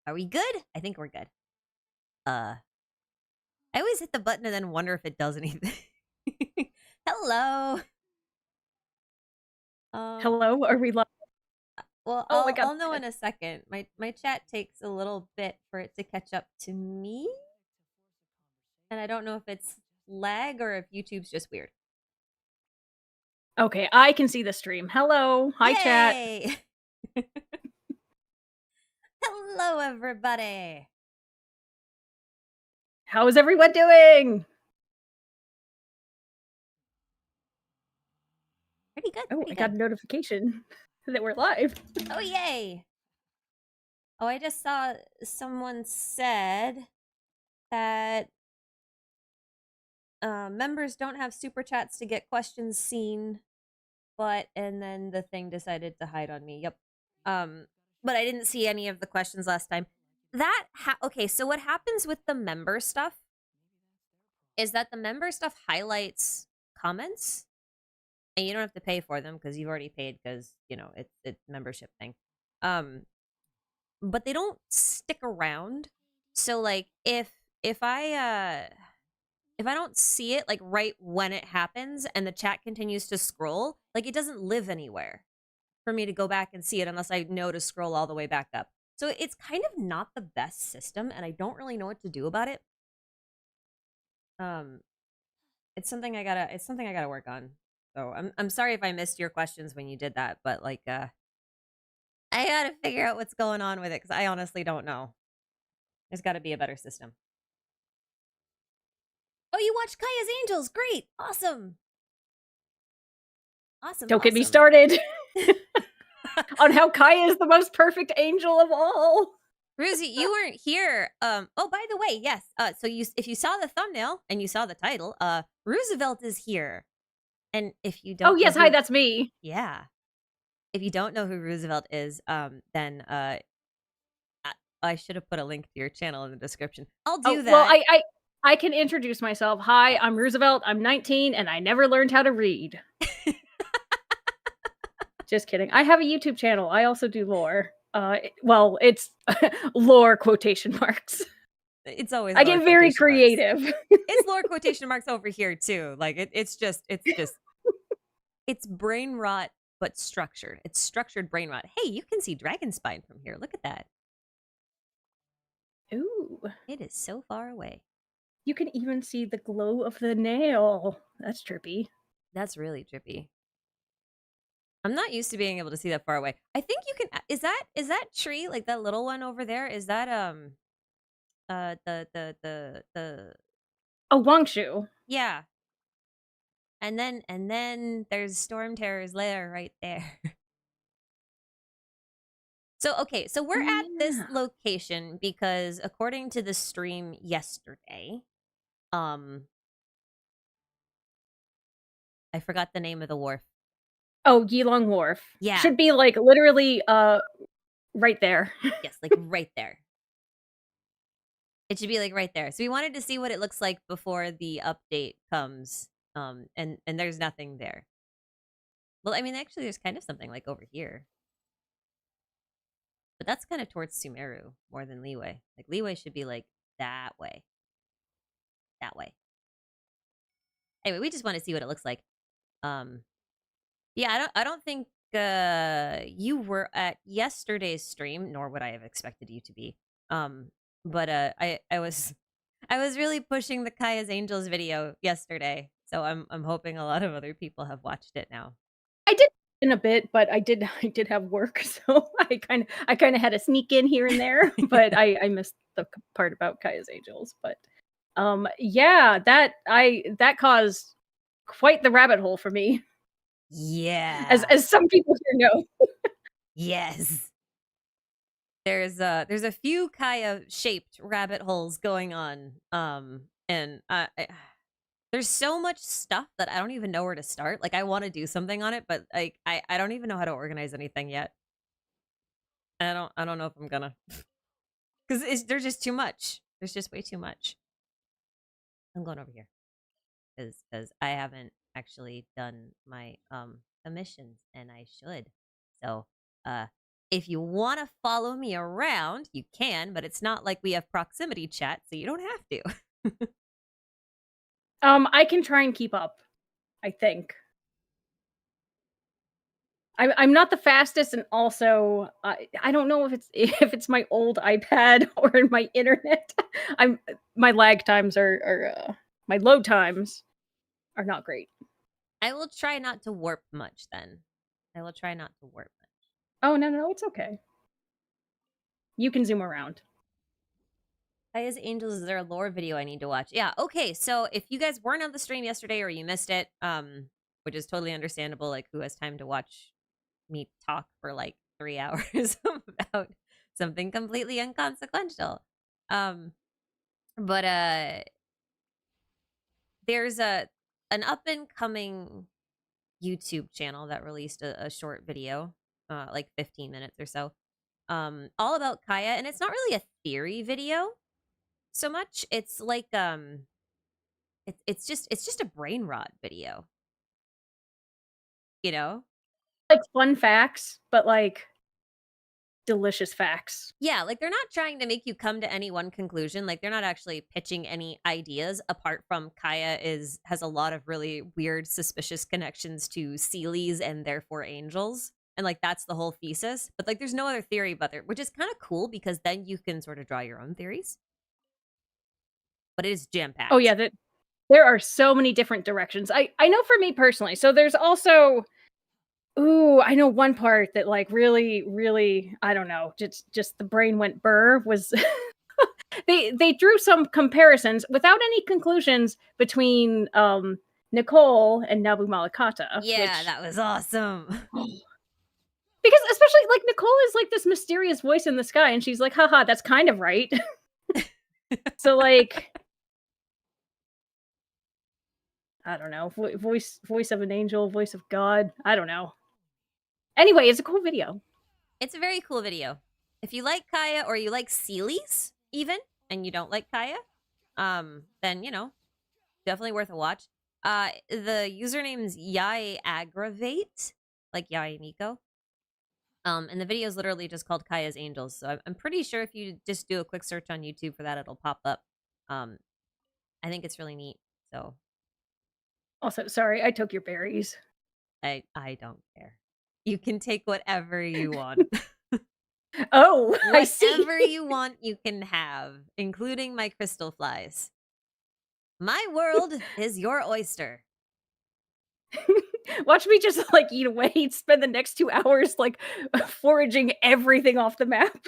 Are we good? I think we're good. I always hit the button and then wonder if it does anything. Hello. Um, Hello, are we live? well, Oh my god. I'll know in a second. My chat takes a little bit for it to catch up to me, and I don't know if it's lag or if YouTube's just weird. Okay, I can see the stream. Hello. Hi, chat. Yay! Hello, everybody. How is everyone doing? Pretty good. Oh, Pretty I got good. a notification that we're live. Oh, yay! Oh, I just saw someone said that members don't have super chats to get questions seen, but and then the thing decided to hide on me. Yep. But I didn't see any of the questions last time. Okay, so what happens with the member stuff is that the member stuff highlights comments, and you don't have to pay for them because you've already paid because it's membership thing. But they don't stick around. So like if I don't see it like right when it happens and the chat continues to scroll, like it doesn't live anywhere for me to go back and see it unless I know to scroll all the way back up. So it's kind of not the best system, and I don't really know what to do about it. It's something I gotta work on. So I'm sorry if I missed your questions when you did that, but like I gotta figure out what's going on with it because I honestly don't know. There's got to be a better system. Oh, you watched Kaya's Angels. Great. Awesome. Awesome. Don't get me Awesome. started on how Kaey is the most perfect angel of all. Rooze, you weren't here. Oh, by the way, yes. So if you saw the thumbnail and you saw the title, Roozevelt is here. And if you don't Oh, yes, hi, that's me. Yeah. If you don't know who Roosevelt is, then I should have put a link to your channel in the description. I'll do that. Well, I can introduce myself. Hi, I'm Roosevelt. I'm 19 and I never learned how to read. Just kidding. I have a YouTube channel. I also do lore. Well, it's lore quotation marks. It's always I get very creative. It's lore quotation marks over here too. Like it's it's brain rot but structured. It's structured brain rot. Hey, you can see Dragon Spine from here. Look at that. Ooh. It is so far away. You can even see the glow of the nail. That's trippy. That's really trippy. I'm not used to being able to see that far away. I think you can. Is that tree, like that little one over there? Is that the Oh, Wangshu. yeah. And then there's Storm Terror's lair right there. So okay, so we're at this location because according to the stream yesterday, I forgot the name of the wharf. Oh, Yilong Wharf. Yeah. Should be like literally right there. Yes, like right there. It should be like right there. So we wanted to see what it looks like before the update comes. And there's nothing there. Well, I mean, actually there's kind of something like over here. But that's kind of towards Sumeru more than Leeway. Like Leeway should be like that way. That way. Anyway, we just want to see what it looks like. Yeah, I don't think you were at yesterday's stream, nor would I have expected you to be. But I was really pushing the Kaya's Angels video yesterday, so I'm hoping a lot of other people have watched it now. I did in a bit, but I did have work, so I kind of had to sneak in here and there. But I missed the part about Kaya's Angels. But yeah, that caused quite the rabbit hole for me. Yeah, as some people here know. yes. There's a few Kaya shaped rabbit holes going on. And there's so much stuff that I don't even know where to start. Like I want to do something on it, but like I don't even know how to organize anything yet. I don't know if I'm gonna, because there's just too much. There's just way too much. I'm going over here because I haven't actually done my emissions, and I should. So If you want to follow me around, you can, but it's not like we have proximity chat, so you don't have to. I can try and keep up, I think. I'm not the fastest, and also I don't know if it's my old iPad or my internet. I'm my lag times are my load times are not great. I will try not to warp much then. I will try not to warp much. Oh no, it's okay. You can zoom around. Kaya's Angels, is there a lore video I need to watch? Yeah, okay, so if you guys weren't on the stream yesterday or you missed it, which is totally understandable, like who has time to watch me talk for like 3 hours about something completely inconsequential. But there's an up and coming YouTube channel that released a short video, like 15 minutes or so, all about Kaya, and it's not really a theory video so much. It's like it's just a brain rot video. You know? Like fun facts, but like delicious facts. Yeah, like they're not trying to make you come to any one conclusion. Like they're not actually pitching any ideas apart from Kaya has a lot of really weird, suspicious connections to Seelies and therefore angels. And like that's the whole thesis. But like there's no other theory but there, which is kind of cool because then you can sort of draw your own theories. But it is jam-packed. Oh yeah, there are so many different directions. I know for me personally. So there's also I know one part that like really I don't know, just the brain went burr was they drew some comparisons without any conclusions between Nicole and Nabu Malakata. Yeah, that was awesome. Because especially like Nicole is like this mysterious voice in the sky and she's like, haha, that's kind of right. So like I don't know, voice of an angel, voice of God. I don't know. Anyway, it's a cool video. It's a very cool video. If you like Kaya or you like Seelies even, and you don't like Kaya, then you know, definitely worth a watch. The username's Yai Aggravate, like Yai Miko. And the video is literally just called Kaya's Angels. So I'm pretty sure if you just do a quick search on YouTube for that, it'll pop up. I think it's really neat. So Also, sorry, I took your berries. I don't care. You can take whatever you want. Oh, I see. Whatever you want, you can have, including my crystal flies. My world is your oyster. Watch me just like eat away, spend the next 2 hours like foraging everything off the map.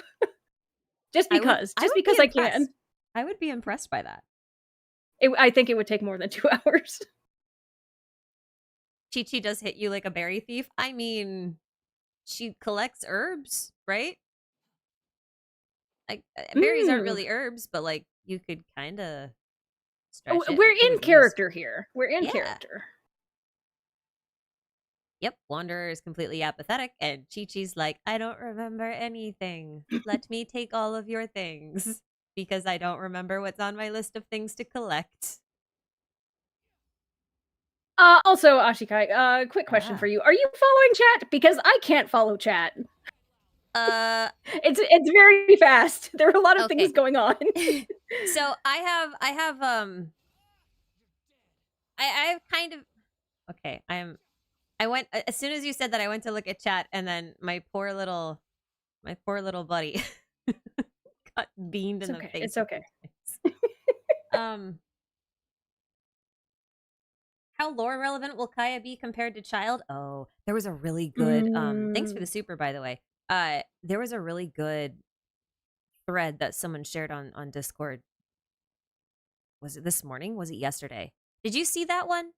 Just because I can. I would be impressed by that. I think it would take more than 2 hours. ChiChi does hit you like a berry thief. I mean, she collects herbs, right? Like berries aren't really herbs, but like you could kind of stretch it. We're in character here. We're in character. Yep, Wanderer is completely apathetic, and Chi-Chi's like, I don't remember anything. Let me take all of your things, because I don't remember what's on my list of things to collect. Also, Ashikai, quick question for you. Are you following chat? Because I can't follow chat. It's very fast. There are a lot of things going on. So I have kind of okay, I went as soon as you said that I went to look at chat and then my poor little buddy got beamed in the face. It's okay. How lore relevant will Kaya be compared to Child? Oh, there was a really good thanks for the super, by the way. There was a really good thread that someone shared on Discord. Was it this morning? Was it yesterday? Did you see that one?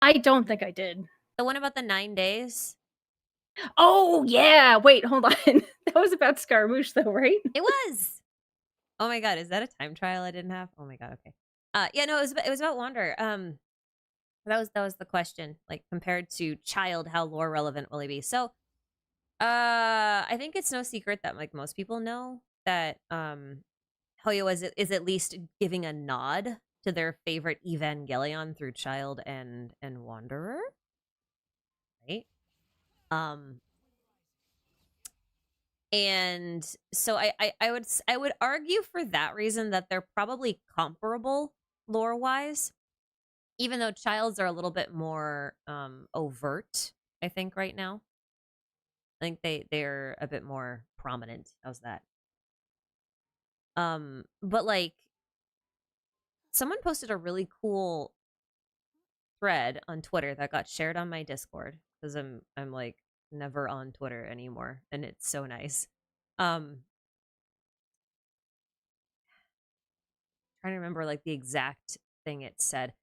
I don't think I did. The one about the 9 days? Oh, yeah. Wait, hold on. That was about Scaramouche, though, right? It was. Oh my god, is that a time trial I didn't have? Oh my god, okay. Yeah, no, it was about Wander. That was the question. Like compared to Child, how lore relevant will he be? So, I think it's no secret that like most people know that Hoyo is at least giving a nod to their favorite Evangelion through Child and Wanderer. Right? And so I would argue for that reason that they're probably comparable lore wise, even though Childs are a little bit more overt, I think, right now. I think they're a bit more prominent. How's that? But like someone posted a really cool thread on Twitter that got shared on my Discord because I'm like never on Twitter anymore, and it's so nice. Trying to remember like the exact thing it said.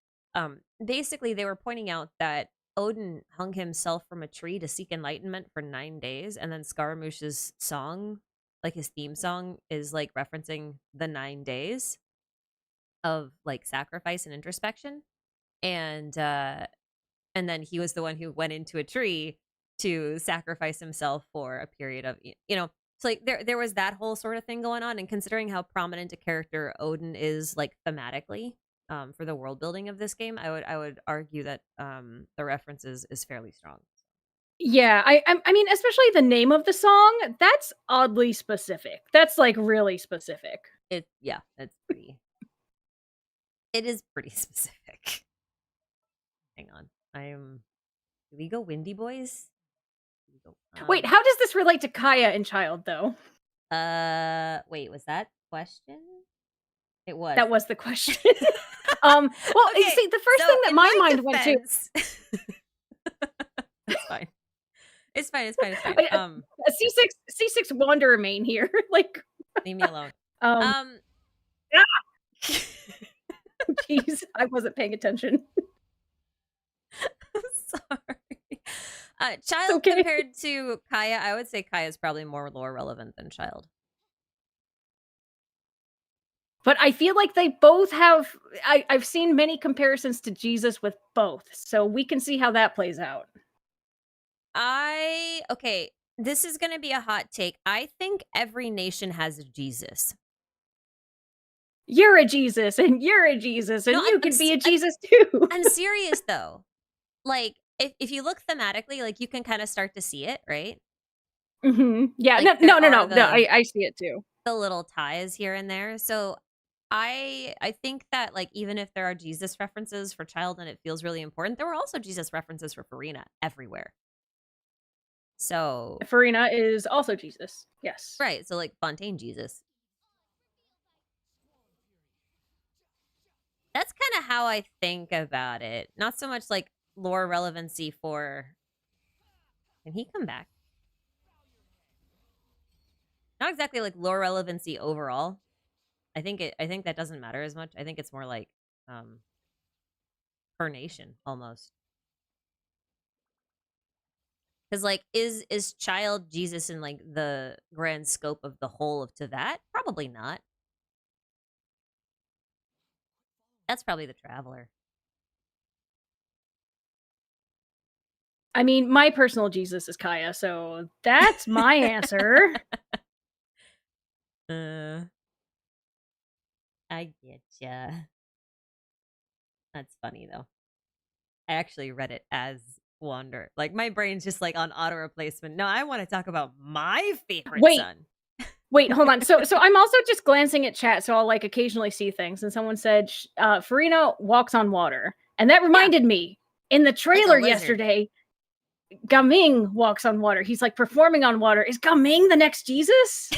Basically they were pointing out that Odin hung himself from a tree to seek enlightenment for 9 days, and then Scaramouche's song, like his theme song, is like referencing the 9 days of like sacrifice and introspection. And then he was the one who went into a tree to sacrifice himself for a period of, you know, so like there was that whole sort of thing going on. And considering how prominent a character Odin is like thematically for the world building of this game, I would argue that the references is fairly strong. Yeah, I mean, especially the name of the song, that's oddly specific. That's like really specific. It's pretty. It is pretty specific. Hang on, Do we go Windy Boys? Wait, how does this relate to Kaeya and Child though? Wait, was that question? It was. That was the question. Well, Okay, you see, the first thing that my mind went to. It's fine. It's fine. C6 Wanderer main here. Like, leave me alone. Jeez, I wasn't paying attention. I'm sorry. Child compared to Kaeya, I would say Kaeya is probably more lore relevant than Child. But I feel like they both have. I've seen many comparisons to Jesus with both, so we can see how that plays out. Okay, this is going to be a hot take. I think every nation has a Jesus. You're a Jesus, and you're a Jesus, and you can be a Jesus too. I'm serious though. Like, if you look thematically, like you can kind of start to see it, right? Mm-hmm. Yeah, like, no. I see it too. The little ties here and there. So I think that like even if there are Jesus references for Child and it feels really important, there were also Jesus references for Farina everywhere. So Farina is also Jesus. Yes. Right. So like Fontaine Jesus. That's kind of how I think about it. Not so much like lore relevancy for. Can he come back? Not exactly like lore relevancy overall. I think that doesn't matter as much. I think it's more like per nation almost. Because like is Child Jesus in like the grand scope of the whole of Teyvat? Probably not. That's probably the Traveler. I mean, my personal Jesus is Kaeya, so that's my answer. I get ya. That's funny though. I actually read it as Wander. Like my brain's just like on auto replacement. No, I want to talk about my favorite son. Wait, hold on. So I'm also just glancing at chat, so I'll like occasionally see things. And someone said Farina walks on water, and that reminded me in the trailer yesterday. Gaming walks on water. He's like performing on water. Is Gaming the next Jesus?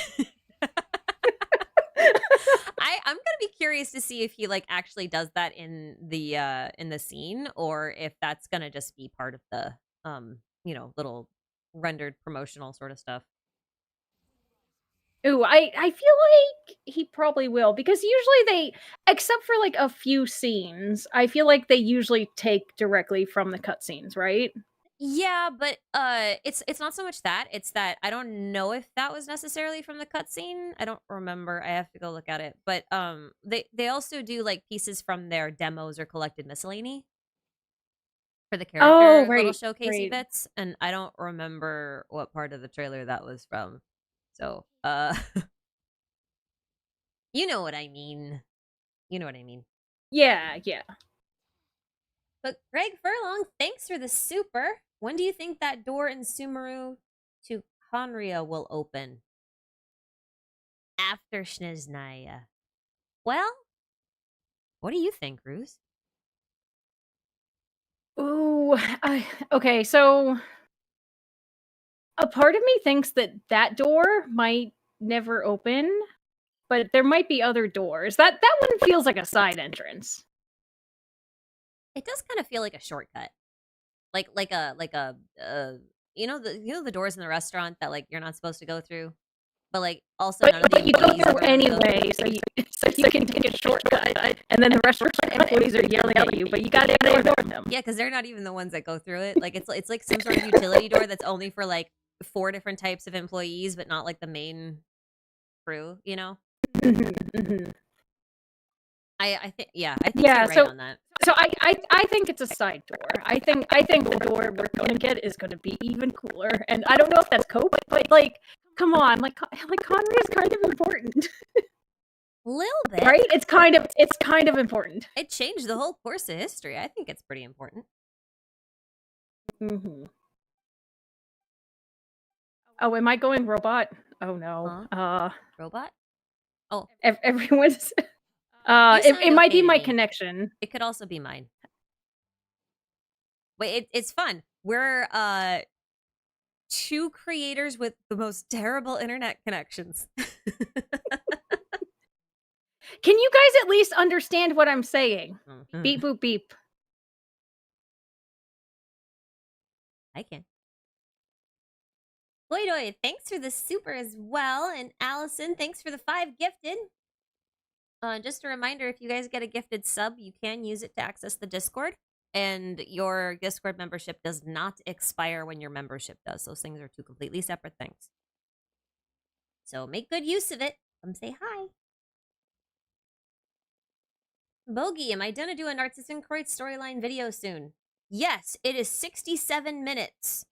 I'm gonna be curious to see if he like actually does that in the scene, or if that's gonna just be part of the you know, little rendered promotional sort of stuff. Ooh, I feel like he probably will, because usually they, except for like a few scenes, I feel like they usually take directly from the cutscenes, right? Yeah, but it's not so much that. It's that I don't know if that was necessarily from the cutscene. I don't remember. I have to go look at it. But they also do like pieces from their demos or collected miscellany for the character little showcasey bits, and I don't remember what part of the trailer that was from. So you know what I mean. You know what I mean. Yeah. But Greg Furlong, thanks for the super. When do you think that door in Sumeru to Conria will open? after Schniznaya. Well, what do you think, Rooze? Ooh, okay, so a part of me thinks that that door might never open, but there might be other doors. That one feels like a side entrance. It does kind of feel like a shortcut. Like a the doors in the restaurant that like you're not supposed to go through, but like also none of the But you go employees through ever really go anyway, through. so you can take a shortcut, and then the restaurant employees are yelling at you, but you gotta ignore them. Yeah, because they're not even the ones that go through it. Like it's like some sort of utility door that's only for like 4 different types of employees, but not like the main crew. You know? I think I think Yeah, you're right on that. so I think it's a side door. I think the door we're gonna get is gonna be even cooler, and I don't know if that's cope, but like, come on, like Connery is kind of important, Little bit, right? It's kind of important. It changed the whole course of history. I think it's pretty important. Oh, am I going robot? Oh no. Robot? Oh, Everyone's. you sound It might okay be to my me. connection. It could also be mine. Wait, it's fun. We're 2 creators with the most terrible internet connections. Can you guys at least understand what I'm saying? Mhm. Beep boop beep. I can. Boydoy, thanks for the super as well. And Allison, thanks for the 5 gifted. Just a reminder, if you guys get a gifted sub, you can use it to access the Discord. And your Discord membership does not expire when your membership does. Those things are 2 completely separate things. So make good use of it. Come say hi. Bogey, am I done to do a Narcissus Croyd storyline video soon? Yes, it is 67 minutes.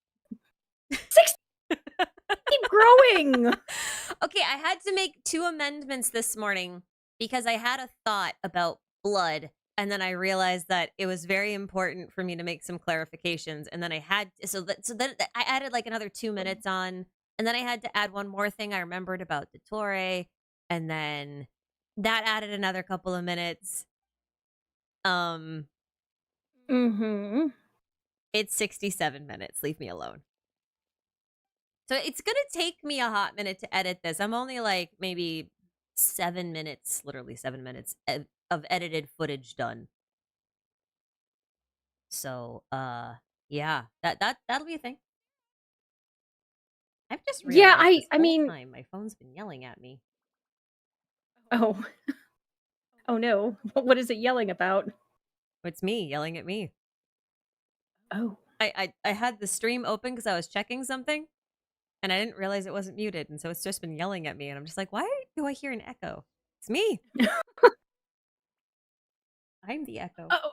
Keep growing. Okay, I had to make 2 amendments this morning because I had a thought about blood, and then I realized that it was very important for me to make some clarifications, and then I had then I added like another 2 minutes on, and then I had to add one more thing I remembered about Dottore, and then that added another couple of minutes. It's 67 minutes. Leave me alone. So it's gonna take me a hot minute to edit this. I'm only like maybe 7 minutes, literally 7 minutes of edited footage done. So yeah, that'll be a thing. I've just realized this I whole mean, time my phone's been yelling at me. oh. Oh no. What is it yelling about? It's me yelling at me. Oh. I had the stream open because I was checking something, and I didn't realize it wasn't muted, and so it's just been yelling at me, and I'm just like, why do I hear an echo? It's me. I'm the echo. Oh,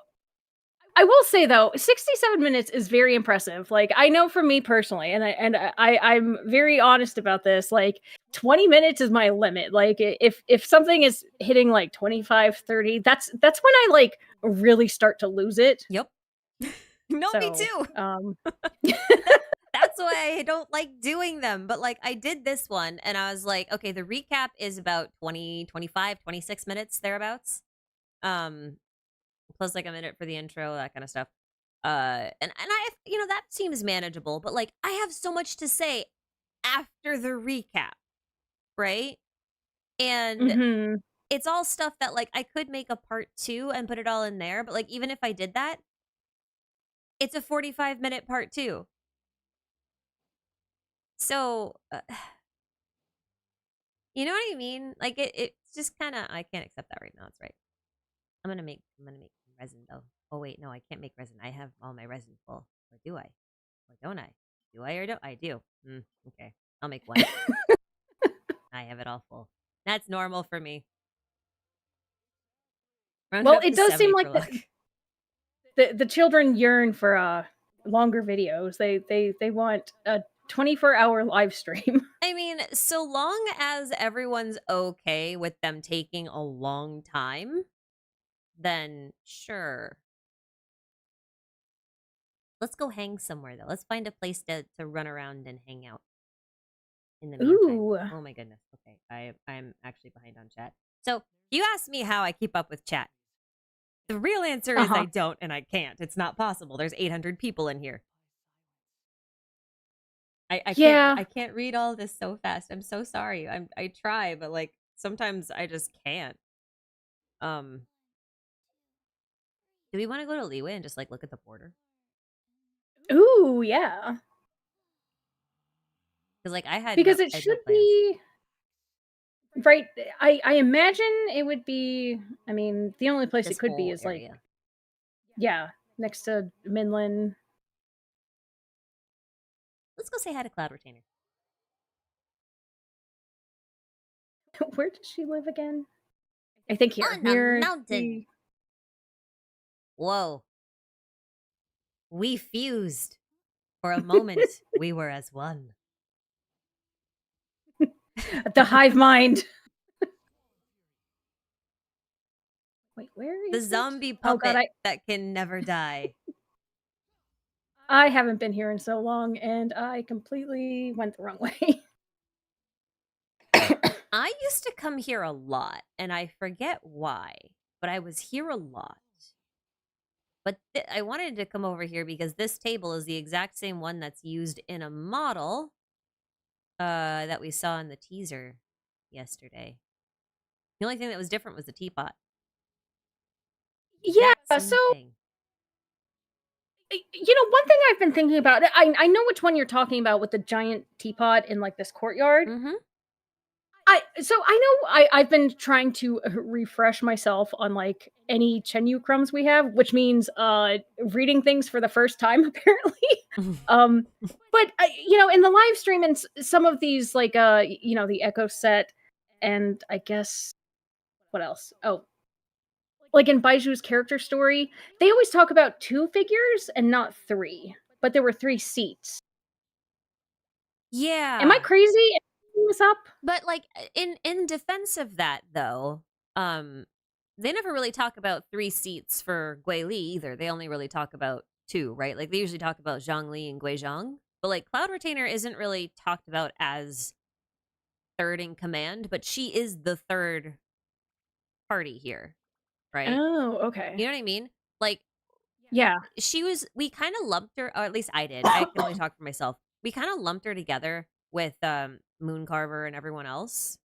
I will say though, 67 minutes is very impressive. Like, I know for me personally, and I'm very honest about this, like 20 minutes is my limit. Like if something is hitting like 25, 30, that's when I like really start to lose it. Yep. No, So, me too. That's why I don't like doing them. But like I did this one and I was like, okay, the recap is about 20, 25, 26 minutes thereabouts. Plus like a minute for the intro, that kind of stuff. And I that seems manageable, but like I have so much to say after the recap, right? And it's all stuff that like I could make a part 2 and put it all in there, but like even if I did that, it's a 45-minute part 2. So, you know what I mean? Like it's just kind of I can't accept that right now. It's right. I'm gonna make resin though. Oh wait, no, I can't make resin. I have all my resin full. Or do I? Or don't I? Do I or don't I? Do. Okay, I'll make one. I have it all full. That's normal for me. Round well, up it to does 70 seem for like luck. the children yearn for longer videos. They want a 24-hour live stream. I mean, so long as everyone's okay with them taking a long time, then sure. Let's go hang somewhere though. Let's find a place to run around and hang out. in the meantime. Ooh. Oh my goodness. Okay, I'm actually behind on chat. So you asked me how I keep up with chat. The real answer is I don't, and I can't. It's not possible. There's 800 people in here. I can't read all this so fast. I'm so sorry. I try, but like sometimes I just can't. Do we want to go to Leeway and just like look at the border? Ooh, yeah. Because like I had Because no it I had no should plans. be right. I imagine it would be. I mean, the only place This it could be whole is like, area. yeah, next to Midland. Let's go say hi to Cloud Retainer. Where does she live again? I think here. On a Near mountain. Whoa. We fused. For a moment, we were as one. the hive mind. Wait, where The is zombie it? Oh god, puppet that can never die. I haven't been here in so long, and I completely went the wrong way. I used to come here a lot, and I forget why, but I was here a lot. But I wanted to come over here because this table is the exact same one that's used in a model that we saw in the teaser yesterday. The only thing that was different was the teapot. Yeah, Exact so same thing. one thing I've been thinking about, I know which one you're talking about with the giant teapot in like this courtyard. Mm-hmm. I know I've been trying to refresh myself on like any Chenyu crumbs we have, which means reading things for the first time apparently. But in the live stream and some of these like the Echo set, and I guess what else? Oh, like in Baiju's character story, they always talk about 2 figures and not 3, but there were 3 seats. Yeah. Am I crazy? Am I making this up? But like in defense of that though, they never really talk about 3 seats for Gui Li either. They only really talk about 2, right? Like they usually talk about Zhang Li and Gui Zhang. But like Cloud Retainer isn't really talked about as third in command, but she is the third party here, right? Oh, okay. You know what I mean? Like Yeah. we kind of lumped her, or at least I did. I can only talk for myself. We kind of lumped her together with Moon Carver and everyone else.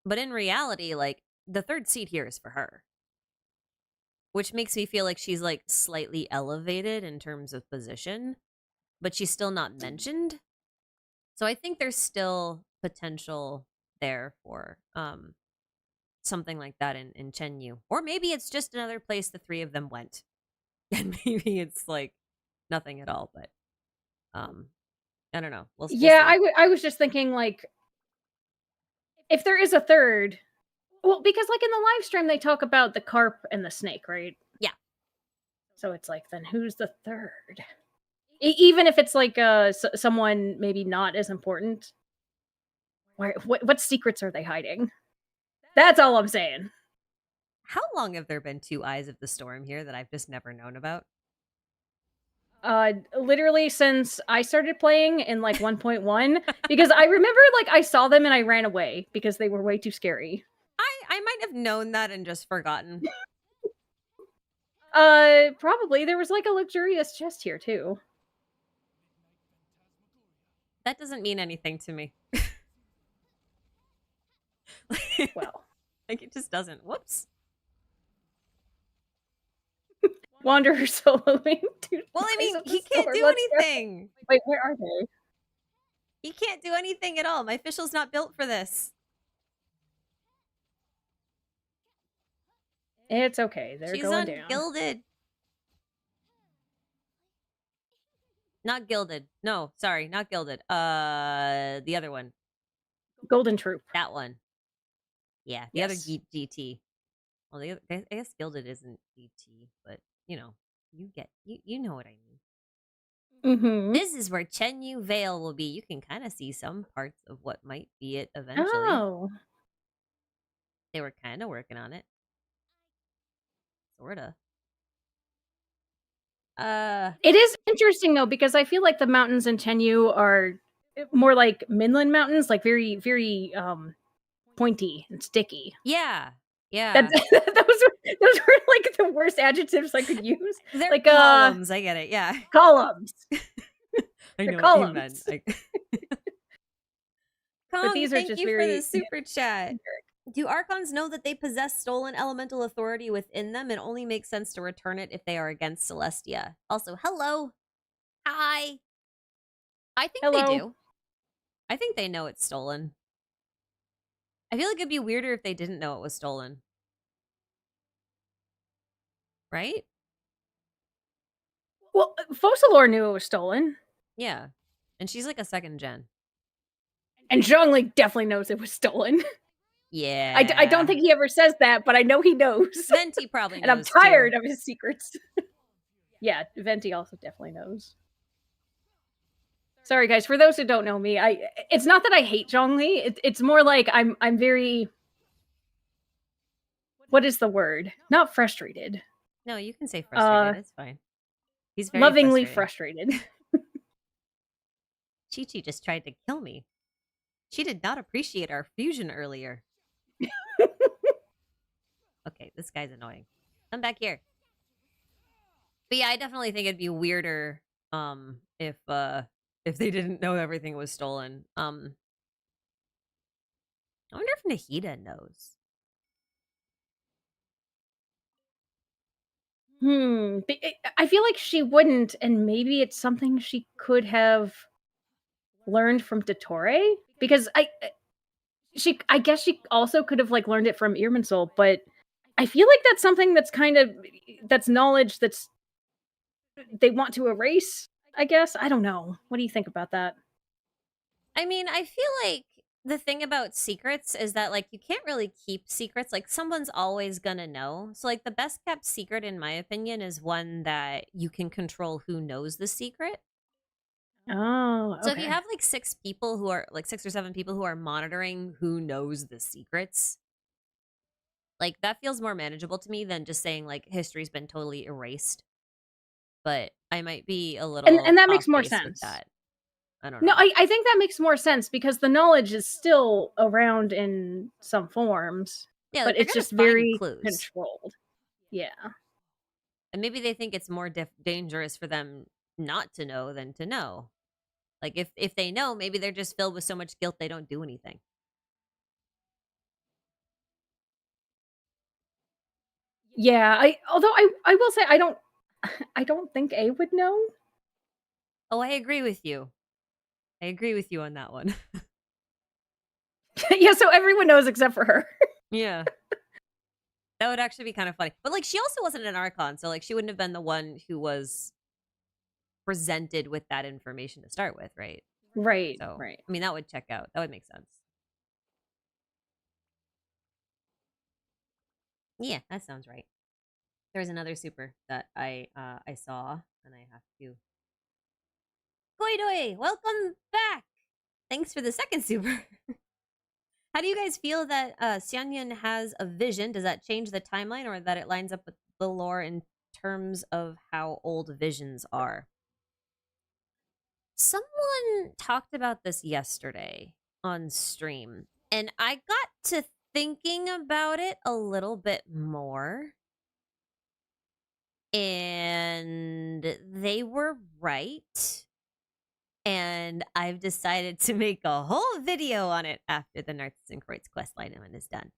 But in reality, like the third seat here is for her. Which makes me feel like she's like slightly elevated in terms of position, but she's still not mentioned. So I think there's still potential there for something like that in Chenyu. Or maybe it's just another place the 3 of them went. And maybe it's like nothing at all, but I don't know. We'll Yeah, see. I was just thinking like if there is a third, well, because like in the live stream they talk about the carp and the snake, right? Yeah. So it's like then who's the third? Even if it's like someone maybe not as important. What secrets are they hiding? That's all I'm saying. How long have there been 2 Eyes of the Storm here that I've just never known about? Literally since I started playing in like 1.1, because I remember like I saw them and I ran away because they were way too scary. I might have known that and just forgotten. Probably there was like a luxurious chest here too. That doesn't mean anything to me. Well, like it just doesn't. Whoops. Wanderer soloing. Well, I mean, he Store. can't do Let's go. anything. Wait, where are they? He can't do anything at all. My official's not built for this. It's okay. They're She's going down. ungilded. Not gilded. No, sorry, not gilded. The other one. Golden Troop. That one. Yeah, the other GT. Well, the other, I guess gilded isn't GT, but you know, you know what I mean. Mm-hmm. This is where Chenyu Vale will be. You can kind of see some parts of what might be it eventually. Oh. They were kind of working on it. Sorta. It is interesting though because I feel like the mountains in Chenyu are more like Midland Mountains, like very, very pointy and sticky. Yeah. That's Yeah. those were like the worst adjectives I could use. They're Like columns. I get it. Yeah. columns. I They're know what you meant. columns. But Kong, these are thank just you for the very super chat. generic. Do Archons know that they possess stolen elemental authority within them? It only makes sense to return it if they are against Celestia. Also, hello. Hi. I think they Hello. do. I think they know it's stolen. I feel like it'd be weirder if they didn't know it was stolen. Right? Well, Focalor knew it was stolen. Yeah. And she's like a second gen. And Zhongli definitely knows it was stolen. Yeah. I don't think he ever says that, but I know he knows. Venti probably knows. And I'm tired of his secrets. Yeah, Venti also definitely knows. Sorry, guys. For those who don't know me, it's not that I hate Zhongli. It's more like I'm very. What is the word? Not frustrated. No, you can say frustrated. It's fine. He's very lovingly frustrated. frustrated. ChiChi just tried to kill me. She did not appreciate our fusion earlier. Okay, this guy's annoying. Come back here. But yeah, I definitely think it'd be weirder if they didn't know everything was stolen. I wonder if Nahida knows. I feel like she wouldn't, and maybe it's something she could have learned from Dottore, because I guess she also could have like learned it from Irminsul, but I feel like that's something that's that's knowledge that's they want to erase, I guess. I don't know. What do you think about that? I mean, I feel like the thing about secrets is that like you can't really keep secrets. Like someone's always gonna know. So like the best kept secret in my opinion is one that you can control who knows the secret. Oh, okay. So if you have like 6 people who are like 6 or 7 people who are monitoring who knows the secrets, like that feels more manageable to me than just saying like history's been totally erased. But I might be a little and that makes more off base with sense. that. I don't know. No, I think that makes more sense because the knowledge is still around in some forms. Yeah, but like, it's just very controlled. Yeah. And maybe they think it's more dangerous for them not to know than to know. Like if they know, maybe they're just filled with so much guilt they don't do anything. Yeah, although I will say I don't think A would know. Oh, I agree with you. I agree with you on that one. Yeah, so everyone knows except for her. Yeah. That would actually be kind of funny. But like she also wasn't an Archon, so like she wouldn't have been the one who was presented with that information to start with, right? Right. So right. I mean that would check out. That would make sense. Yeah, that sounds right. There's another super that I saw and I have to Koidoi, welcome back. Thanks for the second super. How do you guys feel that Xianyan has a vision? Does that change the timeline or that it lines up with the lore in terms of how old visions are? Someone talked about this yesterday on stream, and I got to thinking about it a little bit more. And they were right. And I've decided to make a whole video on it after the Narcissus and Kreutz questline is done.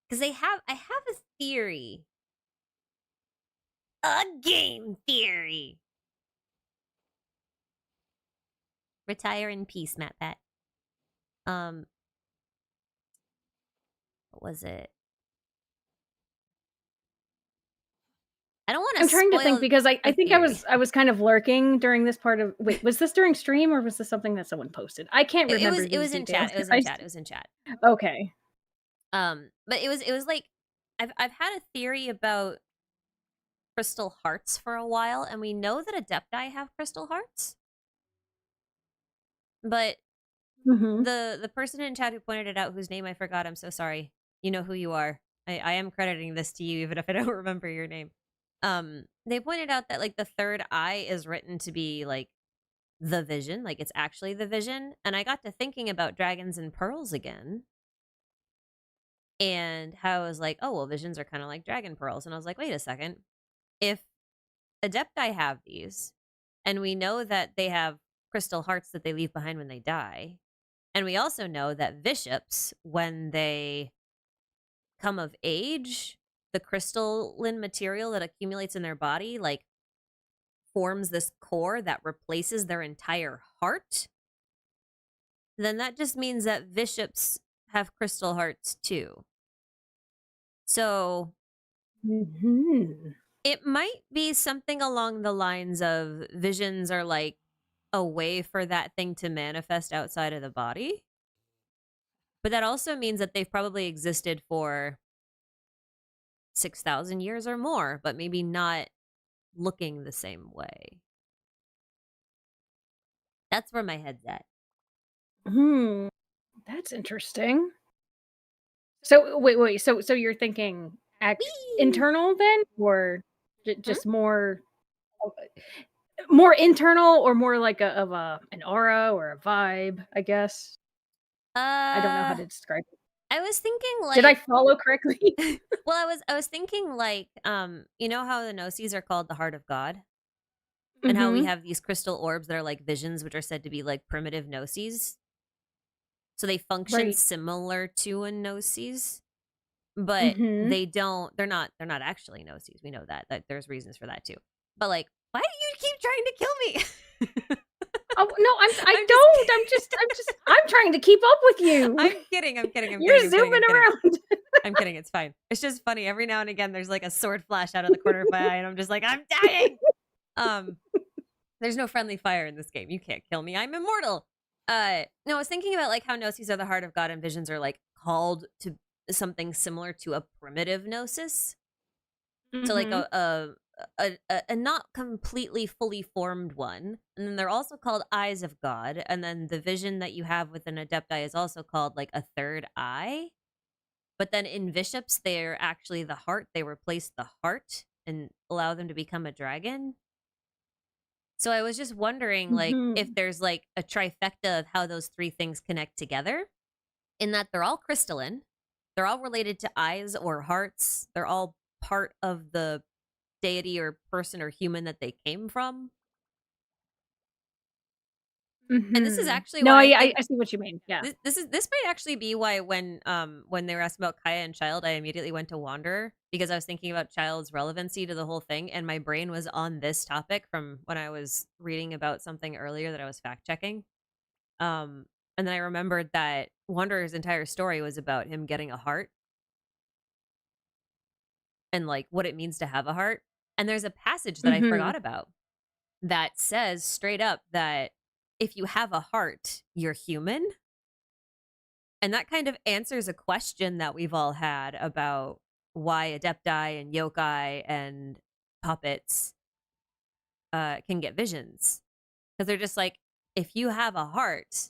Because I have a theory. A game theory. Retire in peace, Matt Pat. What was it? I don't want to. I'm trying to think because I think I was kind of lurking during this part of. Wait, was this during stream or was this something that someone posted? I can't remember. It was in chat. It was in chat. It was in chat. Okay. But it was like I've had a theory about crystal hearts for a while, and we know that Adepti have crystal hearts. But the person in chat who pointed it out, whose name I forgot, I'm so sorry. You know who you are. I am crediting this to you, even if I don't remember your name. They pointed out that like the third eye is written to be like the vision, like it's actually the vision. And I got to thinking about dragons and pearls again. And how I was like, oh, well, visions are kind of like dragon pearls. And I was like, wait a second. If Adepti have these, and we know that they have crystal hearts that they leave behind when they die, and we also know that bishops, when they come of age, the crystalline material that accumulates in their body, like, forms this core that replaces their entire heart, then that just means that bishops have crystal hearts too. So it might be something along the lines of visions are like a way for that thing to manifest outside of the body. But that also means that they've probably existed for 6,000 years or more, but maybe not looking the same way. That's where my head's at. That's interesting. So wait. So you're thinking Whee! internal then, or Hmm? just more internal, or more like an aura or a vibe? I guess I don't know how to describe it. I was thinking Did I like follow correctly? well, I was thinking like you know how the gnosis are called the heart of God? And how we Mm-hmm. have these crystal orbs that are like visions, which are said to be like primitive gnosis. So they function Right. similar to a gnosis, but Mm-hmm. they're not actually gnosis. We know that there's reasons for that too. But like, why do you keep trying to kill me? Oh no, I I'm don't. just I'm trying to keep up with you. I'm kidding. You're zooming around. I'm kidding. It's fine. It's just funny. Every now and again, there's like a sword flash out of the corner of my eye, and I'm just like, I'm dying. There's no friendly fire in this game. You can't kill me. I'm immortal. No, I was thinking about like how gnosis are the heart of God, and visions are like called to something similar to a primitive gnosis. So like Mm-hmm. a not completely fully formed one, and then they're also called eyes of God, and then the vision that you have with an adepti is also called like a third eye. But then in bishops, they're actually the heart. They replace the heart and allow them to become a dragon. So I was just wondering, like, if Mm-hmm. there's like a trifecta of how those three things connect together, in that they're all crystalline, they're all related to eyes or hearts, they're all part of the deity or person or human that they came from. And this is Mm-hmm. actually No, why I think I see what you mean. Yeah. this might actually be why when they were asking about Kaya and Child, I immediately went to Wanderer because I was thinking about Child's relevancy to the whole thing, and my brain was on this topic from when I was reading about something earlier that I was fact checking. And then I remembered that Wanderer's entire story was about him getting a heart and like what it means to have a heart. And there's a passage that I Mm-hmm. forgot about that says straight up that if you have a heart, you're human. And that kind of answers a question that we've all had about why adepti and yokai and puppets can get visions. Because they're just like, if you have a heart,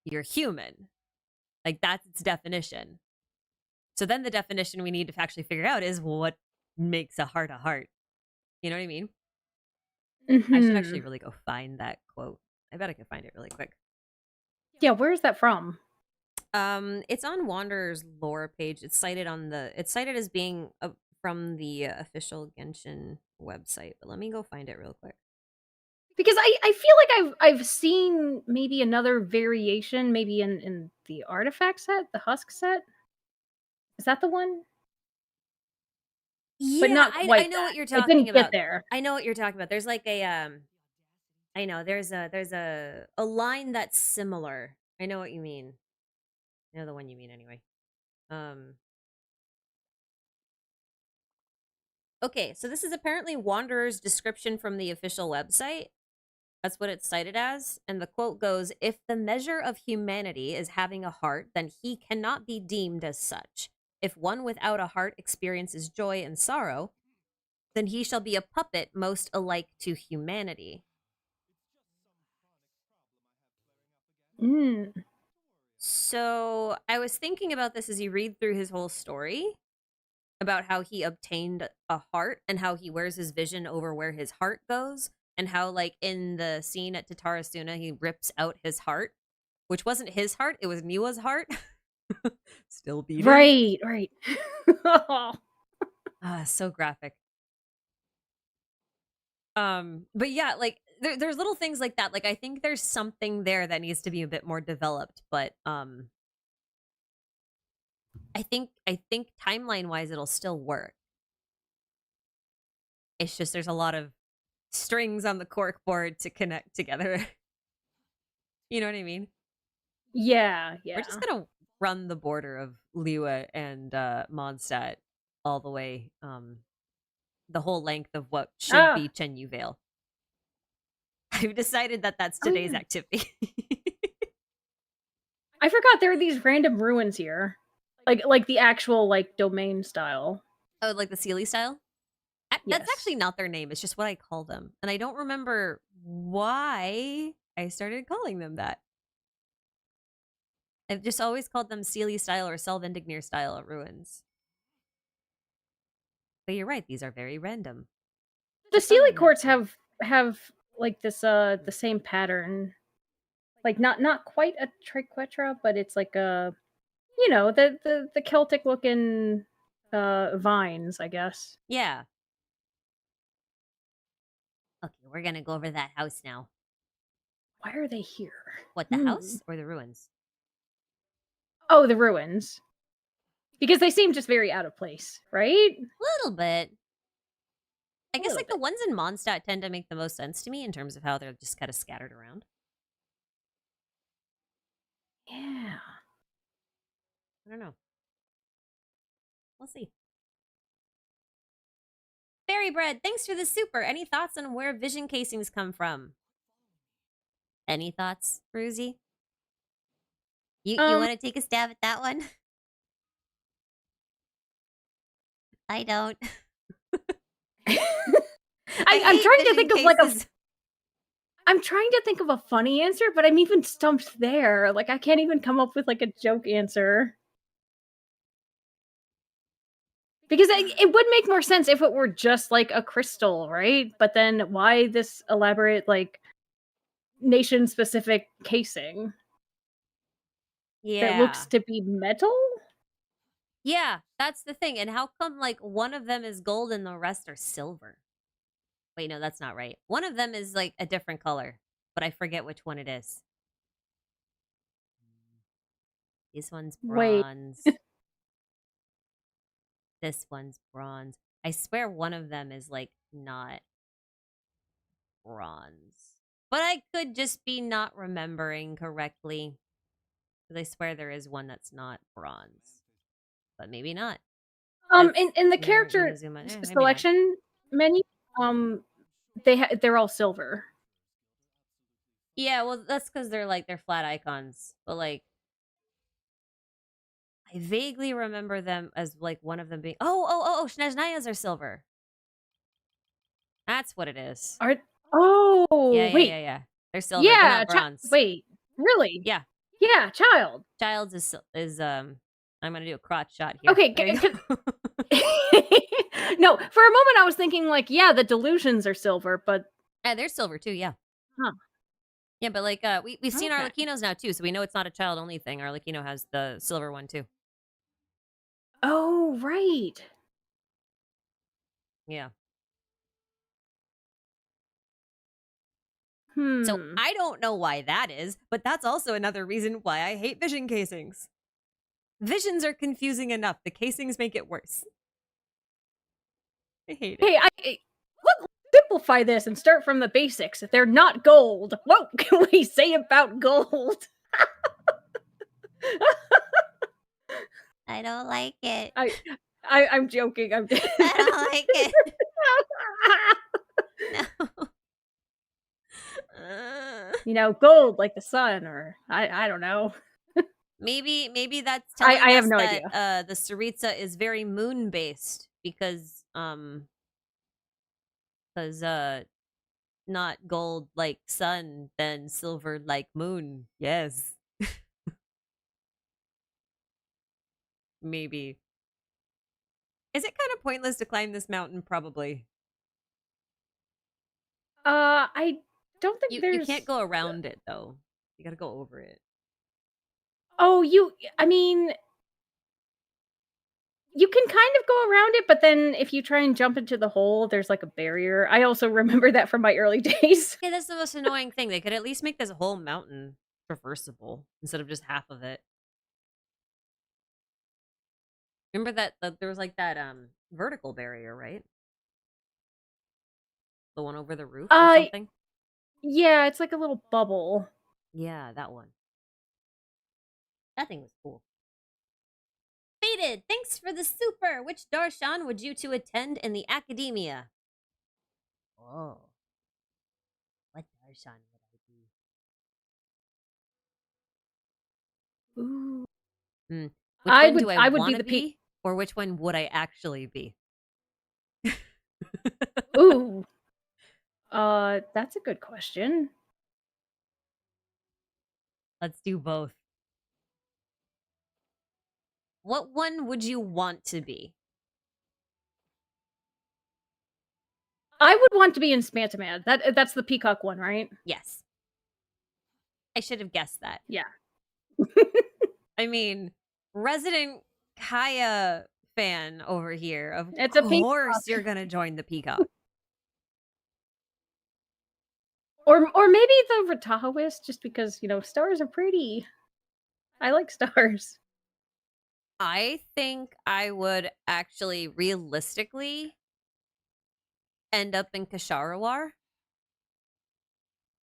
you're human. Like, that's its definition. So then the definition we need to actually figure out is what makes a heart a heart. You know what I mean? I should Mm-hmm. actually really go find that quote. I bet I could find it really quick. Yeah, where is that from? It's on Wanderer's lore page. It's cited as being from the official Genshin website. But let me go find it real quick. Because I feel like I've seen maybe another variation, maybe in the artifact set, the husk set. Is that the one? But Yeah, not I quite know that. what you're It talking didn't get about. there. I know what you're talking about. There's like a I know there's a line that's similar. I know what you mean. I know the one you mean anyway. Um Okay, so this is apparently Wanderer's description from the official website. That's what it's cited as. And the quote goes, if the measure of humanity is having a heart, then he cannot be deemed as such. If one without a heart experiences joy and sorrow, then he shall be a puppet most alike to humanity. Mm. So I was thinking about this as you read through his whole story about how he obtained a heart and how he wears his vision over where his heart goes. and how like in the scene at Tatarasuna he rips out his heart, which wasn't his heart, it was Miwa's heart. Still beating. Right, right. So graphic. But yeah, like there's little things like that. Like I think there's something there that needs to be a bit more developed, but I think timeline wise it'll still work. It's just there's a lot of strings on the cork board to connect together. You know what I mean? Yeah, We're yeah. just gonna run the border of Liwa and Mondstadt all the way, the whole length of what should be Chenyu Vale. I've decided that that's Oh, today's yeah. activity. I forgot there are these random ruins here. Like the actual like domain style. Oh, like the Sealy style? That's Yes. actually not their name. It's just what I call them. And I don't remember why I started calling them that. I've just always called them Sealy style or Selvendignir style ruins. But you're right, these are very random. The Sealy courts have like this the same pattern. Like not quite a triquetra, but it's like a the Celtic looking vines, I guess. Yeah. Okay, we're gonna go over that house now. Why are they here? What, the house or the ruins? Oh, the ruins. Because they seem just very out of place, right? A little bit. I guess like bit. the ones in Mondstadt tend to make the most sense to me in terms of how they're just kind of scattered around. Yeah. I don't know. We'll see. Fairy Bread, thanks for the super. Any thoughts on where vision casings come from? Any thoughts, Roozy? You want to take a stab at that one? I don't. I'm trying to think of like I'm trying to think of a funny answer, but I'm even stumped there. Like I can't even come up with like a joke answer. Because it would make more sense if it were just like a crystal, right? But then why this elaborate like nation specific casing? Yeah. That looks to be metal? Yeah, that's the thing. And how come like one of them is gold and the rest are silver? Wait, no, that's not right. One of them is like a different color, but I forget which one it is. This one's bronze. This one's bronze. I swear one of them is like not bronze. But I could just be not remembering correctly. Because I swear there is one that's not bronze. But maybe not. In the character selection menu, they're all silver. Yeah, well, that's because they're flat icons. But like, I vaguely remember them as like one of them being Snezhnayas are silver. That's what it is. Wait. Yeah. They're silver. They're not bronze. Wait, really? Yeah. Yeah, child. Child's is I'm gonna do a crotch shot here. Okay. No, for a moment I was thinking like, yeah, the delusions are silver, but yeah, they're silver too. Yeah. Huh. Yeah, but like we've seen Arlecchinos now too, so we know it's not a child only thing. Arlecchino has the silver one too. Oh, right. Yeah. So Hmm. I don't know why that is, but that's also another reason why I hate vision casings. Visions are confusing enough. The casings make it worse. I hate it. Hey, let's simplify this and start from the basics. They're not gold. What can we say about gold? I don't like it. I'm joking. I don't like it. No. Gold like the sun, or I don't know. Maybe that's telling I us have no that idea. The Saritsa is very moon based because not gold like sun, then silver like moon. Yes. Maybe. Is it kind of pointless to climb this mountain? Probably. I don't think You can't there's go around it though. You gotta go over it. Oh, I mean, you can kind of go around it, but then if you try and jump into the hole, there's, like, a barrier. I also remember that from my early days. Yeah, that's the most annoying thing. They could at least make this whole mountain traversable instead of just half of it. Remember that there was like that vertical barrier, right? The one over the roof or Uh, something? yeah, it's like a little bubble. Yeah, that one. That thing was cool. Faded, thanks for the super. Which darshan would you to attend in the academia? Oh, what darshan would I be? Ooh. Hmm. Which one do I I would be want to the pe be, or which one would I actually be? Ooh. That's a good question. Let's do both. What one would you want to be? I would want to be in Spantamad. That's the peacock one, right? Yes, I should have guessed that. Yeah. I mean, resident Kaya fan over here. Of It's a peacock. course, you're gonna join the Peacock. Or maybe the Ratahoist, just because, stars are pretty. I like stars. I think I would actually realistically end up in Kasharawar.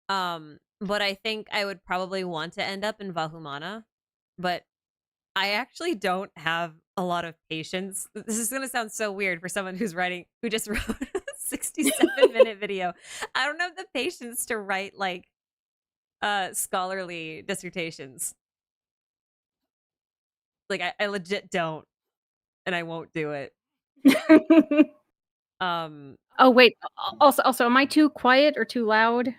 But I think I would probably want to end up in Vahumana. But I actually don't have a lot of patience. This is gonna sound so weird for someone who just wrote a 67-minute video. I don't have the patience to write like scholarly dissertations. Like I legit don't, and I won't do it. Um Oh, wait, also, am I too quiet or too loud?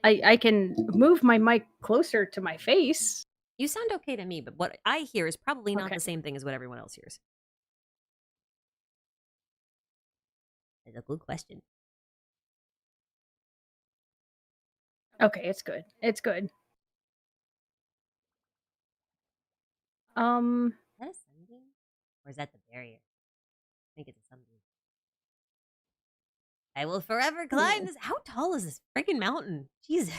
I can move my mic closer to my face. you sound okay to me, but what I hear is probably not Okay. the same thing as what everyone else hears. It's a good question. Okay, it's good. It's good. Is that a sunbeam? Or is that the barrier? I think it's a sunbeam. I will forever climb Ooh. this. How tall is this freaking mountain? Jesus.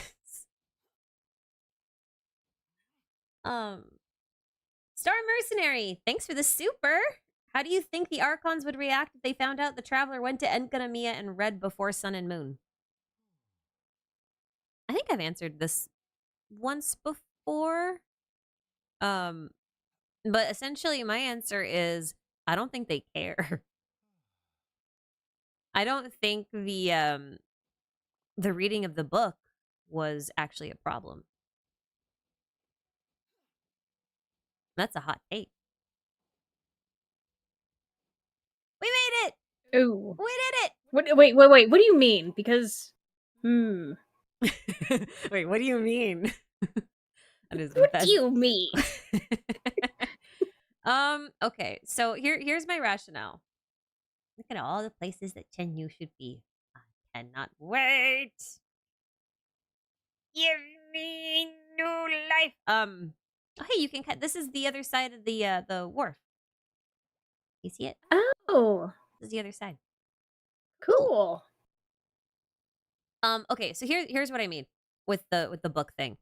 Star Mercenary, thanks for the super. How do you think the Archons would react if they found out the Traveler went to Enkanamiya and read before Sun and Moon? I think I've answered this once before. But essentially my answer is I don't think they care. I don't think the reading of the book was actually a problem. That's a hot take. We made it! Ooh. We did it! Wait, what do you mean? Because hmm. Wait, what do you mean? That is What do best. you mean? Okay, so here's my rationale. Look at all the places that Chen should be. I cannot wait. Give me new life. Oh, hey, you can cut. This is the other side of the wharf. You see it? Oh, This is the other side. cool. Okay, so here's what I mean with the book thing.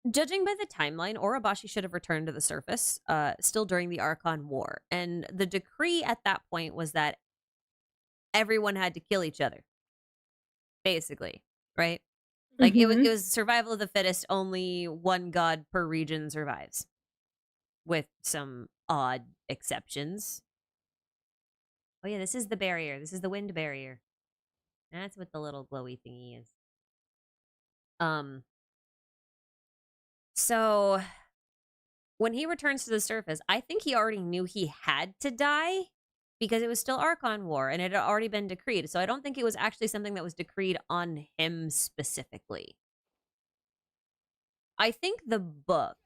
Judging by the timeline, Orobashi should have returned to the surface, still during the Archon War, and the decree at that point was that everyone had to kill each other, basically, right? Like it Mhm. was survival of the fittest. Only one god per region survives, with some odd exceptions. Oh yeah, this is the barrier. This is the wind barrier. That's what the little glowy thingy is. So when he returns to the surface, I think he already knew he had to die because it was still Archon War and it had already been decreed. So I don't think it was actually something that was decreed on him specifically. I think the book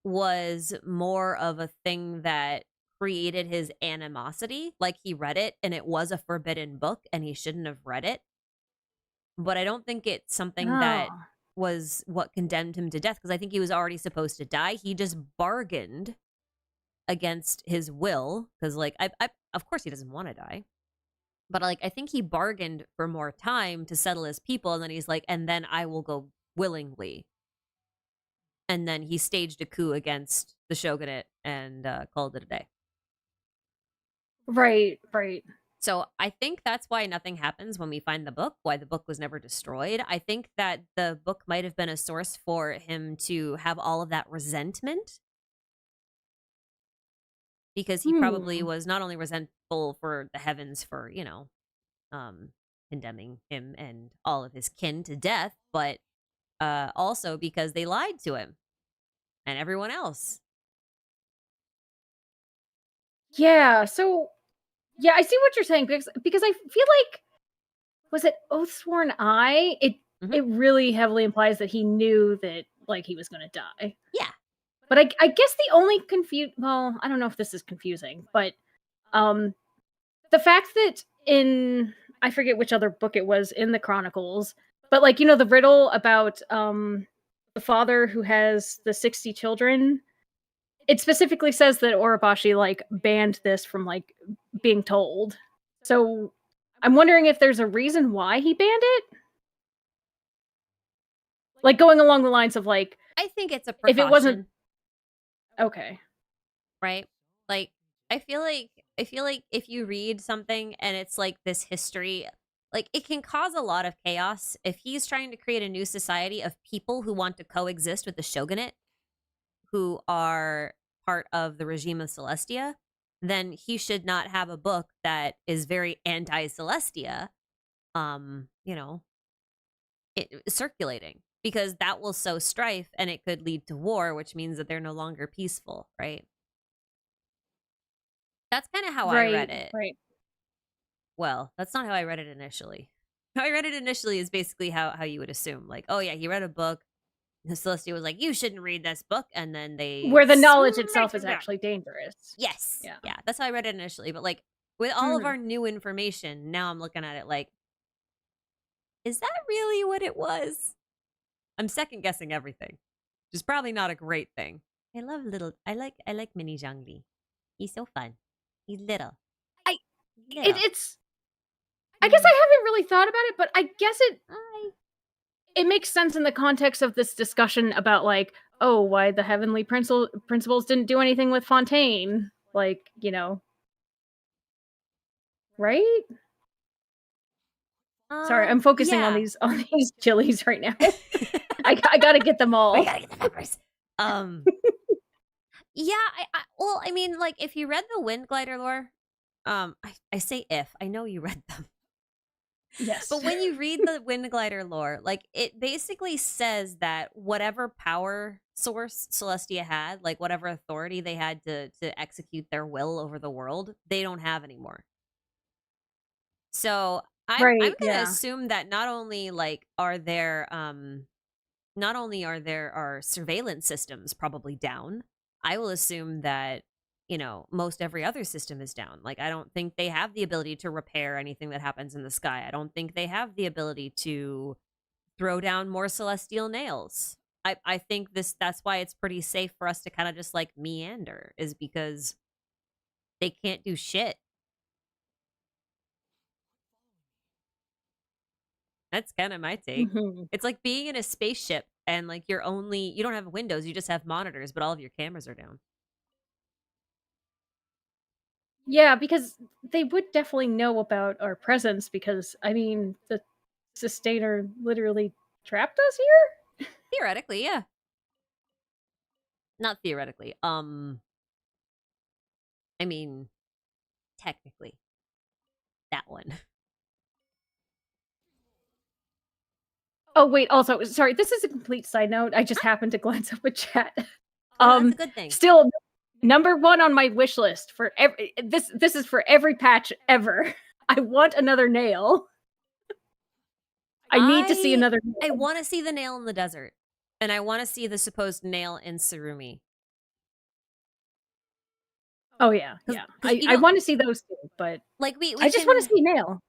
was more of a thing that created his animosity. Like he read it and it was a forbidden book and he shouldn't have read it. but I don't think it's something that Oh. was what condemned him to death, because I think he was already supposed to die. He just bargained against his will, because like I of course he doesn't want to die, but like I think he bargained for more time to settle his people, and then he's like, and then I will go willingly, and then he staged a coup against the shogunate and called it a day. Right, right. So I think that's why nothing happens when we find the book, why the book was never destroyed. I think that the book might have been a source for him to have all of that resentment, because he probably Hmm. was not only resentful for the heavens for, condemning him and all of his kin to death, but also because they lied to him and everyone else. Yeah, so yeah, I see what you're saying because I feel like was it Oathsworn Eye? Hmm. It really heavily implies that he knew that like he was going to die. Yeah. But I guess the only well, I don't know if this is confusing, but um the fact that in I forget which other book it was in the Chronicles, but like the riddle about the father who has the 60 children, it specifically says that Orobashi like banned this from like being told. So I'm wondering if there's a reason why he banned it? Like going along the lines of like I think it's a if it wasn't precaution, okay. right? Like I feel like if you read something and it's like this history, like it can cause a lot of chaos if he's trying to create a new society of people who want to coexist with the shogunate, who are part of the regime of Celestia. Then he should not have a book that is very anti-Celestia, you know, circulating, because that will sow strife and it could lead to war, which means that they're no longer peaceful, right? That's kind of how I Right, read it. right. Well, that's not how I read it initially. How I read it initially is basically how you would assume. Like, oh yeah, he read a book. And Celestia was like, "You shouldn't read this book," and then they Where the knowledge smacked itself is him down. actually dangerous. Yes, Yeah. yeah, that's how I read it initially. But like with all of Mhm. our new information, now I'm looking at it like, is that really what it was? I'm second guessing everything, which is probably not a great thing. I like mini Zhangli. He's so fun. He's little. I Little. it's I guess Mm. I haven't really thought about it, but I guess I it makes sense in the context of this discussion about like, oh, why the heavenly principles didn't do anything with Fontaine, like, right? Sorry, I'm focusing on yeah. these chilies right now. I got to get them We all. gotta get the peppers. Um yeah, well, I mean, like if you read the Wind Glider lore, I say if, I know you read them. Yes. But when you read the Wind Glider lore, like it basically says that whatever power source Celestia had, like whatever authority they had to execute their will over the world, they don't have anymore. So I'm Right, gonna yeah. assume that not only like are there not only are there our surveillance systems probably down, I will assume that, most every other system is down. Like, I don't think they have the ability to repair anything that happens in the sky. I don't think they have the ability to throw down more celestial nails. I think that's why it's pretty safe for us to kind of just like meander, is because they can't do shit. That's kind of my take. Mhm. It's like being in a spaceship and like you don't have windows, you just have monitors, but all of your cameras are down. Yeah, because they would definitely know about our presence because I mean, the sustainer literally trapped us here? Theoretically, yeah. Not theoretically. I mean, technically, that one. Oh, wait, also, sorry, this is a complete side note. I just happened to glance up a chat. Oh no, that's a good thing. Still number 1 on my wish list for every this is for every patch ever. I want another nail. I need to see I another I nail. want to see the nail in the desert, and I want to see the supposed nail in Surumi. Oh, yeah, Because yeah. because I wanna see those too, but like we I just wanna can see a nail.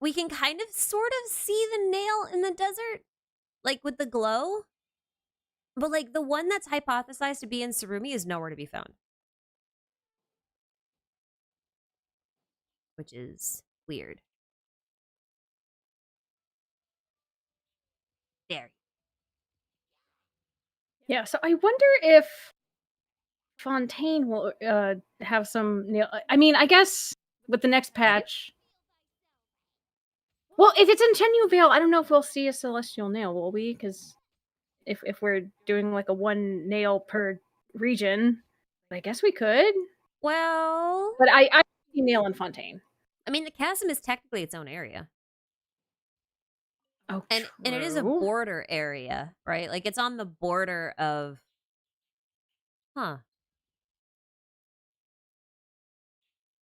we can kind of sort of see the nail in the desert, like with the glow. But like the one that's hypothesized to be in Surumi is nowhere to be found. Which is weird. Very. Yeah, so I wonder if Fontaine will have some nail. I mean, I guess with the next patch. Well, if it's in Chenyu Vale, I don't know if we'll see a celestial nail, will we? Because if we're doing like a one nail per region, I guess we could. Well, but I see nail in Fontaine. I mean, the chasm is technically its own area. Oh, and it is a true. border area, right? Like it's on the border of. Huh.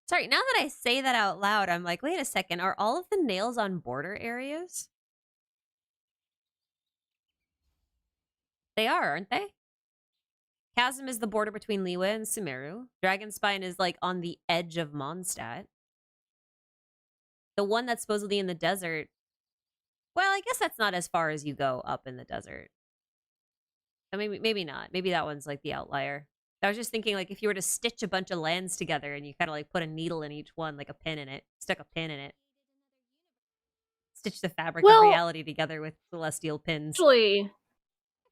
Sorry, now that I say that out loud, I'm like, wait a second, are all of the nails on border areas? They are, aren't they? Chasm is the border between Liyue and Sumeru. Dragonspine is like on the edge of Mondstadt. The one that's supposedly in the desert. Well, I guess that's not as far as you go up in the desert. So maybe not. Maybe that one's like the outlier. I was just thinking, like, if you were to stitch a bunch of lands together and you kind of like put a needle in each one, like a pin in it, stuck a pin in it, stitch the fabric of reality together with celestial pins.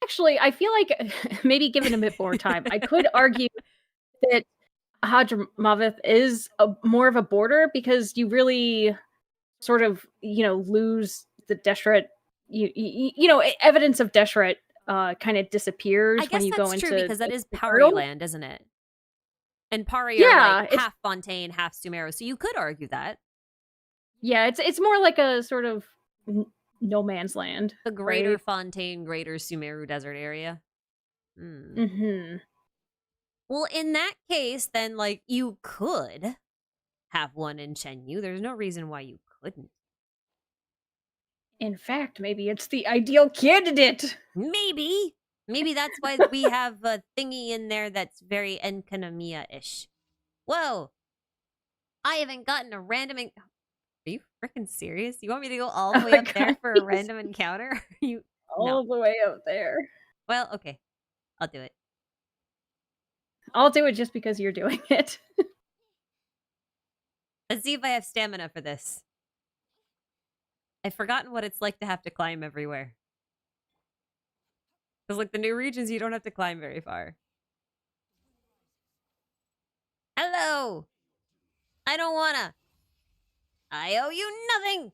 Actually, I feel like maybe given a bit more time, I could argue that Hadramaveth is more of a border because you really sort of, lose the Deshret. Evidence of Deshret kind of disappears I guess when you that's go true into because that is Pari Imperial land, isn't it? And Pari are like half Fontaine, half Sumeru, so you could argue that. Yeah, it's more like a sort of no man's land. The greater right? Fontaine, greater Sumeru desert area. Mm-hmm. Well, in that case, then like you could have one in Chenyu. There's no reason why you couldn't. In fact, maybe it's the ideal candidate. Maybe that's why we have a thingy in there that's very Enkanomiya-ish. Whoa! I haven't gotten a random. Are you freaking serious? You want me to go all the way up there for a random encounter? You all the way up there. Well, okay, I'll do it. I'll do it just because you're doing it. Let's see if I have stamina for this. I've forgotten what it's like to have to climb everywhere. Because like the new regions, you don't have to climb very far. Hello! I don't wanna. I owe you nothing!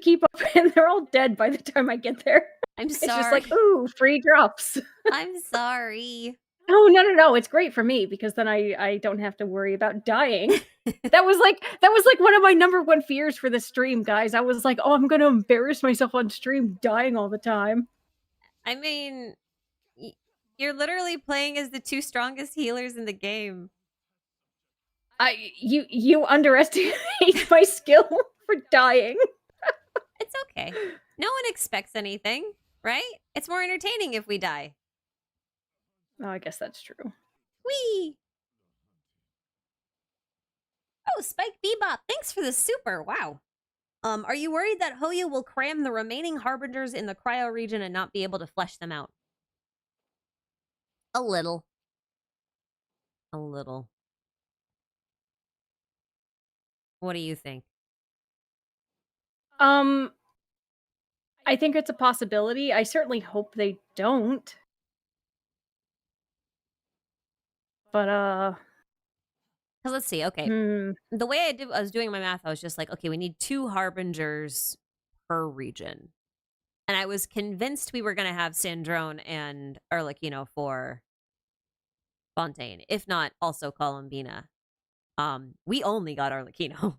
Keep up, and they're all dead by the time I get there. I'm sorry. It's just like, ooh, free drops. I'm sorry. Oh, no. It's great for me because then I don't have to worry about dying. That was like one of my number one fears for the stream, guys. I was like, oh, I'm going to embarrass myself on stream dying all the time. I mean, you're literally playing as the two strongest healers in the game. You underestimate my skill for dying. It's okay. No one expects anything, right? It's more entertaining if we die. Oh, I guess that's true. Whee! Oh, Spike Bebop, thanks for the super. Wow. Are you worried that Hoyu will cram the remaining harbingers in the cryo region and not be able to flesh them out? A little. A little. What do you think? I think it's a possibility. I certainly hope they don't. But because let's see. Okay, the way I was doing my math, I was just like, okay, we need 2 harbingers per region, and I was convinced we were gonna have Sandrone and Arlecchino for Fontaine, if not also Columbina. We only got Arlecchino.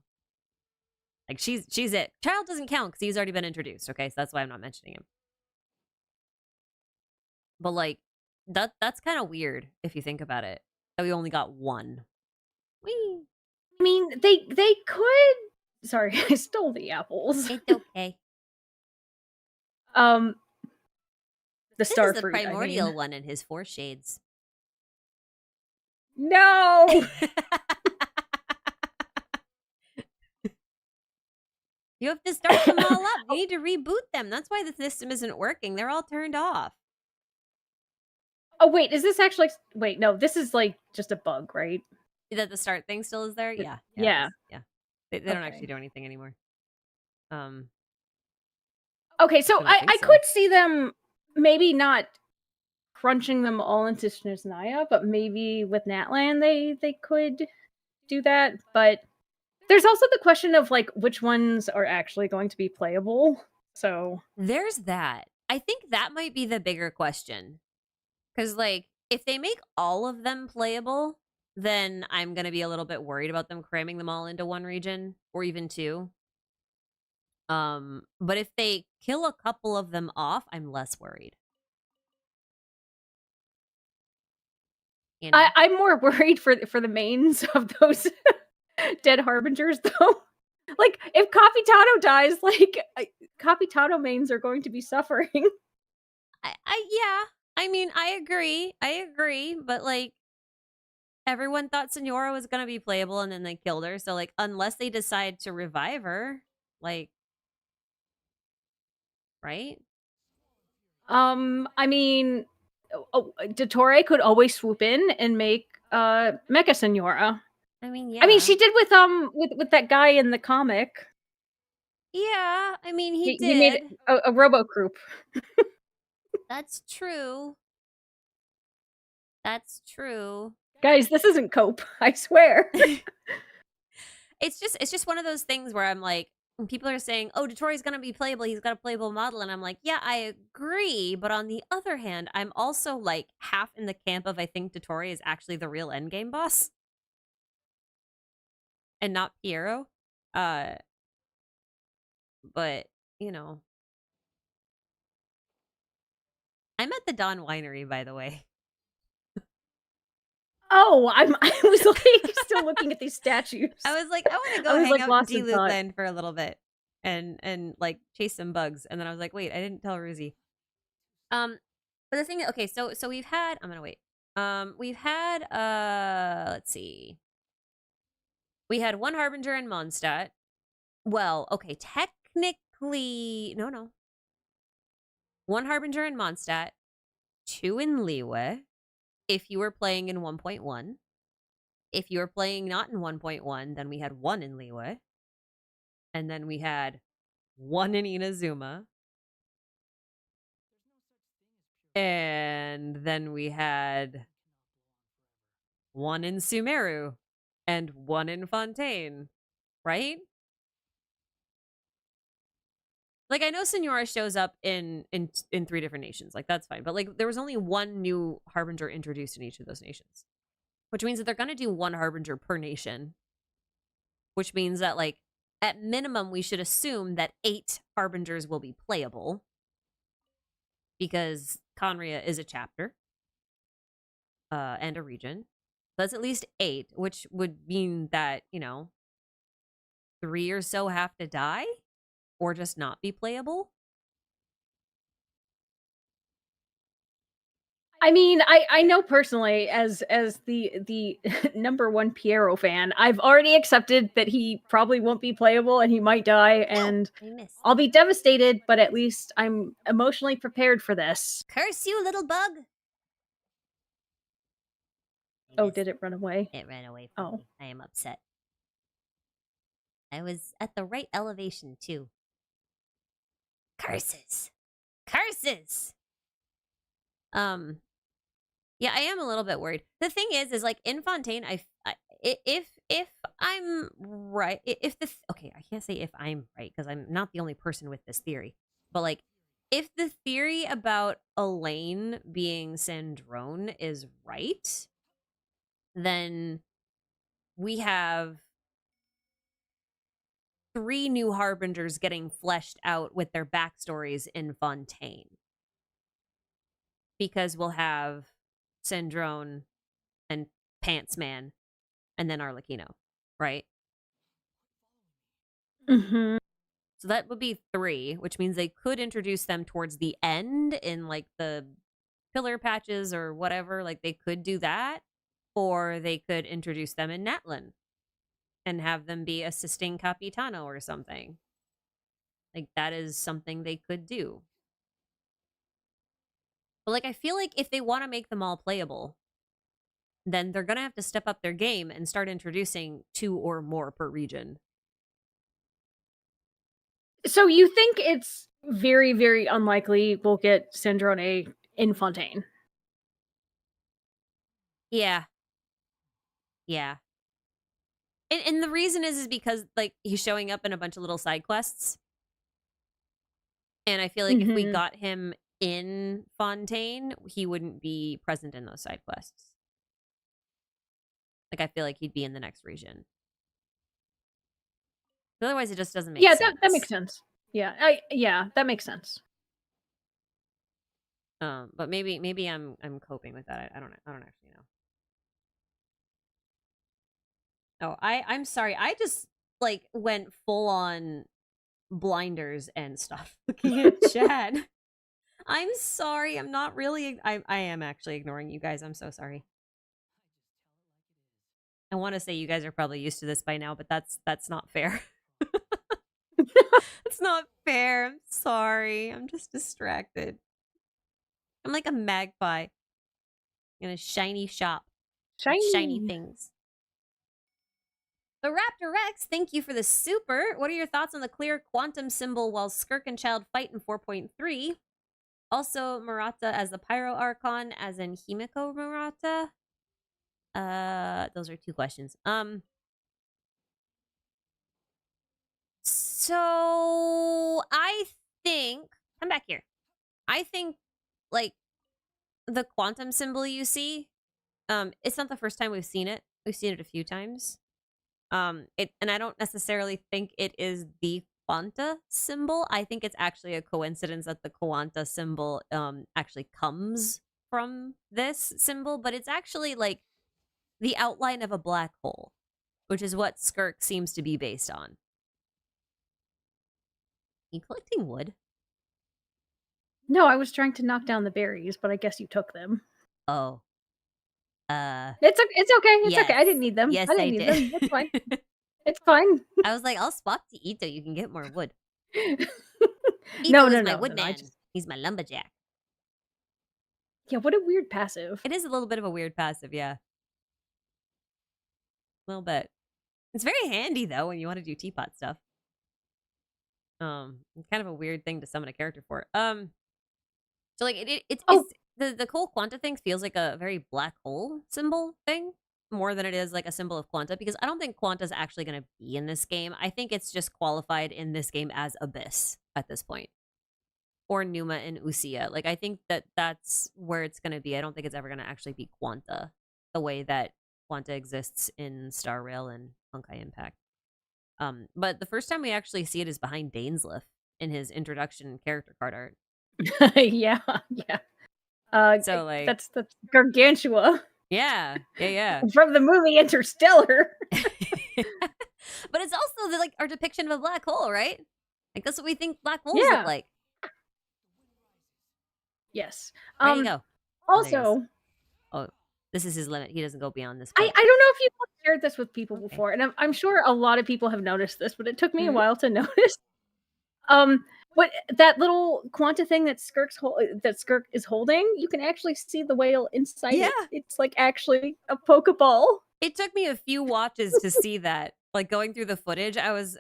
Like she's it. Child doesn't count because he's already been introduced. Okay, so that's why I'm not mentioning him. But like that's kind of weird if you think about it. That we only got 1. Whee! I mean, they could. Sorry, I stole the apples. It's okay. The star fruit. This is the primordial one in his 4 shades. No. You have to start them all up. You need to reboot them. That's why the system isn't working. They're all turned off. Oh, wait, is this actually... Wait, no, this is, like, just a bug, right? That the start thing still is there? Yeah. Yeah. Yeah. They don't Okay. actually do anything anymore. Okay, so I don't think I so. could see them maybe not crunching them all into Snezhnaya, but maybe with Natlan they could do that. But there's also the question of, like, which ones are actually going to be playable. So There's that. I think that might be the bigger question. Because, like, if they make all of them playable, then I'm going to be a little bit worried about them cramming them all into one region or even two. But if they kill a couple of them off, I'm less worried. You know? I'm more worried for the mains of those dead harbingers, though. Like, if Capitano dies, like, Capitano mains are going to be suffering. Yeah. I mean, I agree. But, like, everyone thought Senora was going to be playable and then they killed her. So, like, unless they decide to revive her, like, right? I mean, Dottore could always swoop in and make Mecha Senora. I mean, yeah. I mean, she did with that guy in the comic. Yeah, I mean, he He made did. a robo group. That's true. That's true. Guys, this isn't cope, I swear. It's just one of those things where I'm like, when people are saying, "Oh, Dottore gonna be playable. He's got a playable model," and I'm like, "Yeah, I agree." But on the other hand, I'm also like half in the camp of I think Dottore is actually the real endgame boss, and not Piero. But you know, I'm at the Dawn Winery, by the way. Oh, I was like still looking at these statues. I was like, I want to go I was, hang like, out in lost in D-Loot thought. Land for a little bit and like chase some bugs. And then I was like, wait, I didn't tell Roozie. But the thing, okay, so we've had, I'm gonna wait. We've had let's see. We had one Harbinger in Mondstadt. Well, okay, technically no. One Harbinger in Mondstadt, two in Liyue, if you were playing in 1.1. If you were playing not in 1.1, then we had one in Liyue. And then we had one in Inazuma. And then we had one in Sumeru and one in Fontaine, right? Like, I know Senora shows up in 3 different nations. Like, that's fine. But, like, there was only one new Harbinger introduced in each of those nations. Which means that they're going to do one Harbinger per nation. Which means that, like, at minimum, we should assume that 8 Harbingers will be playable. Because Conria is a chapter. And a region. That's at least 8, which would mean that, 3 or so have to die or just not be playable. I mean, I know personally as the number one Piero fan, I've already accepted that he probably won't be playable and he might die, and I'll be devastated, but at least I'm emotionally prepared for this. Curse you, little bug! Oh, did it run away? It ran away from me. I am upset. I was at the right elevation, too. Curses! Curses! Yeah, I am a little bit worried. The thing is like in Fontaine, if I'm right, okay, I can't say if I'm right because I'm not the only person with this theory, but like if the theory about Elaine being Sandrone is right, then we have 3 new Harbingers getting fleshed out with their backstories in Fontaine. Because we'll have Sandrone and Pantsman and then Arlecchino, right? Mm-hmm. So that would be 3, which means they could introduce them towards the end in like the pillar patches or whatever. Like they could do that, or they could introduce them in Natlan and have them be assisting Capitano or something. Like, that is something they could do. But, like, I feel like if they want to make them all playable, then they're going to have to step up their game and start introducing 2 or more per region. So you think it's very, very unlikely we'll get Syndrome in Fontaine? Yeah. Yeah. And the reason is because, like, he's showing up in a bunch of little side quests. And I feel like if we Mhm. got him in Fontaine, he wouldn't be present in those side quests. Like, I feel like he'd be in the next region. Otherwise, it just doesn't make Yeah, sense. that makes sense. Yeah, that makes sense. But maybe I'm coping with that. I don't actually know. Oh, I'm sorry. I just like went full on blinders and stuff looking at chat. I'm sorry. I'm not really. I am actually ignoring you guys. I'm so sorry. I want to say you guys are probably used to this by now, but that's not fair. It's not fair. I'm sorry. I'm just distracted. I'm like a magpie in a shiny shop. Shiny Shiny. things. The Raptor Rex, thank you for the super. What are your thoughts on the clear quantum symbol while Skirk and Child fight in 4.3? Also, Murata as the Pyro Archon, as in Himiko Murata. Those are 2 questions. So I think come back here. I think like the quantum symbol you see, it's not the first time we've seen it. We've seen it a few times. And I don't necessarily think it is the quanta symbol. I think it's actually a coincidence that the quanta symbol actually comes from this symbol, but it's actually like the outline of a black hole, which is what Skirk seems to be based on. You collecting wood? No, I was trying to knock down the berries, but I guess you took them. Oh. It's okay. It's okay. Yes. I didn't need them. Yes, I I didn't need did. them. It's fine. It's fine. I was like, I'll swap to Ito. You can get more wood. No, Ito is my no. woodman. I just He's my lumberjack. yeah. What a weird passive. It is a little bit of a weird passive, yeah. A little bit. It's very handy though when you want to do teapot stuff. It's kind of a weird thing to summon a character for. So like it's Oh, the whole quanta thing feels like a very black hole symbol thing more than it is like a symbol of quanta, because I don't think quanta is actually going to be in this game. I think it's just qualified in this game as abyss at this point, or Numa and Usia. Like I think that's where it's going to be. I don't think it's ever going to actually be quanta the way that quanta exists in Star Rail and Honkai Impact. But the first time we actually see it is behind Dainsleif in his introduction character card art. yeah. So like that's Gargantua. yeah. From the movie Interstellar. But it's also the, like our depiction of a black hole, right? Like that's what we think black holes look Yeah. like. Yes. Where do you go? Also, oh, this is his limit. He doesn't go beyond this I point. don't know if you've shared this with people Okay. before, and I'm sure a lot of people have noticed this, but it took me a Mhm. while to notice. What that little quanta thing that Skirk is holding, you can actually see the whale inside it. Yeah. It's like actually a Pokeball. It took me a few watches to see that. Like going through the footage, I was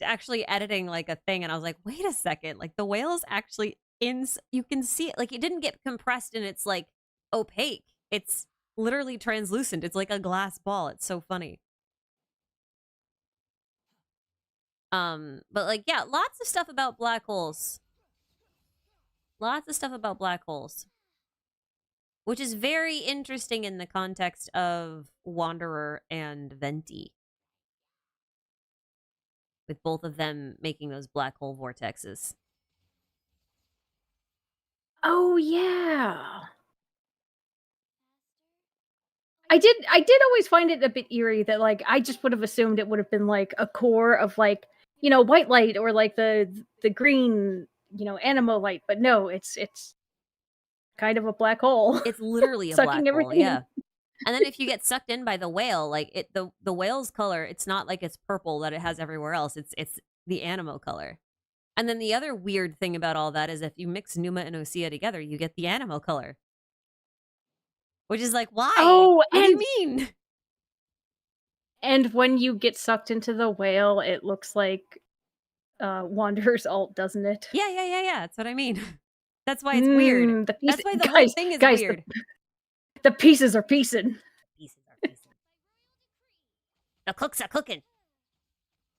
actually editing like a thing, and I was like, wait a second, like the whale is actually in. You can see it, like it didn't get compressed and it's like opaque. It's literally translucent. It's like a glass ball. It's so funny. But like, yeah, lots of stuff about black holes. Lots of stuff about black holes. Which is very interesting in the context of Wanderer and Venti. With both of them making those black hole vortexes. Oh yeah. I did always find it a bit eerie that like I just would have assumed it would have been like a core of like, white light or like the green, animo light, but no, it's kind of a black hole. It's literally a black Sucking hole, everything yeah. in. And then if you get sucked in by the whale, like the whale's color, it's not like it's purple that it has everywhere else. It's the animo color. And then the other weird thing about all that is if you mix Numa and Osea together, you get the animal color. Which is like, why? Oh, What do you mean? And when you get sucked into the whale, it looks like Wanderer's alt, doesn't it? Yeah. That's what I mean. That's why it's weird. The That's why the whole thing is weird. The pieces are piecing. Pieces are piecing. The cooks are cooking.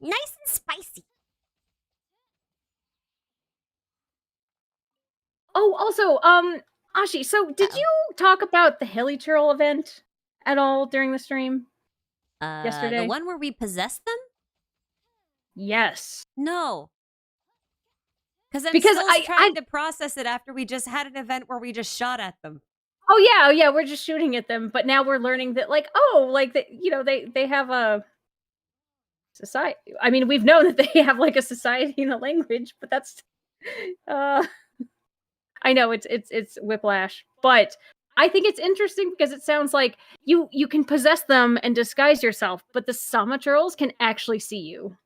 Nice and spicy. Oh, also, Ashi, so did Uh-oh. you talk about the Hilly Churl event at all during the stream yesterday? The one where we possessed them? Yes. No. Because I'm Because still trying to process it after we just had an event where we just shot at them. Oh yeah, we're just shooting at them, but now we're learning that, like, they have a society. I mean, we've known that they have like a society and a language, but that's I know it's whiplash, but I think it's interesting because it sounds like you can possess them and disguise yourself, but the Sama Churls can actually see you.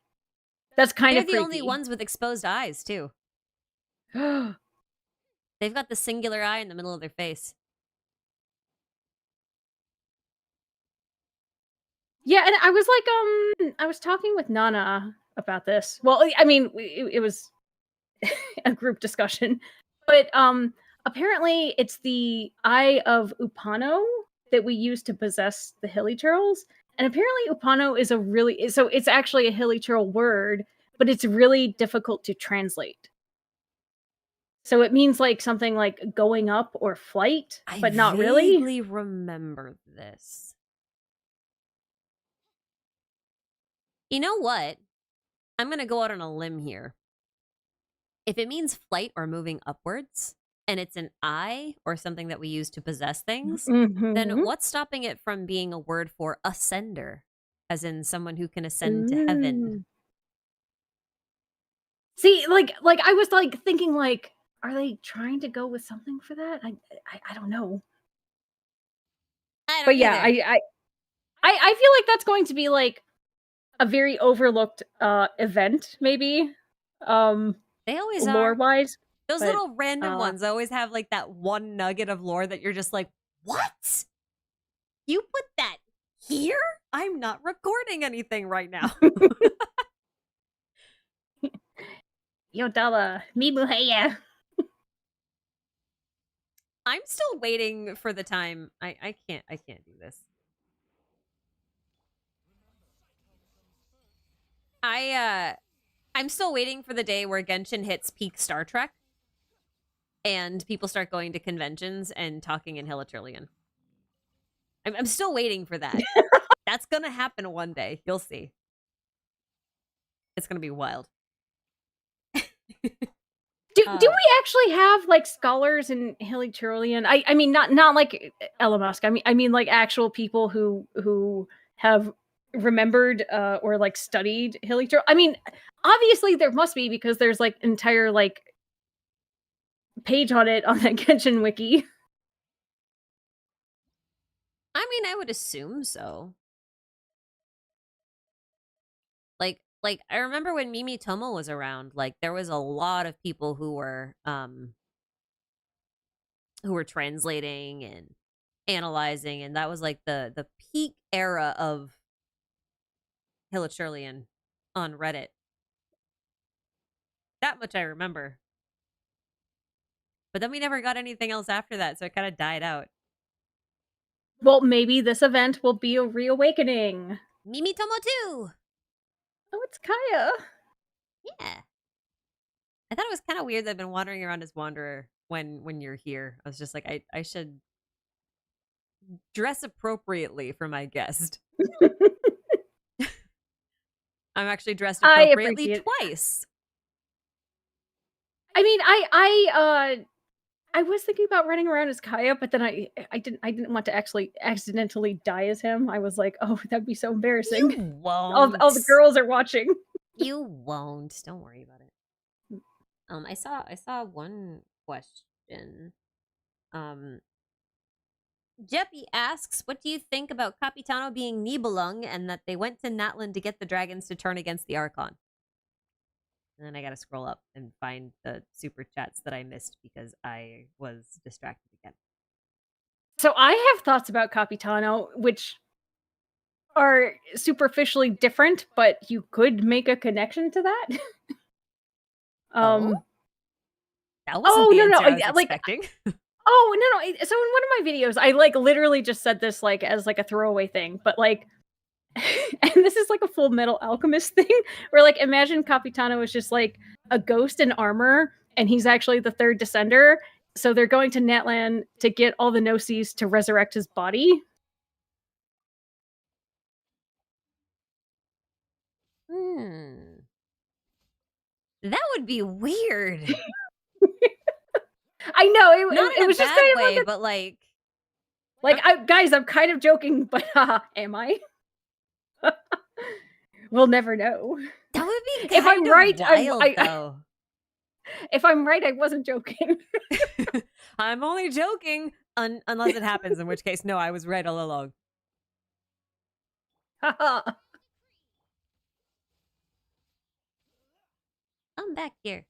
That's kind of creepy. They're the only creepy. ones with exposed eyes, too. They've got the singular eye in the middle of their face. Yeah, and I was like, I was talking with Nana about this. Well, I mean, it was a group discussion, but apparently it's the Eye of Upano that we use to possess the Hilly Churls, and apparently Upano is it's actually a Hilly Churl word, but it's really difficult to translate. So it means like something like going up or flight, but not really. I vaguely remember this. You know what? I'm going to go out on a limb here. If it means flight or moving upwards, and it's an eye or something that we use to possess things, then what's stopping it from being a word for ascender, as in someone who can ascend to heaven? See, like I was like thinking, like, are they trying to go with something for that? I don't know. I don't But yeah, either. I feel like that's going to be like a very overlooked event, maybe. They always lore are. wise. Those little random ones always have like that one nugget of lore that you're just like, what? You put that here? I'm not recording anything right now. Yodala, Mibuheya. I'm still waiting for the time. I can't do this. I'm still waiting for the day where Genshin hits peak Star Trek and people start going to conventions and talking in Hilichurlian. I'm still waiting for that. That's gonna happen one day. You'll see. It's gonna be wild. Do we actually have like scholars in Hilichurlian? I mean not like Elon Musk. I mean like actual people who have remembered or like studied Hilichurlian. I mean, obviously there must be, because there's like entire like page on it on that Genshin wiki. I mean, I would assume so. Like I remember when Mimi Tomo was around, like there was a lot of people who were translating and analyzing, and that was like the peak era of Hilichurlian on Reddit. That much I remember. But then we never got anything else after that, so it kind of died out. Well, maybe this event will be a reawakening. Mimi Tomo too! Oh, it's Kaeya. Yeah. I thought it was kind of weird that I've been wandering around as Wanderer when you're here. I was just like, I should dress appropriately for my guest. I'm actually dressed appropriately twice. I mean, I was thinking about running around as Kaeya, but then I didn't want to actually accidentally die as him. I was like, oh, that'd be so embarrassing. You won't. All the girls are watching. You won't. Don't worry about it. I saw one question. Jeppy asks, what do you think about Capitano being Nibelung and that they went to Natlan to get the dragons to turn against the Archon? And then I gotta scroll up and find the super chats that I missed because I was distracted again. So I have thoughts about Capitano, which are superficially different, but you could make a connection to that. Oh, um that wasn't the no, answer I was like expecting. oh no, so in one of my videos I like literally just said this like as like a throwaway thing, but like and this is like a Full Metal Alchemist thing where like imagine Capitano is just like a ghost in armor and he's actually the third descender. So they're going to Natlan to get all the Gnosis to resurrect his body. That would be weird. I know Not it in a was just bad kind of way, like but like guys, I'm kind of joking, but am I? We'll never know. that would be If I'm kind of right, wild, though. if I'm right, I wasn't joking. I'm only joking, unless it happens, in which case, no, I was right all along. I'm back here.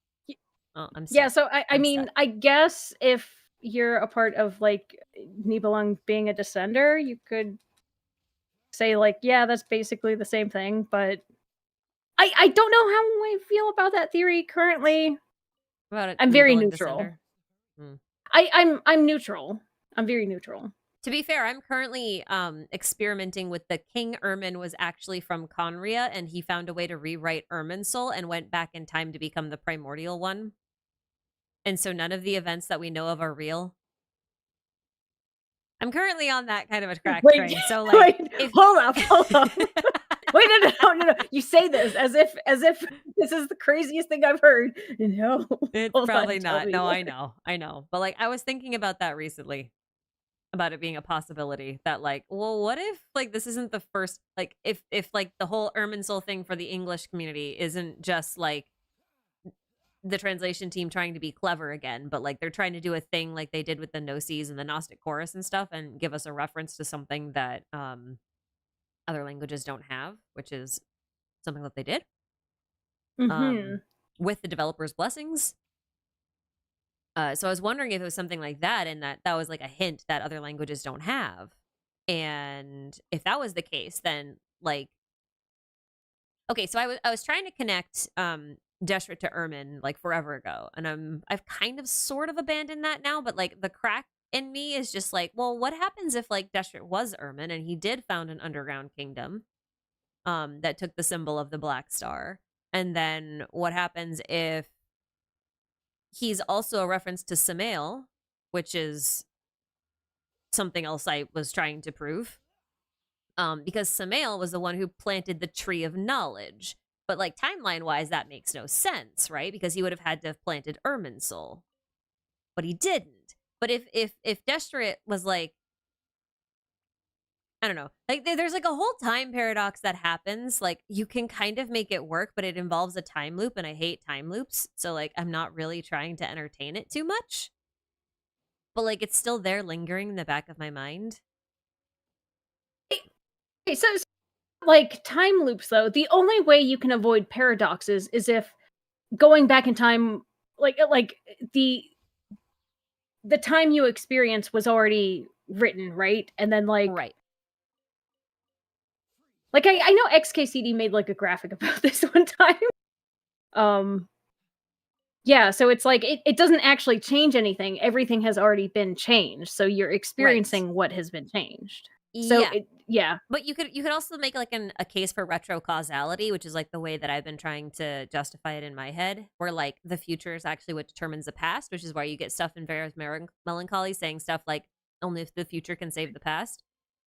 Oh, I'm stuck. Yeah, so I mean, stuck. I guess if you're a part of like Nibelung being a descender, you could say like, yeah, that's basically the same thing, but I don't know how I feel about that theory currently. About it, I'm very Nibelung neutral. Descender. I'm neutral. I'm very neutral. To be fair, I'm currently experimenting with the King Ermin was actually from Conria, and he found a way to rewrite Irminsul and went back in time to become the primordial one. And so none of the events that we know of are real. I'm currently on that kind of a crack train. So like, hold up. Wait, no. You say this as if this is the craziest thing I've heard. No, it's probably not. No, I know. But like, I was thinking about that recently, about it being a possibility that like, well, what if like this isn't the first, like if like the whole Irminsul thing for the English community isn't just like the translation team trying to be clever again, but like they're trying to do a thing like they did with the Gnosis and the Gnostic Chorus and stuff, and give us a reference to something that other languages don't have, which is something that they did with the developers' blessings. So I was wondering if it was something like that, and that was like a hint that other languages don't have. And if that was the case, then like, okay, so I was trying to connect Deshret to Ermin like forever ago, and I've kind of sort of abandoned that now. But like the crack in me is just like, well, what happens if like Deshret was Ermin and he did found an underground kingdom that took the symbol of the Black Star, and then what happens if he's also a reference to Samael, which is something else I was trying to prove. Because Samael was the one who planted the tree of knowledge. But like timeline-wise, that makes no sense, right? Because he would have had to have planted Irminsul. But he didn't. But if Deshret was like, I don't know, like there's like a whole time paradox that happens. Like you can kind of make it work, but it involves a time loop, and I hate time loops. So like I'm not really trying to entertain it too much. But like it's still there lingering in the back of my mind. Okay, so like time loops though, the only way you can avoid paradoxes is if going back in time, like the time you experience was already written, right? And then like right. Like I know XKCD made like a graphic about this one time. Yeah, so it's like it doesn't actually change anything. Everything has already been changed. So you're experiencing what has been changed. So yeah. But you could also make like a case for retro causality, which is like the way that I've been trying to justify it in my head, where like the future is actually what determines the past, which is why you get stuff in Various Melancholy saying stuff like only if the future can save the past.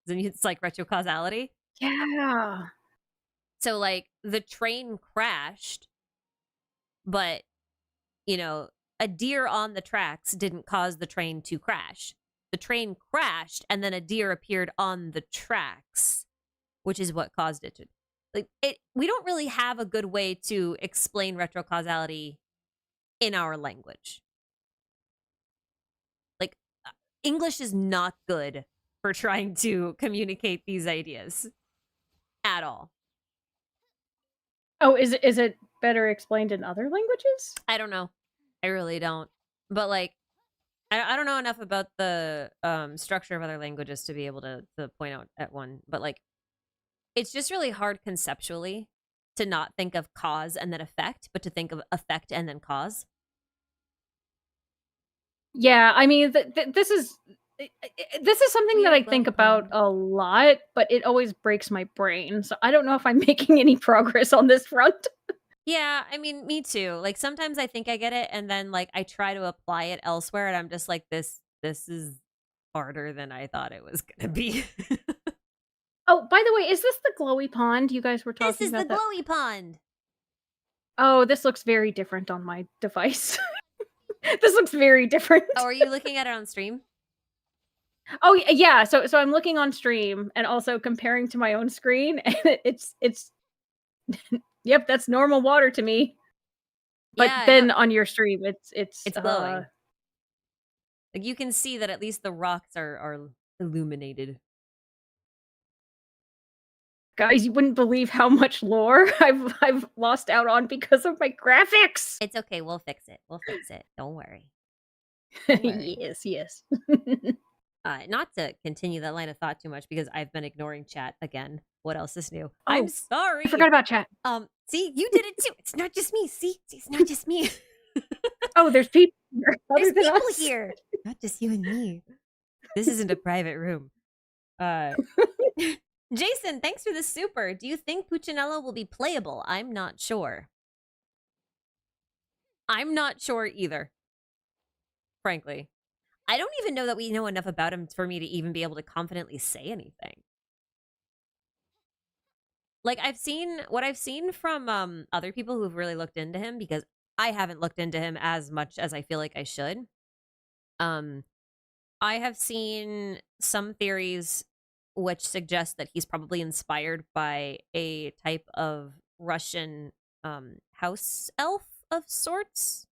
Then it's like retro causality. Yeah. So like the train crashed, but you know, a deer on the tracks didn't cause the train to crash. The train crashed and then a deer appeared on the tracks, which is what caused it to like it. We don't really have a good way to explain retrocausality in our language. Like English is not good for trying to communicate these ideas at all. Oh, is it better explained in other languages? I don't know. I really don't. But like, I don't know enough about the structure of other languages to be able to point out at one. But like, it's just really hard conceptually to not think of cause and then effect, but to think of effect and then cause. Yeah, I mean, this is this is something that Weird I think glowing about pond. a lot, but it always breaks my brain. So I don't know if I'm making any progress on this front. Yeah, I mean, me too. Like sometimes I think I get it, and then like I try to apply it elsewhere, and I'm just like, this is harder than I thought it was gonna be. Oh, by the way, is this the glowy pond you guys were This talking is the about that? glowy pond. Oh, this looks very different on my device. This looks very different. Oh, are you looking at it on stream? Oh, yeah, so I'm looking on stream and also comparing to my own screen, and it's yep, that's normal water to me. But Yeah, no, then on your stream, it's, it's glowing. Like you can see that at least the rocks are illuminated. guys, you wouldn't believe how much lore I've lost out on because of my graphics. It's okay. We'll fix it. We'll fix it. Don't worry. Don't worry. Yes, yes. Not to continue that line of thought too much because I've been ignoring chat again. What else is new? I'm Oh, sorry. I forgot about chat. See, you did it too. It's not just me. See, it's not just me. Oh, there's people here There's other than people us. here. Not just you and me. This isn't a private room. Jason, thanks for the super. Do you think Puccinello will be playable? I'm not sure. I'm not sure either. Frankly. I don't even know that we know enough about him for me to even be able to confidently say anything. Like I've seen from other people who've really looked into him because I haven't looked into him as much as I feel like I should. I have seen some theories which suggest that he's probably inspired by a type of Russian house elf of sorts.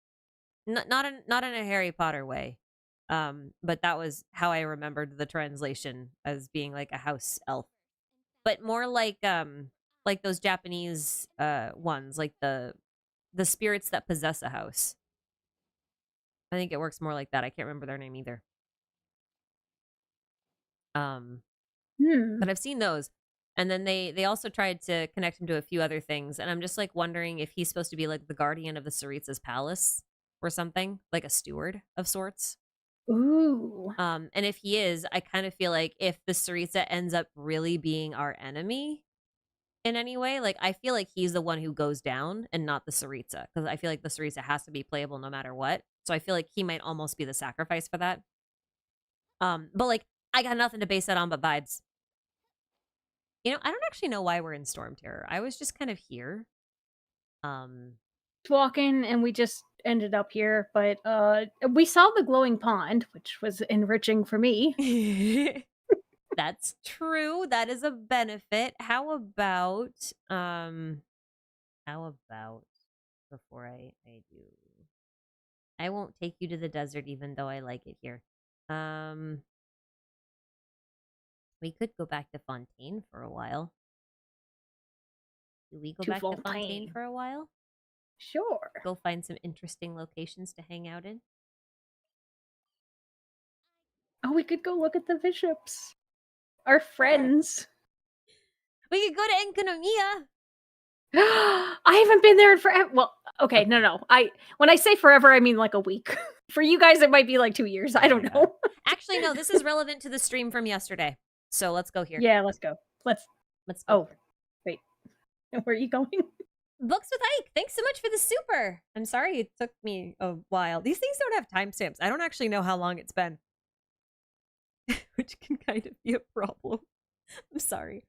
Not in a Harry Potter way. But that was how I remembered the translation as being like a house elf. But more like those Japanese ones, like the spirits that possess a house. I think it works more like that. I can't remember their name either. But I've seen those. And then they also tried to connect him to a few other things. And I'm just like wondering if he's supposed to be like the guardian of the Tsaritsa's palace or something, like a steward of sorts. Ooh. And if he is, I kind of feel like if the Tsaritsa ends up really being our enemy in any way, like I feel like he's the one who goes down and not the Tsaritsa. Because I feel like the Tsaritsa has to be playable no matter what. So I feel like he might almost be the sacrifice for that. But like I got nothing to base that on but vibes. You know, I don't actually know why we're in Storm Terror. I was just kind of here. Walking and we just ended up here, but we saw the glowing pond, which was enriching for me. That's true. That is a benefit. How about before I do, I won't take you to the desert even though I like it here. We could go back to Fontaine for a while. Do we go To back to Fontaine Fontaine. for a while? Sure. Go find some interesting locations to hang out in. Oh, we could go look at the bishops. Our friends. We could go to Enconomia. I haven't been there in forever. Well, okay, no. When I say forever, I mean like a week. For you guys, it might be like 2 years. I don't know. Actually, no, this is relevant to the stream from yesterday. So let's go here. Yeah, let's go. Let's go. Oh, wait. Where are you going? Books with Ike, thanks so much for the super. I'm sorry it took me a while. These things don't have timestamps. I don't actually know how long it's been. Which can kind of be a problem. I'm sorry.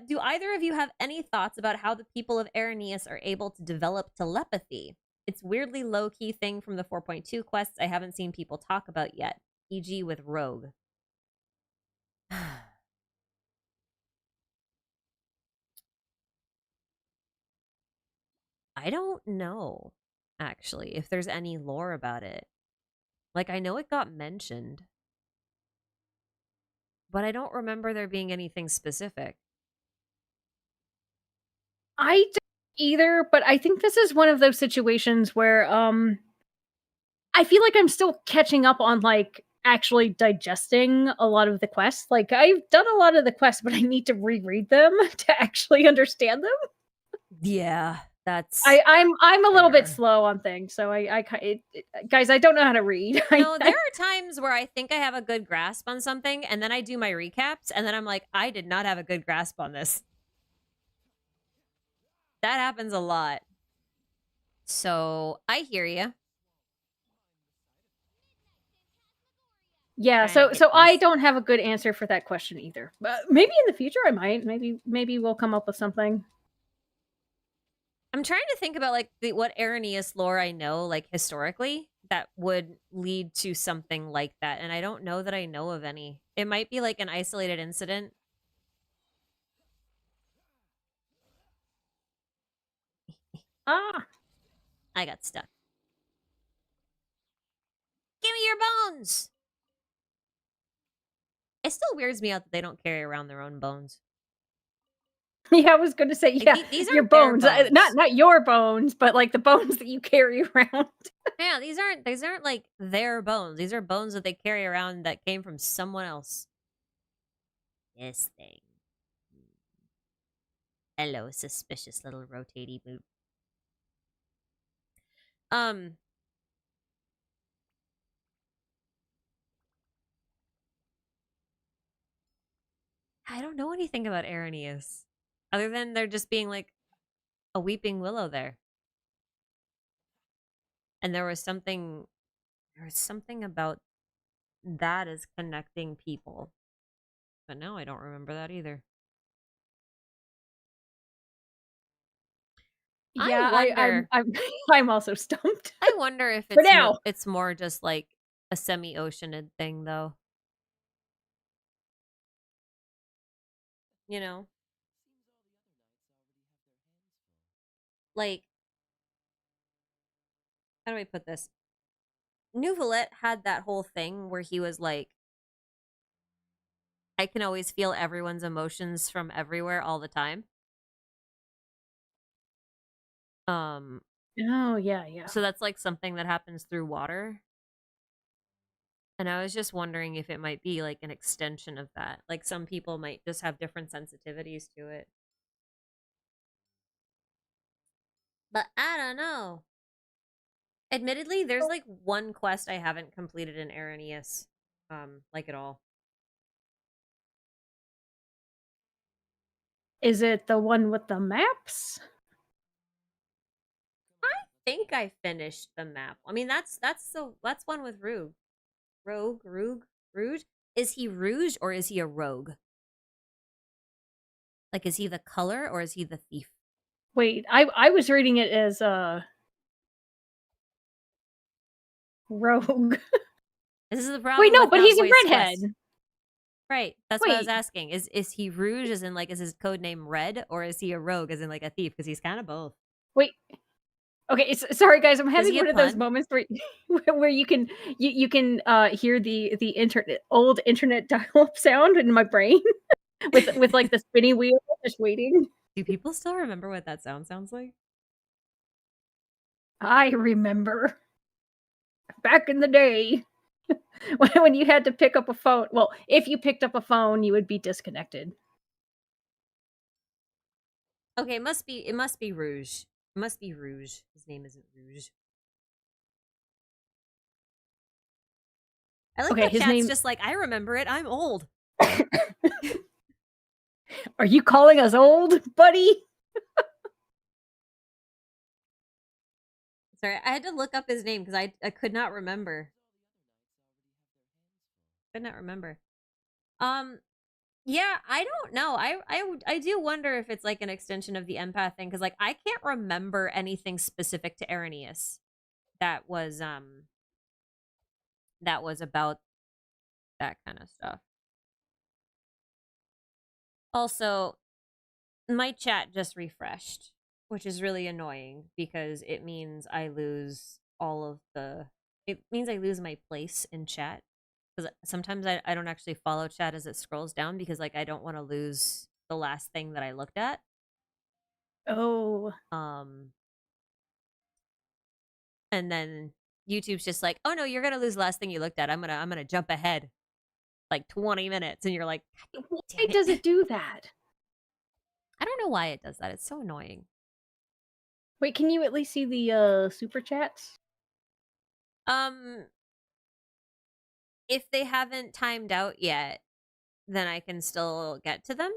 Do either of you have any thoughts about how the people of Araneus are able to develop telepathy? It's weirdly low-key thing from the 4.2 quests I haven't seen people talk about yet, e.g. with Rogue. I don't know, actually, if there's any lore about it. Like, I know it got mentioned, but I don't remember there being anything specific. I either, but I think this is one of those situations where I feel like I'm still catching up on like actually digesting a lot of the quests. Like I've done a lot of the quests, but I need to reread them to actually understand them. Yeah, that's I'm a little bit fair. slow on things, so guys, I don't know how to read. No, there are times where I think I have a good grasp on something, and then I do my recaps, and then I'm like, I did not have a good grasp on this. That happens a lot. So I hear you. Yeah, Trying to so get I these. don't have a good answer for that question either. But maybe in the future I might. Maybe we'll come up with something. I'm trying to think about like what Irenaeus lore I know, like historically, that would lead to something like that, and I don't know that I know of any. It might be like an isolated incident. Ah, I got stuck. Give me your bones. It still weirds me out that they don't carry around their own bones. yeah, I was going to say Like yeah, these your aren't their bones, bones. not your bones, but like the bones that you carry around. Yeah, these aren't like their bones. These are bones that they carry around that came from someone else. This thing. Hello, suspicious little rotaty boot. Um, I don't know anything about Irenaeus. Other than there just being like a weeping willow there. And there was something about that as connecting people. But no, I don't remember that either. I Yeah, wonder I'm also stumped I wonder if for now. it's more just like a semi-oceanid thing though. You know? Like, how do I put this? Nouvelet had that whole thing where he was like, I can always feel everyone's emotions from everywhere all the time. Um, Oh yeah, yeah. so that's like something that happens through water. And I was just wondering if it might be like an extension of that. Like some people might just have different sensitivities to it. But I don't know. Admittedly, there's like one quest I haven't completed in Irenaeus, like at all. Is it the one with the maps? Think I finished the map. I mean, that's one with Rouge. Is he Rouge or is he a rogue? Like, is he the color or is he the thief? Wait, I was reading it as rogue. This is the Wait, problem no, with but not he's a voice redhead. quests. Right. That's what I was Wait, asking. Is he Rouge as in like is his code name Red or is he a rogue as in like a thief? Because he's kind of both. wait. Okay, sorry guys, I'm Was having he a one of those pun? moments where where you can hear the internet old internet dial-up sound in my brain with like the spinny wheel just waiting. Do people still remember what that sounds like? I remember back in the day when you had to pick up a phone. Well, if you picked up a phone, you would be disconnected. Okay, it must be Rouge. It must be Rouge. His name isn't Rouge. I like Okay, how his chat's name. just like, I remember it. I'm old. Are you calling us old, buddy? Sorry, I had to look up his name because I could not remember. Could not remember. Um, yeah, I don't know. I do wonder if it's like an extension of the empath thing because like I can't remember anything specific to Irenaeus that was about that kind of stuff. Also, my chat just refreshed, which is really annoying because it means I lose all of the. It means I lose my place in chat because sometimes I don't actually follow chat as it scrolls down because like I don't want to lose the last thing that I looked at. Oh. Um, and then YouTube's just like, "Oh no, you're gonna lose the last thing you looked at. I'm gonna jump ahead like 20 minutes," and you're like, "God Why damn it!" does it do that? I don't know why it does that. It's so annoying. Wait, can you at least see the, super chats? Um, if they haven't timed out yet, then I can still get to them.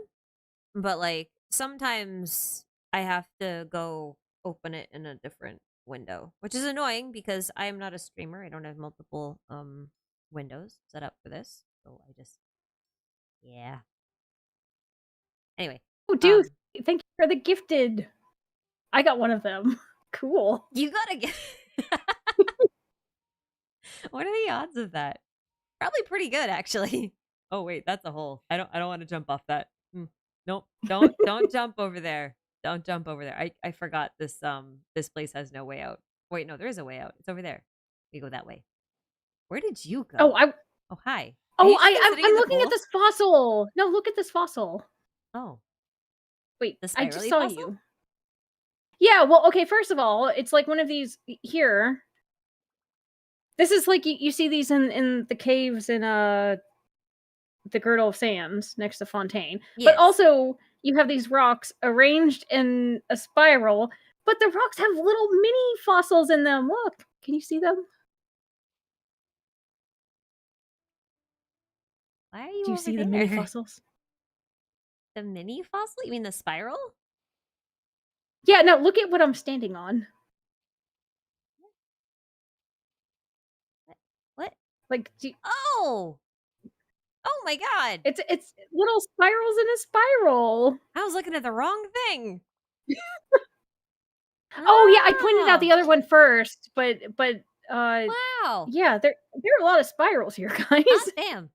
But like sometimes I have to go open it in a different window, which is annoying because I am not a streamer. I don't have multiple windows set up for this. So I just yeah. Anyway, Oh, dude, um thank you for the gifted. I got one of them. Cool. you gotta get what are the odds of that? Probably pretty good actually. Oh wait, that's a hole. I don't want to jump off that. Nope. Don't jump over there. Don't jump over there. I forgot this place has no way out. Wait, no, there is a way out. It's over there. We go that way. Where did you Oh, go? Oh, hi. Have oh, you just been I'm sitting in the looking at pool? this fossil. No, look at this fossil. Oh, Wait, the I just spirally saw fossil? you. Yeah, well, okay, first of all, it's like one of these here. This is like you see these in the caves in the Girdle of Sands next to Fontaine. But Yes. also you have these rocks arranged in a spiral, but the rocks have little mini fossils in them. Look, can you see them? Why are Do you you over see the mini there? fossils? The mini fossil? You mean the spiral? Yeah, no, look at what I'm standing on. What? Like, Oh! Oh my god! it's little spirals in a spiral. I was looking at the wrong thing. Oh yeah, I pointed out Oh! the other one first, but Wow! yeah, there are a lot of spirals here, guys. Hot damn.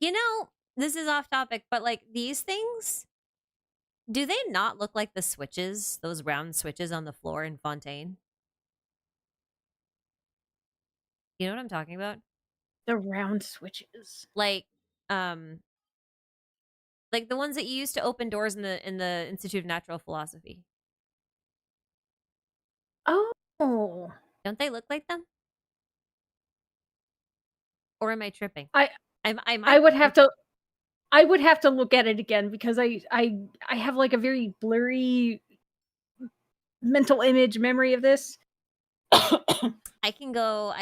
You know, this is off topic, but like these things, do they not look like the switches, those round switches on the floor in Fontaine? You know what I'm talking about? The round switches. Like, um, like the ones that you use to open doors in the Institute of Natural Philosophy. Oh. Don't they look like them? Or am I tripping? I I I might would be have tripping. to I would have to look at it again because I have like a very blurry mental image memory of this. I can go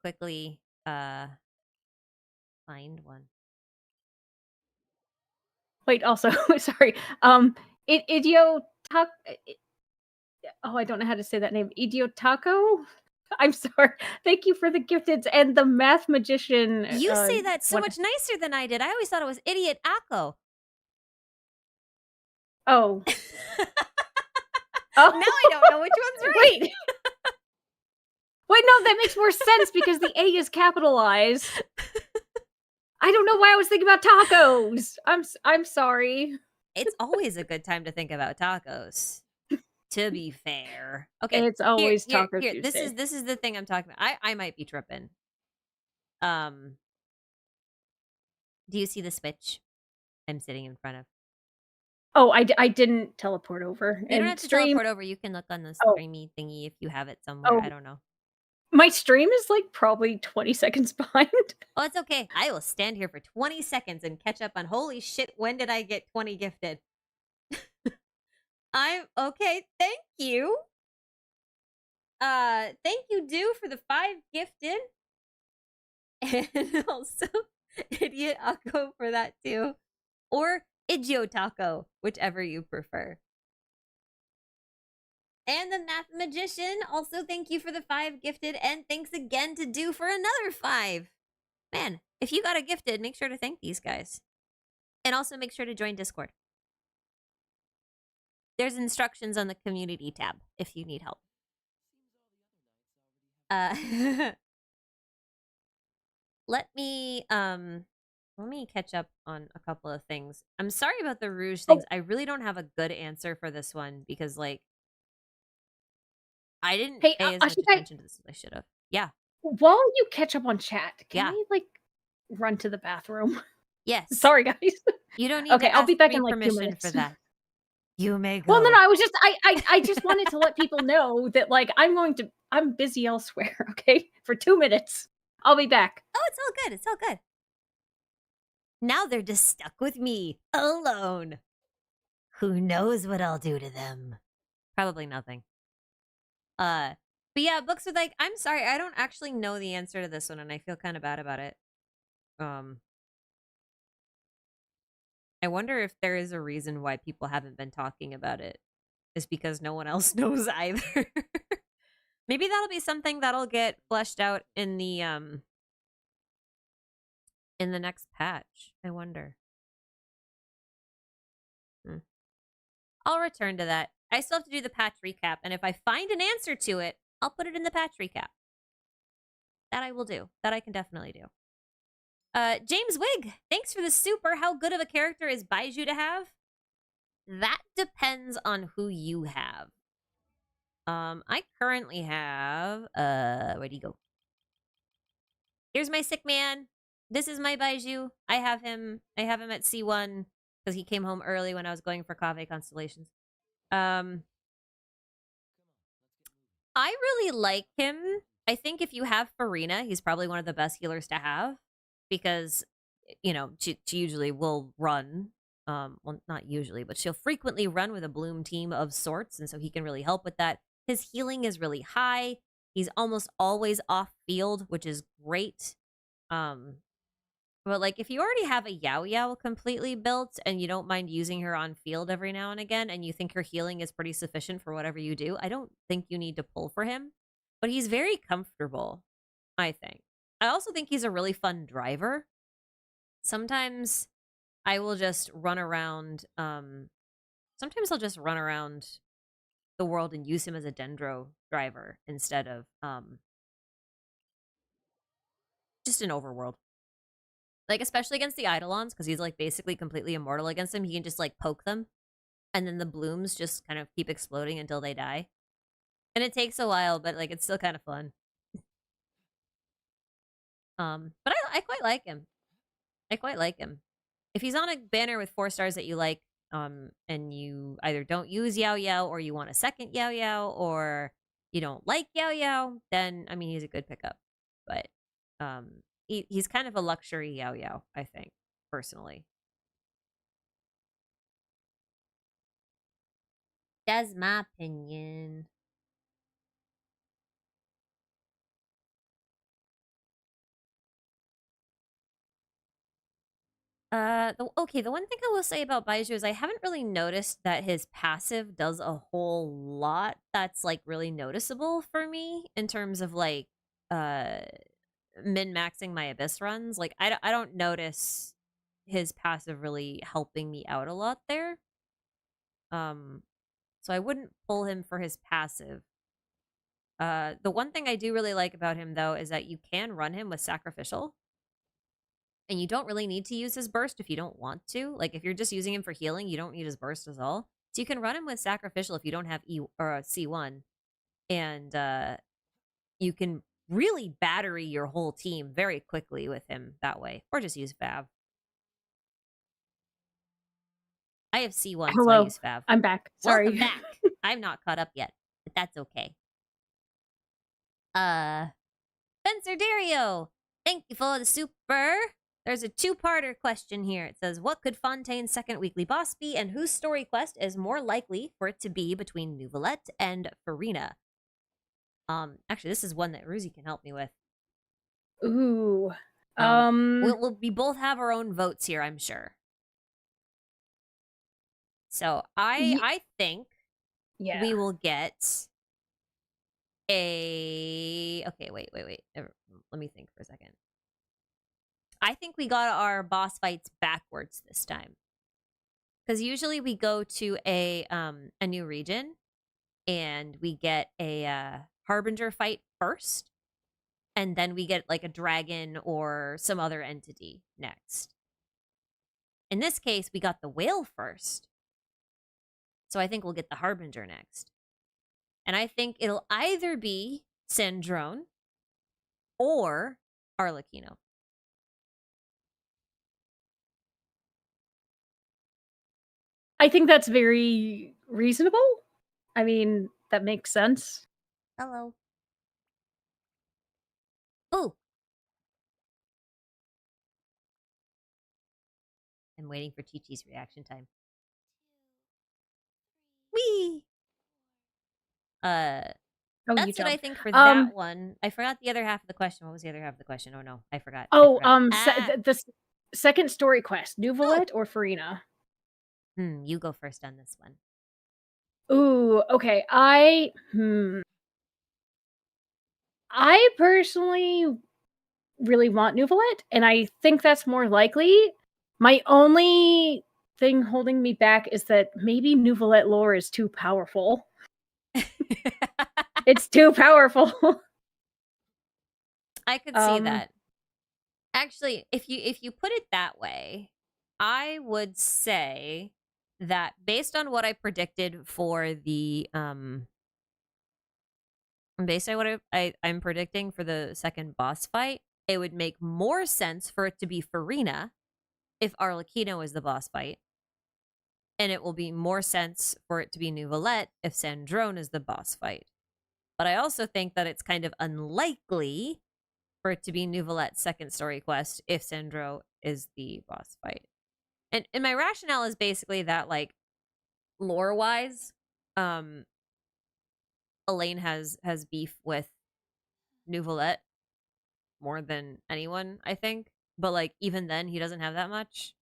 quickly find one. Wait, also, sorry. Idio Oh, I don't know how to say that name. Idiotaco? I'm sorry. Thank you for the gifteds and the math magician. You say that so What? much nicer than I did. I always thought it was Idiot Akko. Oh. Now Oh. I don't know which one's right. Wait. Wait, no, that makes more sense because the A is capitalized. I don't know why I was thinking about tacos. I'm sorry. It's always a good time to think about tacos. To be fair. Okay. It's always Taco Here. Tuesday. This is the thing I'm talking about. I might be tripping. Um Do you see the switch I'm sitting in front of? Oh, I didn't teleport over You don't and have to stream. teleport over. You can look on the Oh, streamy thingy if you have it somewhere. I oh, don't know. my stream is like probably 20 seconds behind. Oh, it's okay. I will stand here for 20 seconds and catch up on holy shit, when did I get 20 gifted? I'm okay, thank you. Thank you, Do, for the 5 gifted. And also Idiot Akko for that too. Or Taco, whichever you prefer. And the Math Magician, also thank you for the 5 gifted, and thanks again to Do for another 5. Man, if you got a gifted, make sure to thank these guys. And also make sure to join Discord. There's instructions on the community tab if you need help. Let me catch up on a couple of things. I'm sorry about the Rooze things. I really don't have a good answer for this one because like I didn't Hey, pay as much attention to this as I should have. Yeah. while you catch up on chat, can Yeah. I like run to the bathroom? Yes. Sorry, guys. You don't need Okay, to I'll ask be back me in like 2 permission minutes. for that. You may Well, no, go. I was just I just wanted to let people know that, like, I'm busy elsewhere, okay? For 2 minutes. I'll be back. Oh, it's all good. It's all good. Now they're just stuck with me, alone. Who knows what I'll do to them? Probably nothing. But yeah, books with like, I'm sorry, I don't actually know the answer to this one, and I feel kind of bad about it. I wonder if there is a reason why people haven't been talking about it. Is because no one else knows either. Maybe that'll be something that'll get fleshed out in the next patch. I wonder. I'll return to that. I still have to do the patch recap, and if I find an answer to it, I'll put it in the patch recap. That I will do. That I can definitely do. James Wig, thanks for the super. How good of a character is Baiju to have? That depends on who you have. I currently have, where'd he go? Here's my sick man. This is my Baiju. I have him at C1 because he came home early when I was going for Kaveh Constellations. I really like him. I think if you have Farina, he's probably one of the best healers to have because, you know, she usually will run. Well, not usually, but she'll frequently run with a Bloom team of sorts, and so he can really help with that. His healing is really high. He's almost always off field, which is great. But like if you already have a Yao Yao completely built and you don't mind using her on field every now and again, and you think her healing is pretty sufficient for whatever you do, I don't think you need to pull for him. But he's very comfortable, I think. I also think he's a really fun driver. Sometimes I will just run around, sometimes I'll just run around the world and use him as a Dendro driver instead of just an overworld. Like, especially against the Eidolons, because he's, like, basically completely immortal against them. He can just, like, poke them, and then the blooms just kind of keep exploding until they die. And it takes a while, but, like, it's still kind of fun. But I quite like him. I quite like him. If he's on a banner with 4 stars that you like, and you either don't use Yao Yao, or you want a second Yao Yao, or you don't like Yao Yao, then, I mean, he's a good pickup. But, he's kind of a luxury Yao Yao, I think, personally. That's my opinion. The one thing I will say about Baiju is I haven't really noticed that his passive does a whole lot that's like really noticeable for me in terms of like min-maxing my Abyss runs. Like I don't notice his passive really helping me out a lot there. So I wouldn't pull him for his passive. The one thing I do really like about him though is that you can run him with sacrificial. And you don't really need to use his burst if you don't want to. Like, if you're just using him for healing, you don't need his burst at all. So you can run him with Sacrificial if you don't have E or C1. And you can really battery your whole team very quickly with him that way. Or just use Fav. I have C1, so I Hello. use Fav. I'm back. Sorry. Welcome back. I'm not caught up yet, but that's okay. Spencer Dario, thank you for the super. There's a 2-parter question here. It says, what could Fontaine's second weekly boss be, and whose story quest is more likely for it to be between Nouvelette and Farina? Actually, this is one that Rooze can help me with. Ooh. We both have our own votes here, I'm sure. So I think we will get a... Okay, wait. Let me think for a second. I think we got our boss fights backwards this time. Because usually we go to a new region and we get a Harbinger fight first. And then we get like a dragon or some other entity next. In this case, we got the whale first. So I think we'll get the Harbinger next. And I think it'll either be Sandrone or Arlecchino. I think that's very reasonable. I mean, that makes sense. Hello. Oh, I'm waiting for ChiChi's reaction time. Wee. Oh, you That's what I jumped. think for that one. I forgot the other half of the question. What was the other half of the question? Oh no, I forgot. I Oh, forgot. the second story quest, Oh. Nuvolet or Farina? You go first on this one. Ooh, okay. I personally really want Nuvolet, and I think that's more likely. My only thing holding me back is that maybe Nuvolet lore is too powerful. It's too powerful. I could see that. Actually, if you put it that way, I would say that based on what I predicted for the based on what I'm predicting for the second boss fight, it would make more sense for it to be Farina if Arlecchino is the boss fight. And it will be more sense for it to be Nuvolette if Sandrone is the boss fight. But I also think that it's kind of unlikely for it to be Nouvelette's second story quest if Sandro is the boss fight. And my rationale is basically that, like, lore-wise, Elaine has beef with Nouvelette more than anyone, I think. But like even then he doesn't have that much.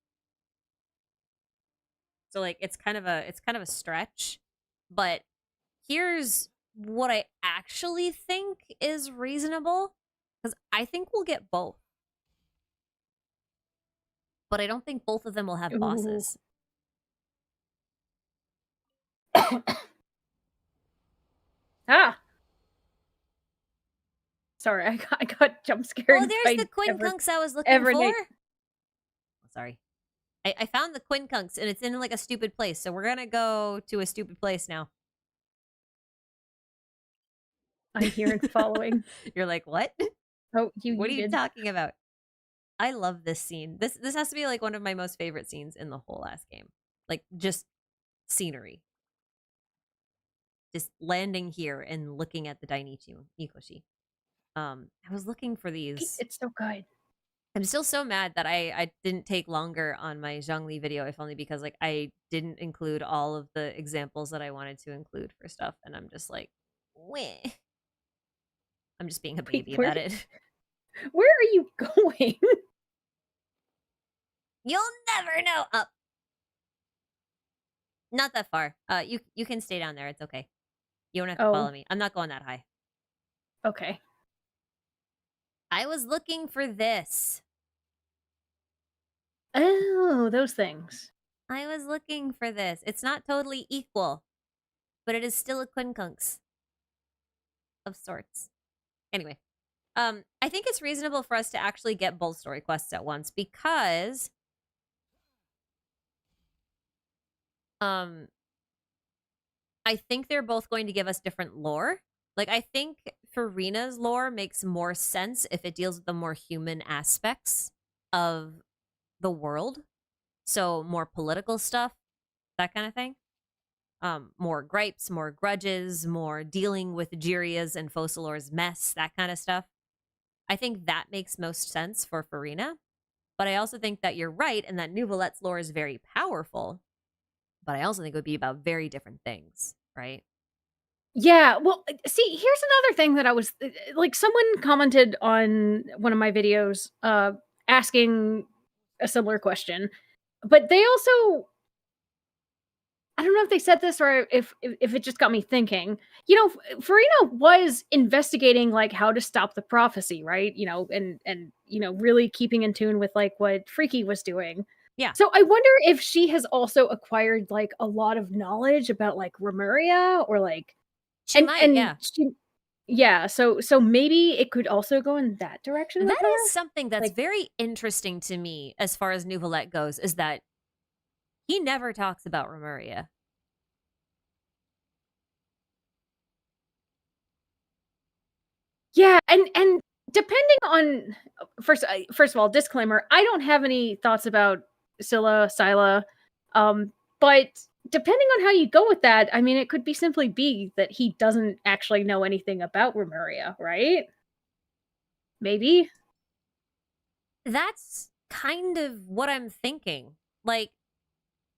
So like it's kind of a stretch. But here's what I actually think is reasonable. Because I think we'll get both. But I don't think both of them will have bosses. Ah. Sorry, I got jump scared Oh, there's by the Quincunx I was looking for. Evernight. Oh, sorry. I found the Quincunx and it's in like a stupid place. So we're gonna go to a stupid place now. I'm here and following. You're like, what? Oh, What are you did. talking about? I love this scene. This has to be like one of my most favorite scenes in the whole last game. Like just scenery. Just landing here and looking at the Dainichi Mikoshi. I was looking for these. It's so good. I'm still so mad that I didn't take longer on my Zhongli video, if only because like I didn't include all of the examples that I wanted to include for stuff, and I'm just like, weh. I'm just being a baby about it. Where are you going? You'll never know. Up. Not that far. You can stay down there. It's okay. You don't have to follow me. I'm not going that high. Okay. I was looking for this. Oh, those things. I was looking for this. It's not totally equal, but it is still a quincunx of sorts. Anyway, I think it's reasonable for us to actually get both story quests at once because I think they're both going to give us different lore. Like, I think Farina's lore makes more sense if it deals with the more human aspects of the world. So more political stuff, that kind of thing. More gripes, more grudges, more dealing with Jiria's and Focalor's mess, that kind of stuff. I think that makes most sense for Farina. But I also think that you're right and that Nouvelette's lore is very powerful. But I also think it would be about very different things, right? Yeah, well, see, here's another thing that I was like, someone commented on one of my videos asking a similar question, but they also, I don't know if they said this or if it just got me thinking. You know, Farina was investigating like how to stop the prophecy, right? You know, and really keeping in tune with like what Freaky was doing. Yeah. So I wonder if she has also acquired like a lot of knowledge about like Remuria or like She might, yeah. Yeah, so maybe it could also go in that direction with That her? is something that's Like, very interesting to me as far as Nouvelette goes, is that he never talks about Remuria. yeah, and depending on first of all, disclaimer, I don't have any thoughts about Scylla, but depending on how you go with that, I mean, it could be simply be that he doesn't actually know anything about Remuria, right? Maybe? That's kind of what I'm thinking. Like,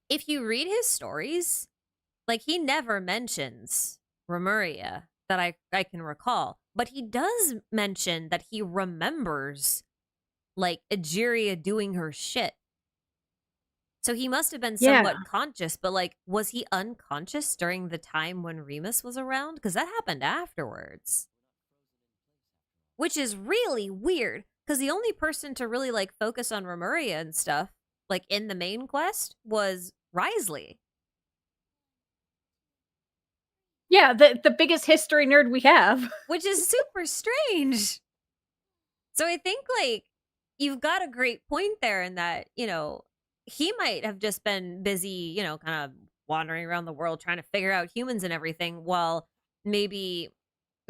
if you read his stories, like, he never mentions Remuria that I can recall, but he does mention that he remembers, like, Egeria doing her shit. So he must have been Yeah. somewhat conscious, but, like, was he unconscious during the time when Remus was around? Because that happened afterwards. Which is really weird, because the only person to really, like, focus on Remuria and stuff, like, in the main quest, was Risley. Yeah, the biggest history nerd we have. Which is super strange. So I think, like, you've got a great point there in that, you know, he might have just been busy, you know, kind of wandering around the world trying to figure out humans and everything, while maybe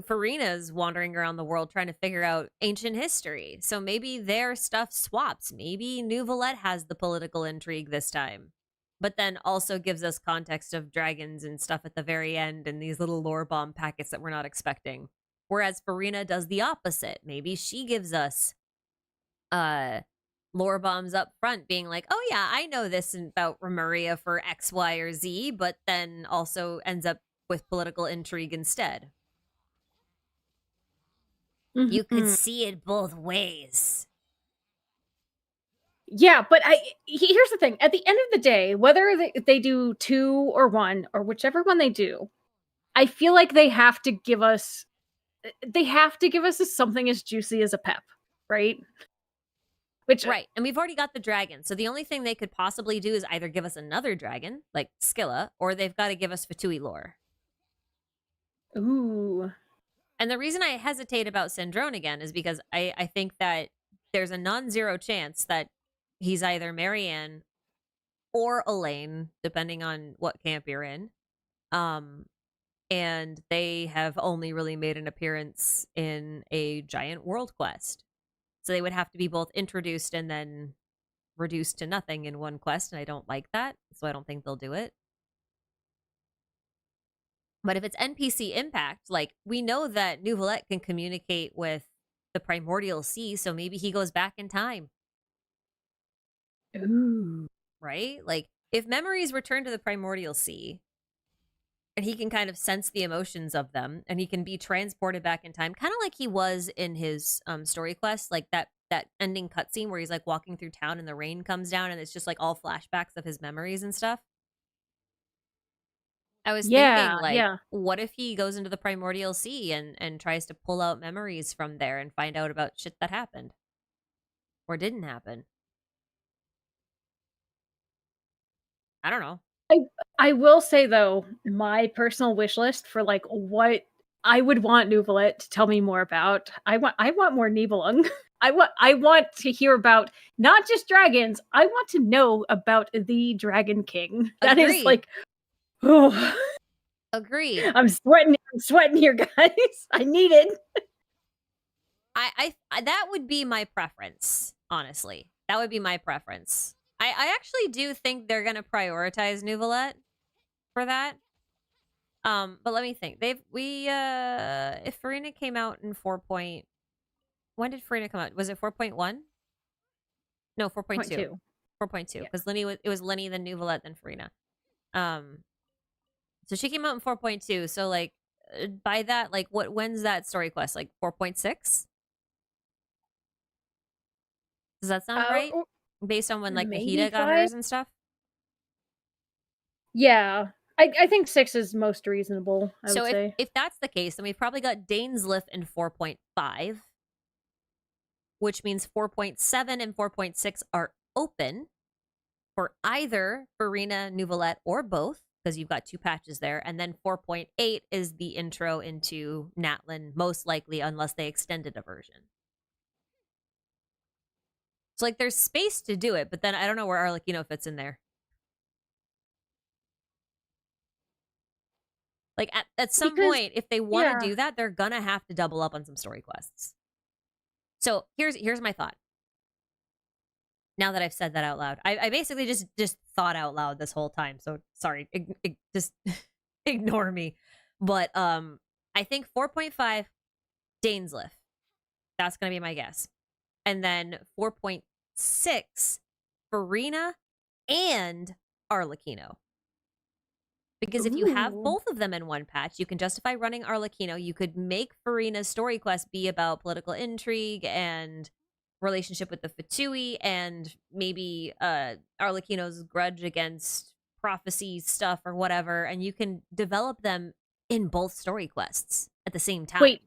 Farina's wandering around the world trying to figure out ancient history. So maybe their stuff swaps. Maybe Nouvelette has the political intrigue this time, but then also gives us context of dragons and stuff at the very end and these little lore bomb packets that we're not expecting. Whereas Farina does the opposite. Maybe she gives us lore bombs up front, being like, oh yeah, I know this about Remuria for X, Y, or Z, but then also ends up with political intrigue instead. You could Mhm. see it both ways. Yeah, but here's the thing. At the end of the day, whether they do 2 or 1 or whichever one they do, I feel like they have to give us something as juicy as a pep, right? Which Right. And we've already got the dragon. So the only thing they could possibly do is either give us another dragon, like Scylla, or they've got to give us Fatui lore. ooh. And the reason I hesitate about Syndrome again is because I think that there's a non-zero chance that he's either Marianne or Elaine, depending on what camp you're in. And they have only really made an appearance in a giant world quest. So they would have to be both introduced and then reduced to nothing in one quest, and I don't like that, so I don't think they'll do it. But if it's NPC impact, like, we know that Nouvelette can communicate with the Primordial Sea, so maybe he goes back in time, Ooh. right? Like, if memories return to the Primordial Sea, and he can kind of sense the emotions of them, and he can be transported back in time, kind of like he was in his story quest, like that ending cutscene where he's like walking through town and the rain comes down and it's just like all flashbacks of his memories and stuff. I was thinking, Yeah, like, yeah. what if he goes into the Primordial Sea and tries to pull out memories from there and find out about shit that happened or didn't happen? I don't know. I I will say though, my personal wish list for like what I would want Nouvelette to tell me more about. I want more Nibelung. I want to hear about not just dragons. I want to know about the Dragon King. That is Agreed. like, oh, Agreed. I'm sweating here, guys. I need it. I that would be my preference, honestly. That would be my preference. I actually do think they're gonna prioritize Nouvelette for that. But let me think. If Farina came out in 4. When did Farina come out? Was it 4.1? No, 4.2. 2. 4.2. Yeah. Because it was Lenny, then Nouvelette, then Farina. Um, so she came out in 4.2. So, like, by that, like, when's that story quest? Like 4.6? Does that sound right? Or Based on when, like, maybe Nahida got 5? hers and stuff? Yeah. I think 6 is most reasonable, I So would say. if that's the case, then we've probably got Dainsliff in 4.5, which means 4.7 and 4.6 are open for either Farina, Nouvelette, or both, because you've got 2 patches there. And then 4.8 is the intro into Natlin, most likely, unless they extended a version. So, like, there's space to do it, but then I don't know where Arlecchino fits in there. Like, at some Because point, if they want to yeah. do that, they're gonna have to double up on some story quests. So here's my thought. Now that I've said that out loud. I basically just thought out loud this whole time, so sorry. Just ignore me. But I think 4.5 Dainsliff. That's gonna be my guess. And then 4.6 Farina and Arlecchino. Because if you have Ooh. both of them in one patch, you can justify running Arlecchino. You could make Farina's story quest be about political intrigue and relationship with the Fatui, and maybe Arlecchino's grudge against prophecy stuff or whatever, and you can develop them in both story quests at the same time. Wait,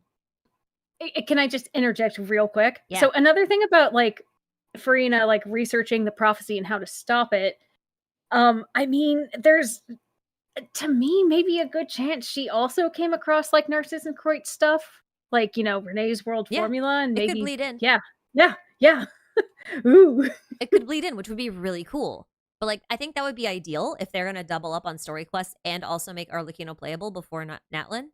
can I just interject real quick? Yeah. So another thing about like Farina like researching the prophecy and how to stop it. I mean, there's to me maybe a good chance she also came across like Narcissus Croit stuff, like Renee's World Yeah, Formula, and it could maybe bleed in. yeah. Ooh. It could bleed in, which would be really cool. But like, I think that would be ideal if they're gonna double up on story quests and also make Arlecchino playable before Natlin.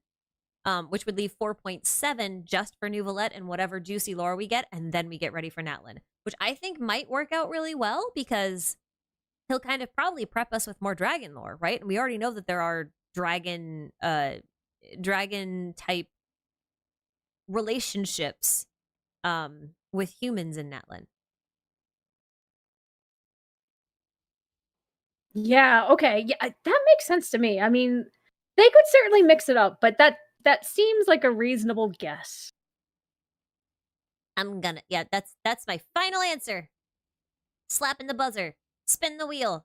Which would leave 4.7 just for Nouvelette and whatever juicy lore we get, and then we get ready for Natlin, which I think might work out really well because he'll kind of probably prep us with more dragon lore, right? And we already know that there are dragon type relationships with humans in Natlin. Yeah, okay. Yeah, that makes sense to me. I mean, they could certainly mix it up, but that seems like a reasonable guess. Yeah, that's my final answer. Slapping the buzzer. Spin the wheel.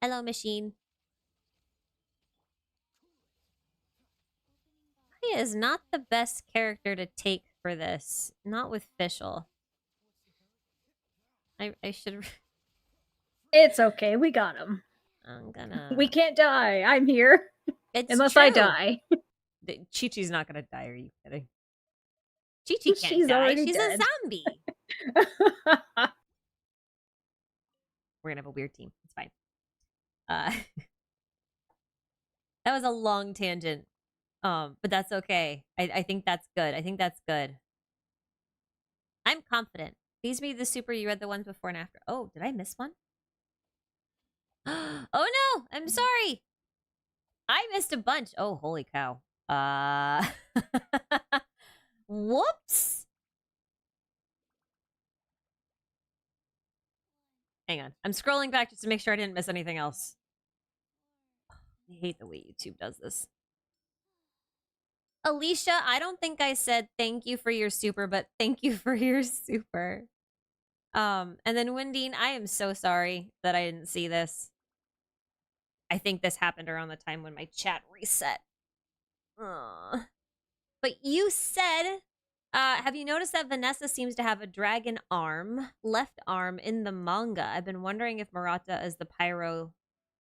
Hello, machine. He is not the best character to take for this. Not with Fischl. I should... It's okay. We got him. I'm gonna... We can't die. I'm here. It's Unless true. I die. ChiChi's not gonna die. Are you kidding? ChiChi can't She's die. already She's dead. a zombie. We're gonna have a weird team. It's fine. That was a long tangent. But that's okay. I think that's good. I think that's good. I'm confident. These be the super you read the ones before and after. Oh, did I miss one? Oh no! I'm sorry. I missed a bunch. Oh, holy cow. Whoops. Hang on. I'm scrolling back just to make sure I didn't miss anything else. I hate the way YouTube does this. Alicia, I don't think I said thank you for your super, but thank you for your super. And then Windine, I am so sorry that I didn't see this. I think this happened around the time when my chat reset. But you said, have you noticed that Vanessa seems to have a dragon arm, left arm in the manga? I've been wondering if Murata is the Pyro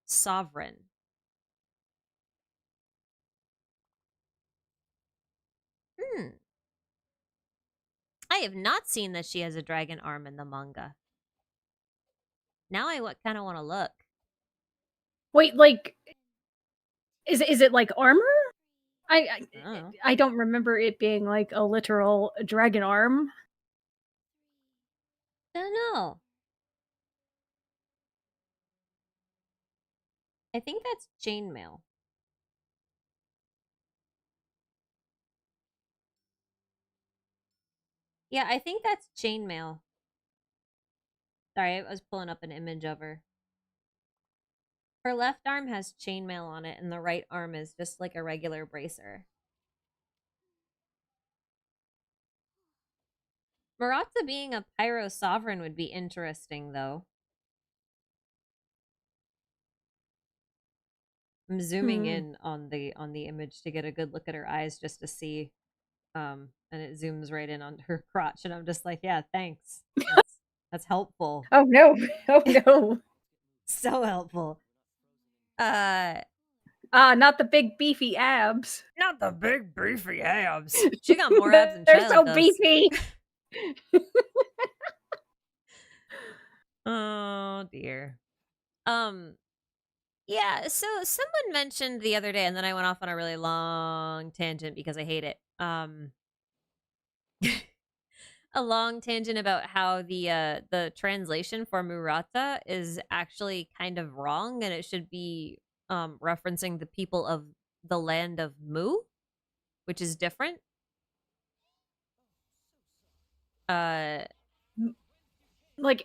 sovereign. I have not seen that she has a dragon arm in the manga. Now I kind of want to look. Wait, like, is it like armor? Oh. I don't remember it being like a literal dragon arm. I don't know. I think that's chainmail. Yeah, I think that's chainmail. Sorry, I was pulling up an image of her. Her left arm has chainmail on it, and the right arm is just like a regular bracer. Murata being a pyro sovereign would be interesting, though. I'm zooming in on the image to get a good look at her eyes just to see. And it zooms right in on her crotch, and I'm just like, yeah, thanks. That's helpful. Oh no. Oh no. So helpful. Not the big beefy abs. Not the big beefy abs. She got more abs than They're Child so does. beefy. Oh dear. Yeah, so someone mentioned the other day, and then I went off on a really long tangent because I hate it. a long tangent about how the translation for Murata is actually kind of wrong, and it should be referencing the people of the land of Mu, which is different. Like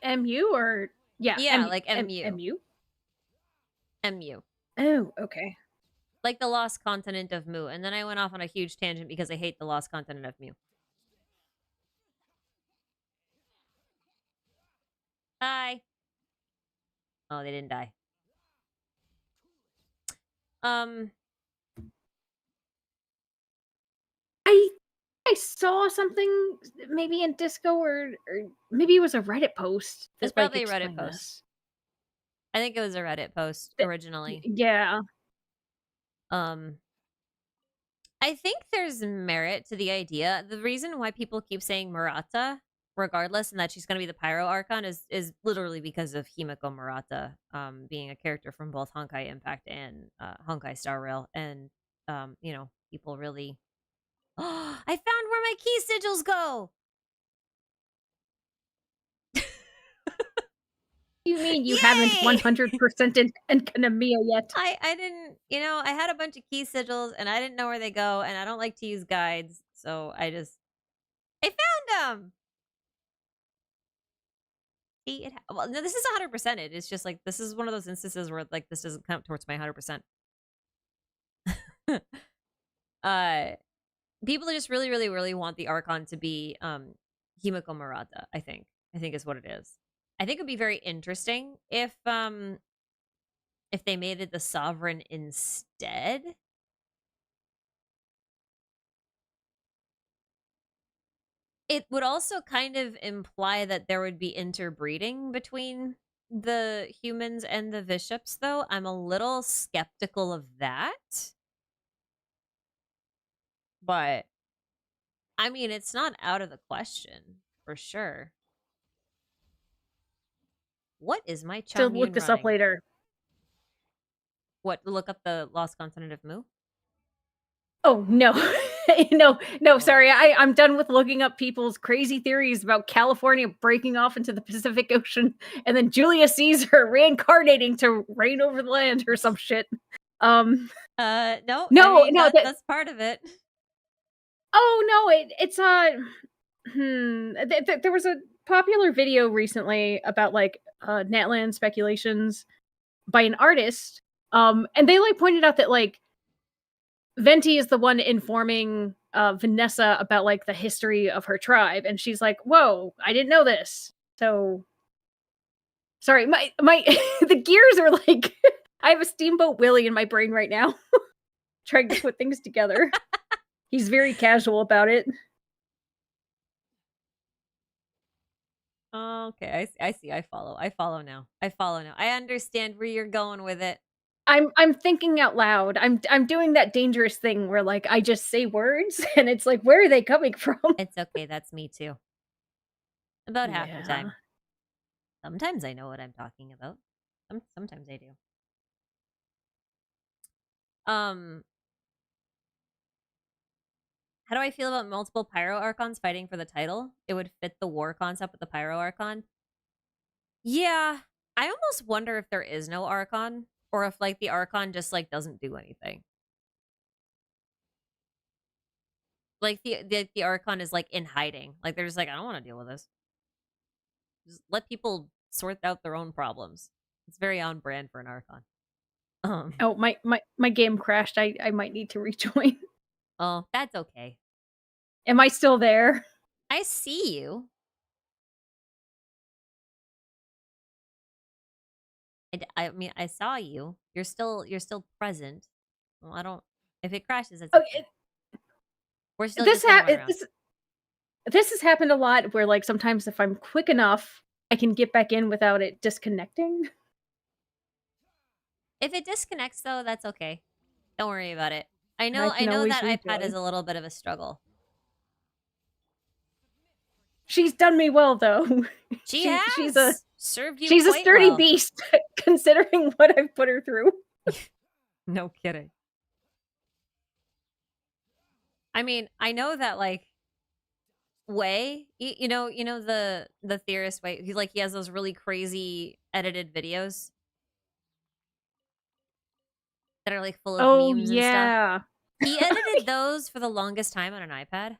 MU or Yeah, like MU. MU. MU. Oh, okay. Like the lost continent of Mu. And then I went off on a huge tangent because I hate the lost continent of Mu. Hi. Oh, they didn't die. I saw something maybe in Disco or maybe it was a Reddit post It's that like probably a Reddit explained post. this. I think it was a Reddit post originally. Yeah. I think there's merit to the idea. The reason why people keep saying Murata, regardless, and that she's going to be the Pyro Archon is literally because of Himiko Murata, being a character from both Honkai Impact and Honkai Star Rail, and you know, people really. Oh, I found where my key sigils go. You mean you Yay! haven't 100% in Kanamiya yet? I didn't, you know, I had a bunch of key sigils and I didn't know where they go, and I don't like to use guides, so I found them. See, well, no, this is 100%. It's just like this is one of those instances where like this doesn't count towards my 100%. People just really, really, really want the Archon to be Himiko Murata. I think is what it is. I think it would be very interesting if they made it the Sovereign instead. It would also kind of imply that there would be interbreeding between the humans and the bishops, though. I'm a little skeptical of that. But, I mean, it's not out of the question, for sure. What is my To Charmune look this running? up later. What, look up the lost continent of Mu? Oh, no. No, sorry. I'm done with looking up people's crazy theories about California breaking off into the Pacific Ocean and then Julius Caesar reincarnating to reign over the land or some shit. No, I mean, that's part of it. Oh, no, it's there was a popular video recently about, like, Natland speculations by an artist, and they, like, pointed out that, like, Venti is the one informing Vanessa about like the history of her tribe, and she's like, "Whoa, I didn't know this." So, sorry, my the gears are like I have a Steamboat Willie in my brain right now, trying to put things together. He's very casual about it. Okay, I see. I follow now. I understand where you're going with it. I'm thinking out loud. I'm doing that dangerous thing where like I just say words and it's like, where are they coming from? It's okay. That's me too. About half the time. Sometimes I know what I'm talking about. Sometimes I do. How do I feel about multiple Pyro Archons fighting for the title? It would fit the war concept with the Pyro Archon. Yeah, I almost wonder if there is no Archon, or if like the Archon just like doesn't do anything. Like the Archon is like in hiding. Like they're just like, I don't want to deal with this. Just let people sort out their own problems. It's very on brand for an Archon. Oh, my game crashed. I might need to rejoin. Oh, that's okay. Am I still there? I see you. I mean, I saw you. You're still present. Well, I don't. If it crashes, it's okay. We're still This just going around. This has happened a lot where like sometimes if I'm quick enough, I can get back in without it disconnecting. If it disconnects though, that's okay. Don't worry about it. I know that iPad is a little bit of a struggle. She's done me well though. She has served you. She's a sturdy well. beast, considering what I've put her through. No kidding. I mean, I know that like way. You know the theorist way. He has those really crazy edited videos that are like full of Oh, memes and stuff. yeah. He edited those for the longest time on an iPad.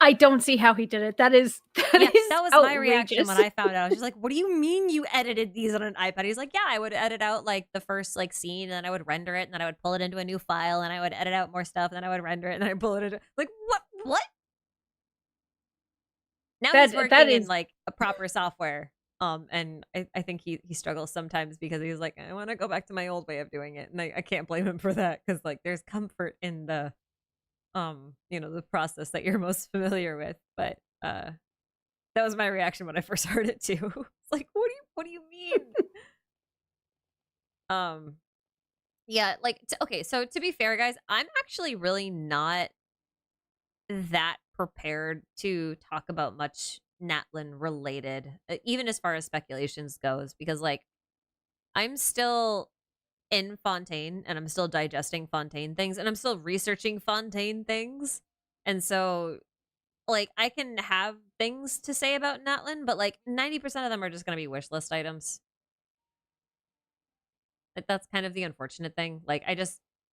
I don't see how he did it. That is Yeah, that was my reaction when outrageous. I found out. I was just like, "What do you mean you edited these on an iPad?" He's like, "Yeah, I would edit out like the first like scene, and then I would render it, and then I would pull it into a new file, and I would edit out more stuff, and then I would render it, and then I pull it into like what? What? Now he's That working in is like a proper software. And I think he struggles sometimes because he's like, I want to go back to my old way of doing it, and I can't blame him for that because like there's comfort in the the process that you're most familiar with. But that was my reaction when I first heard it too. It's like, what do you mean? um, yeah, like okay. So to be fair, guys, I'm actually really not that prepared to talk about much Natlin related, even as far as speculations goes, because like I'm still in Fontaine and I'm still digesting Fontaine things and I'm still researching Fontaine things. And so like I can have things to say about Natlin, but like 90% of them are just going to be wish list items. Like, that's kind of the unfortunate thing. Like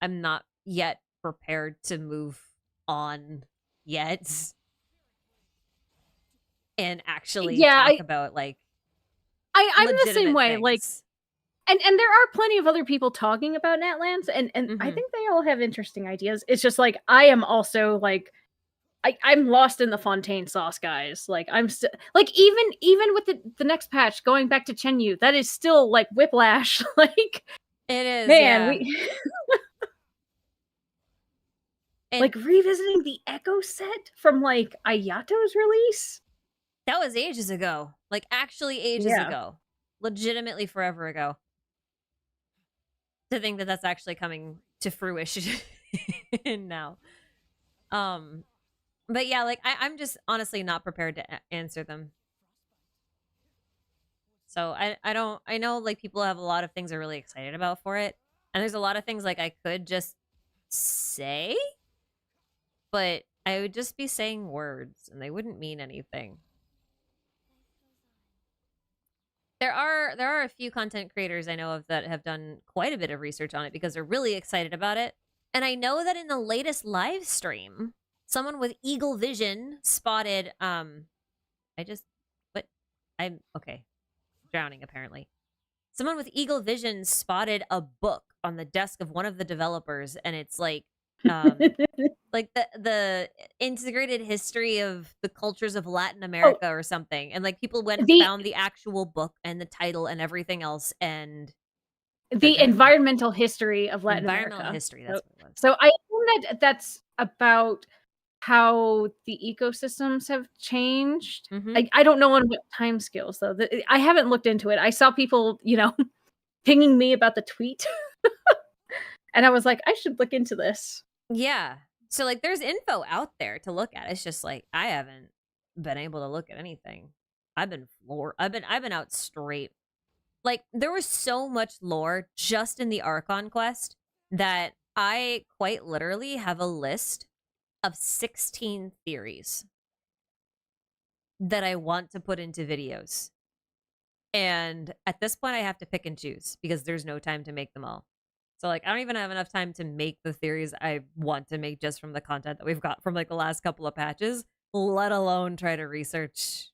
I'm not yet prepared to move on yet and actually Yeah, talk about like I'm the same legitimate way. Like, things. and there are plenty of other people talking about Natlands, and I Mhm. think they all have interesting ideas. It's just like I am also like I'm lost in the Fontaine sauce, guys. Like I'm still like even with the next patch going back to Chenyu, that is still like whiplash. Like It is, man, yeah. we And like revisiting the Echo set from like Ayato's release. that was ages ago. Like actually ages Yeah. ago. Legitimately forever ago. To think that that's actually coming to fruition now. Um but yeah, like I'm just honestly not prepared to answer them. So I know like people have a lot of things they're really excited about for it. And there's a lot of things like I could just say, but I would just be saying words and they wouldn't mean anything. There are a few content creators I know of that have done quite a bit of research on it because they're really excited about it. And I know that in the latest live stream, someone with eagle vision spotted I just but I'm okay. Drowning apparently. Someone with eagle vision spotted a book on the desk of one of the developers and it's um like the integrated history of the cultures of Latin Oh, America or something. And like people went and the found the actual book and the title and everything else and they're the gonna environmental history of Latin environmental America. history, So, that's what it was. so I assume that that's about how the ecosystems have changed. Mm-hmm. I don't know on what time scales though. I haven't looked into it. I saw people, pinging me about the tweet, and I was like, I should look into this. Yeah. So like there's info out there to look at. It's just like I haven't been able to look at anything. I've been floored. I've been out straight. Like there was so much lore just in the Archon quest that I quite literally have a list of 16 theories that I want to put into videos. And at this point I have to pick and choose because there's no time to make them all. So like I don't even have enough time to make the theories I want to make just from the content that we've got from like the last couple of patches, let alone try to research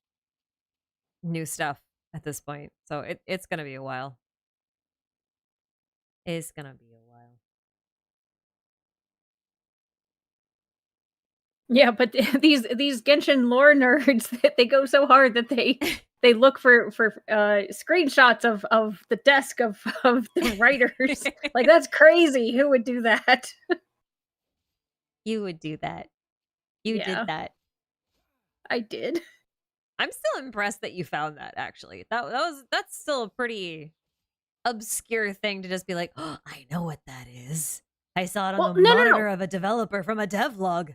new stuff at this point. So it's gonna be a while. It's gonna be a while. Yeah, but these Genshin lore nerds, they go so hard that they look for screenshots of the desk of the writers. Like that's crazy. Who would do that? You would do that. You did Yeah, that. I did. I'm still impressed that you found that actually. That's still a pretty obscure thing to just be like, oh, I know what that is. I saw it on Well, the no, no, monitor no. of a developer from a devlog.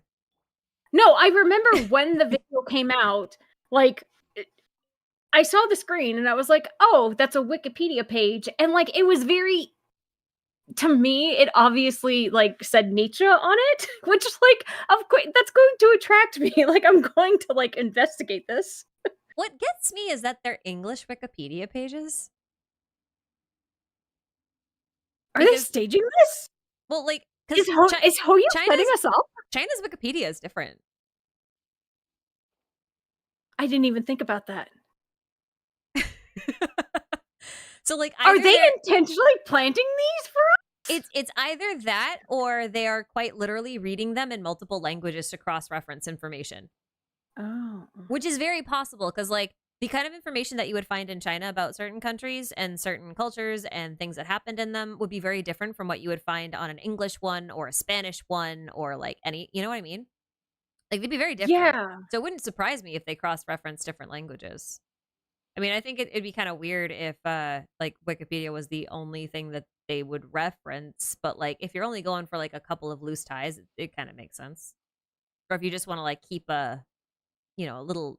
No, I remember when the video came out, like I saw the screen and I was like, "Oh, that's a Wikipedia page." And like it was very to me, it obviously, like, said Nietzsche on it, which is like, of course, that's going to attract me. Like, I'm going to, like, investigate this. What gets me is that they're English Wikipedia pages. Are they Because, staging this? well, like, Is because Is Hoya setting China's us up? China's Wikipedia is different. I didn't even think about that. So, like, Are either they they're intentionally planting these for us? it's either that or they are quite literally reading them in multiple languages to cross-reference information. Oh. Which is very possible because, like, the kind of information that you would find in China about certain countries and certain cultures and things that happened in them would be very different from what you would find on an English one or a Spanish one or, like, any, you know what I mean? Like, they'd be very different. Yeah. So it wouldn't surprise me if they cross-reference different languages. I mean, I think it'd be kind of weird if, like, Wikipedia was the only thing that they would reference. But, like, if you're only going for, like, a couple of loose ties, it kind of makes sense. Or if you just want to, like, keep a, you know, a little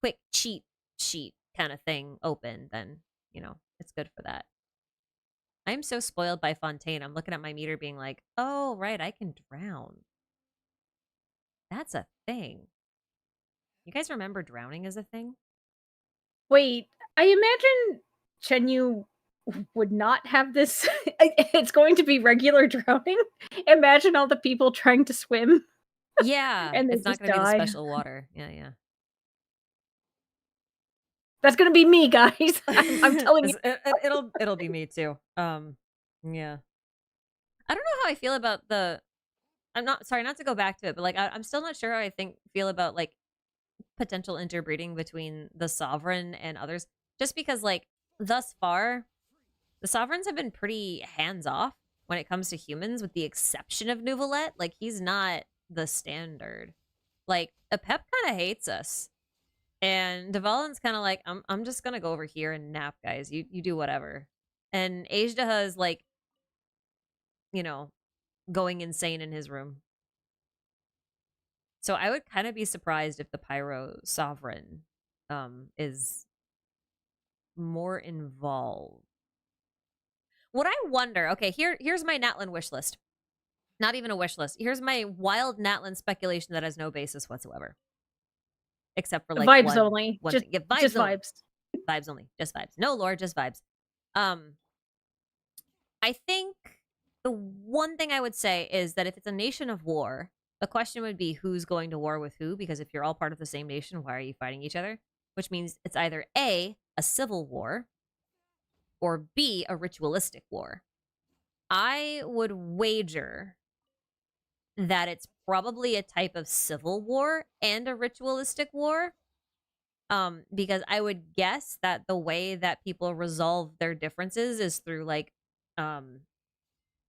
quick cheat sheet kind of thing open, then, you know, it's good for that. I'm so spoiled by Fontaine. I'm looking at my meter being like, oh, right, I can drown. That's a thing. You guys remember drowning as a thing? Wait, I imagine Chenyu would not have this. It's going to be regular drowning. Imagine all the people trying to swim Yeah, and they it's not just going to be the die. special water. Yeah. That's gonna be me, guys. I'm telling you. It'll be me too. Yeah. I don't know how I feel about the. I'm not sorry, not to go back to it, but, like, I'm still not sure how I feel about, like, potential interbreeding between the sovereign and others. Just because, like, thus far, the sovereigns have been pretty hands off when it comes to humans, with the exception of Nouvelette. Like, he's not the standard. Like, Apep kind of hates us. And Devalin's kind of like, I'm just gonna go over here and nap, guys. You do whatever. And Ajdaha is like, you know, going insane in his room. So I would kind of be surprised if the Pyro Sovereign is more involved. What I wonder, okay, here's my Natlan wish list. Not even a wish list. Here's my wild Natlan speculation that has no basis whatsoever. Except for, like, Vibes one only. thing. Yeah, vibes Just only. vibes. Vibes only. Just vibes. No lore, just vibes. I think the one thing I would say is that if it's a nation of war, the question would be who's going to war with who, because if you're all part of the same nation, why are you fighting each other? Which means it's either A, a civil war, or B, a ritualistic war. I would wager that it's probably a type of civil war and a ritualistic war. Because I would guess that the way that people resolve their differences is through, like,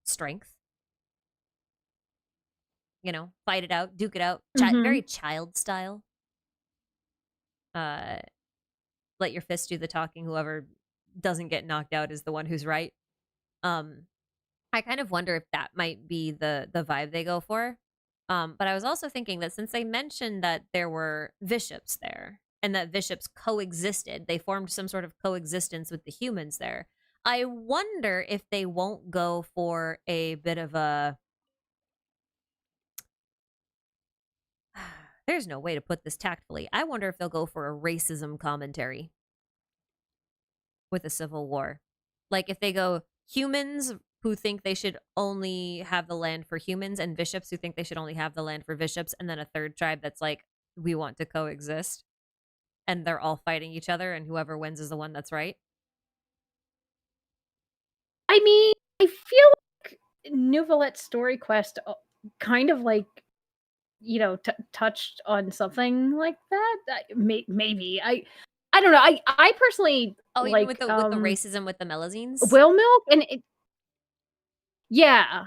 strength. You know, fight it out, duke it out, very child style. Let your fist do the talking. Whoever doesn't get knocked out is the one who's right. I kind of wonder if that might be the vibe they go for. But I was also thinking that since they mentioned that there were Viships there and that Viships coexisted, they formed some sort of coexistence with the humans there. I wonder if they won't go for a bit of a. There's no way to put this tactfully. I wonder if they'll go for a racism commentary with a civil war. Like, if they go humans who think they should only have the land for humans and Viships who think they should only have the land for Viships, and then a third tribe that's like, we want to coexist. And they're all fighting each other, and whoever wins is the one that's right. I mean, I feel like Nouvelette's story quest kind of, like, you know, touched on something like that. Maybe I don't know. I personally Oh, you mean like with the racism with the Melazines? Whale milk and it. Yeah,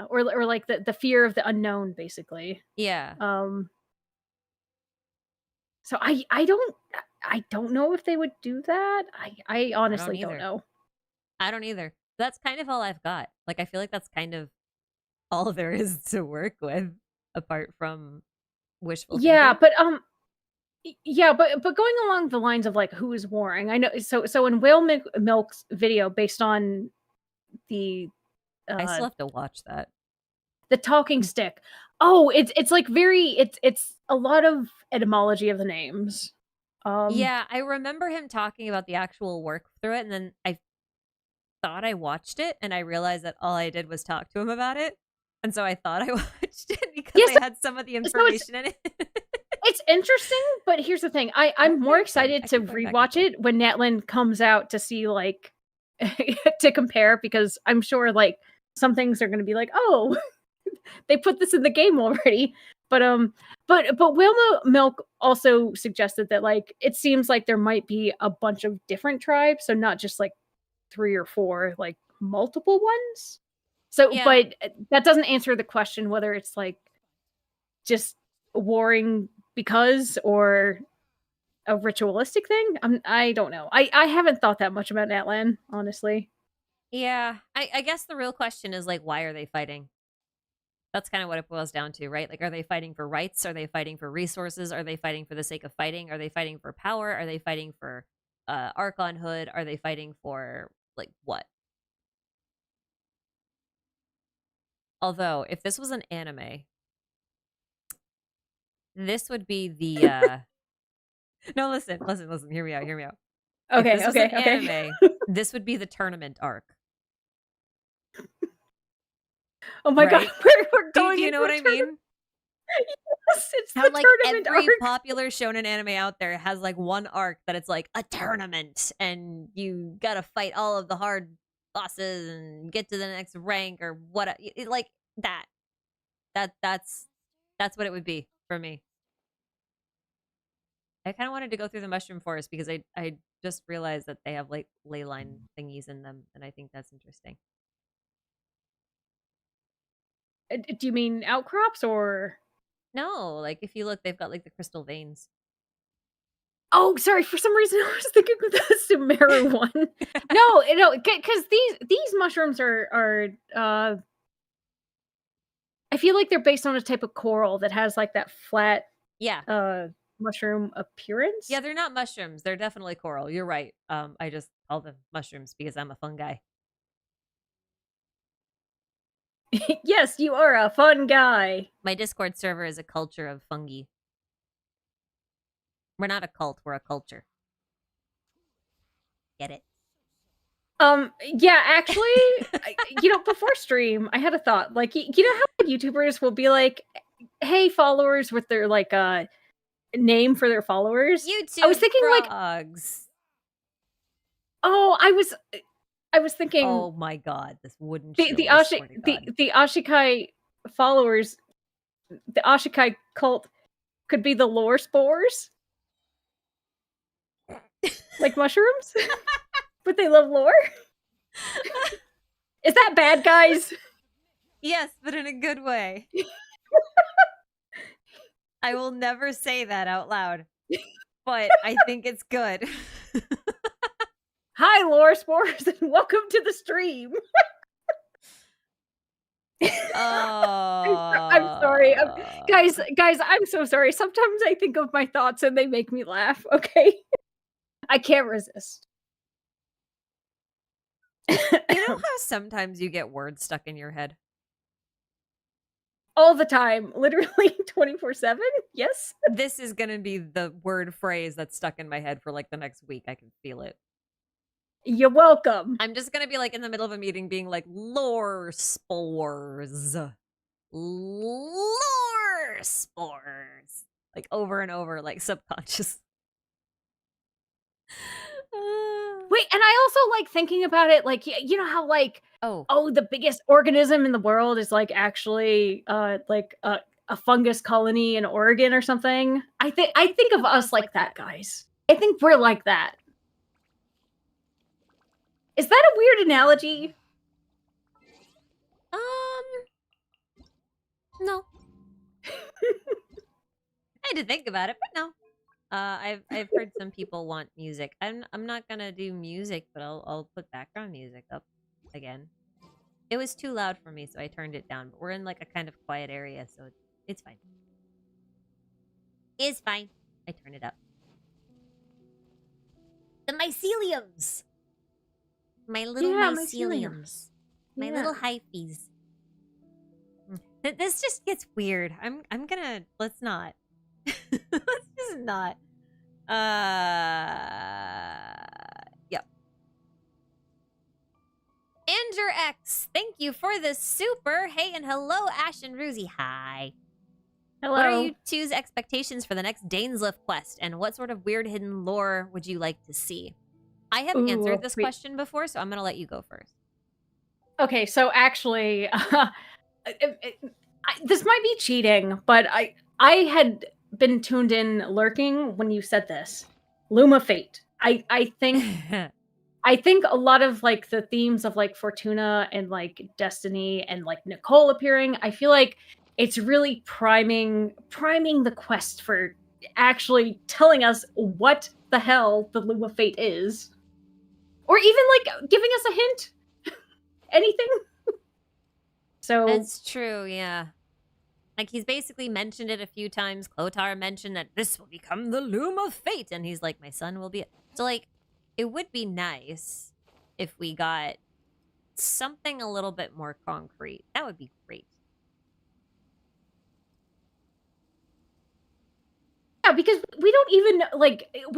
or like the fear of the unknown, basically. Yeah. So I don't know if they would do that. I honestly don't know. I don't either. That's kind of all I've got. Like, I feel like that's kind of all there is to work with, apart from wishful Yeah, thinking. but yeah, but going along the lines of, like, who is warring, I know. So in Whale Milk's video, based on the I still have to watch that. the talking stick. Oh, it's like very it's a lot of etymology of the names. Yeah, I remember him talking about the actual work through it, and then I thought I watched it, and I realized that all I did was talk to him about it, and so I thought I watched it because Yes, I had some of the so information in it. it's interesting, but here's the thing. I'm more excited to rewatch it when Natlan comes out to see, like, to compare, because I'm sure, like, some things are gonna be like, "Oh, they put this in the game already." But Whale Milk also suggested that, like, it seems like there might be a bunch of different tribes, so not just, like, 3 or 4, like, multiple ones. So, Yeah. but that doesn't answer the question whether it's, like, just warring because, or a ritualistic thing? I don't know. I haven't thought that much about Natlan, honestly. Yeah. I guess the real question is, like, why are they fighting? That's kind of what it boils down to, right? Like, are they fighting for rights? Are they fighting for resources? Are they fighting for the sake of fighting? Are they fighting for power? Are they fighting for Archonhood? Are they fighting for, like, what? Although, if this was an anime, this would be the no, listen, hear me out, hear me out. If Okay, this was an okay. anime, this would be the tournament arc, Oh my god, right? we're Do going you into know what a I tournament. mean? Yes, it's How, the like, tournament every arc. popular shonen anime out there has, like, one arc that it's like a tournament, and you gotta fight all of the hard bosses and get to the next rank or what, like that. That's what it would be for me. I kind of wanted to go through the mushroom forest because I just realized that they have, like, ley line thingies in them, and I think that's interesting. Do you mean outcrops or? No, like, if you look, they've got, like, the crystal veins. Oh, sorry. For some reason, I was thinking of the Sumeru one. No, because these mushrooms are. I feel like they're based on a type of coral that has like that flat Yeah. uh mushroom appearance. Yeah, they're not mushrooms. They're definitely coral. You're right. I just call them mushrooms because I'm a fun guy. Yes, you are a fun guy. My Discord server is a culture of fungi. We're not a cult, we're a culture. Get it? Yeah, actually, before stream, I had a thought. Like, you know how YouTubers will be like, "Hey, followers," with their like name for their followers. I was YouTube thinking like, frogs. oh, I was thinking Oh my god, this wooden the shield, I swear to god. the Ashikai followers, the Ashikai cult could be the lore spores, like mushrooms, but they love lore. Is that bad, guys? Yes, but in a good way. I will never say that out loud, but I think it's good. Hi, lore spores, and welcome to the stream. I'm sorry, guys. I'm so sorry. Sometimes I think of my thoughts and they make me laugh. Okay, I can't resist. You know how sometimes you get words stuck in your head? All the time, literally 24/7. Yes. This is gonna be the word phrase that's stuck in my head for, like, the next week. I can feel it. You're welcome. I'm just gonna be, like, in the middle of a meeting being like, lore spores. Lore spores. Like, over and over, like, subconscious. Wait, and I also like thinking about it, like, you know how like, Oh, oh, the biggest organism in the world is like actually like a fungus colony in Oregon or something. I think of us like that, guys. I think we're like that. Is that a weird analogy? no. I had to think about it, but no. I've heard some people want music. I'm not gonna do music, but I'll put background music up again. It was too loud for me, so I turned it down. But we're in, like, a kind of quiet area, so it's fine. It's fine. I turn it up. The myceliums. My little Yeah, myceliums. My little hyphies. This just gets weird. I'm gonna let's not. Let's just not. Yep. Andrew X, thank you for the super. Hey and hello, Ash and Roozy. Hi. Hello. What are you two's expectations for the next Dainsliff quest, and what sort of weird hidden lore would you like to see? I have answered this question before, so I'm gonna let you go first. Okay, so actually, this might be cheating, but I had been tuned in lurking when you said this. Luma Fate. I think I think a lot of like the themes of like Fortuna and like Destiny and like Nicole appearing, I feel like it's really priming the quest for actually telling us what the hell the Luma Fate is. Or even like giving us a hint. Anything. So that's true, yeah. Like, he's basically mentioned it a few times. Clotar mentioned that this will become the loom of fate, and he's like, my son will be... So, like, it would be nice if we got something a little bit more concrete. That would be great. yeah, because we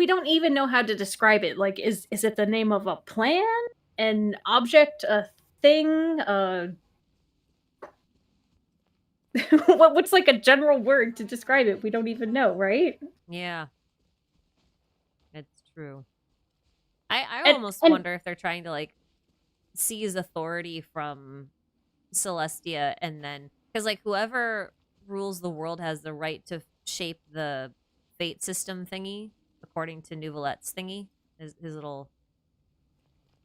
don't even know how to describe it. Like, is it the name of a plan, an object, a thing, what's like a general word to describe it? We don't even know, right? Yeah. It's true. I almost wonder if they're trying to, like, seize authority from Celestia, and then... Because, like, whoever rules the world has the right to shape the fate system thingy, according to Nouvelette's thingy. His little...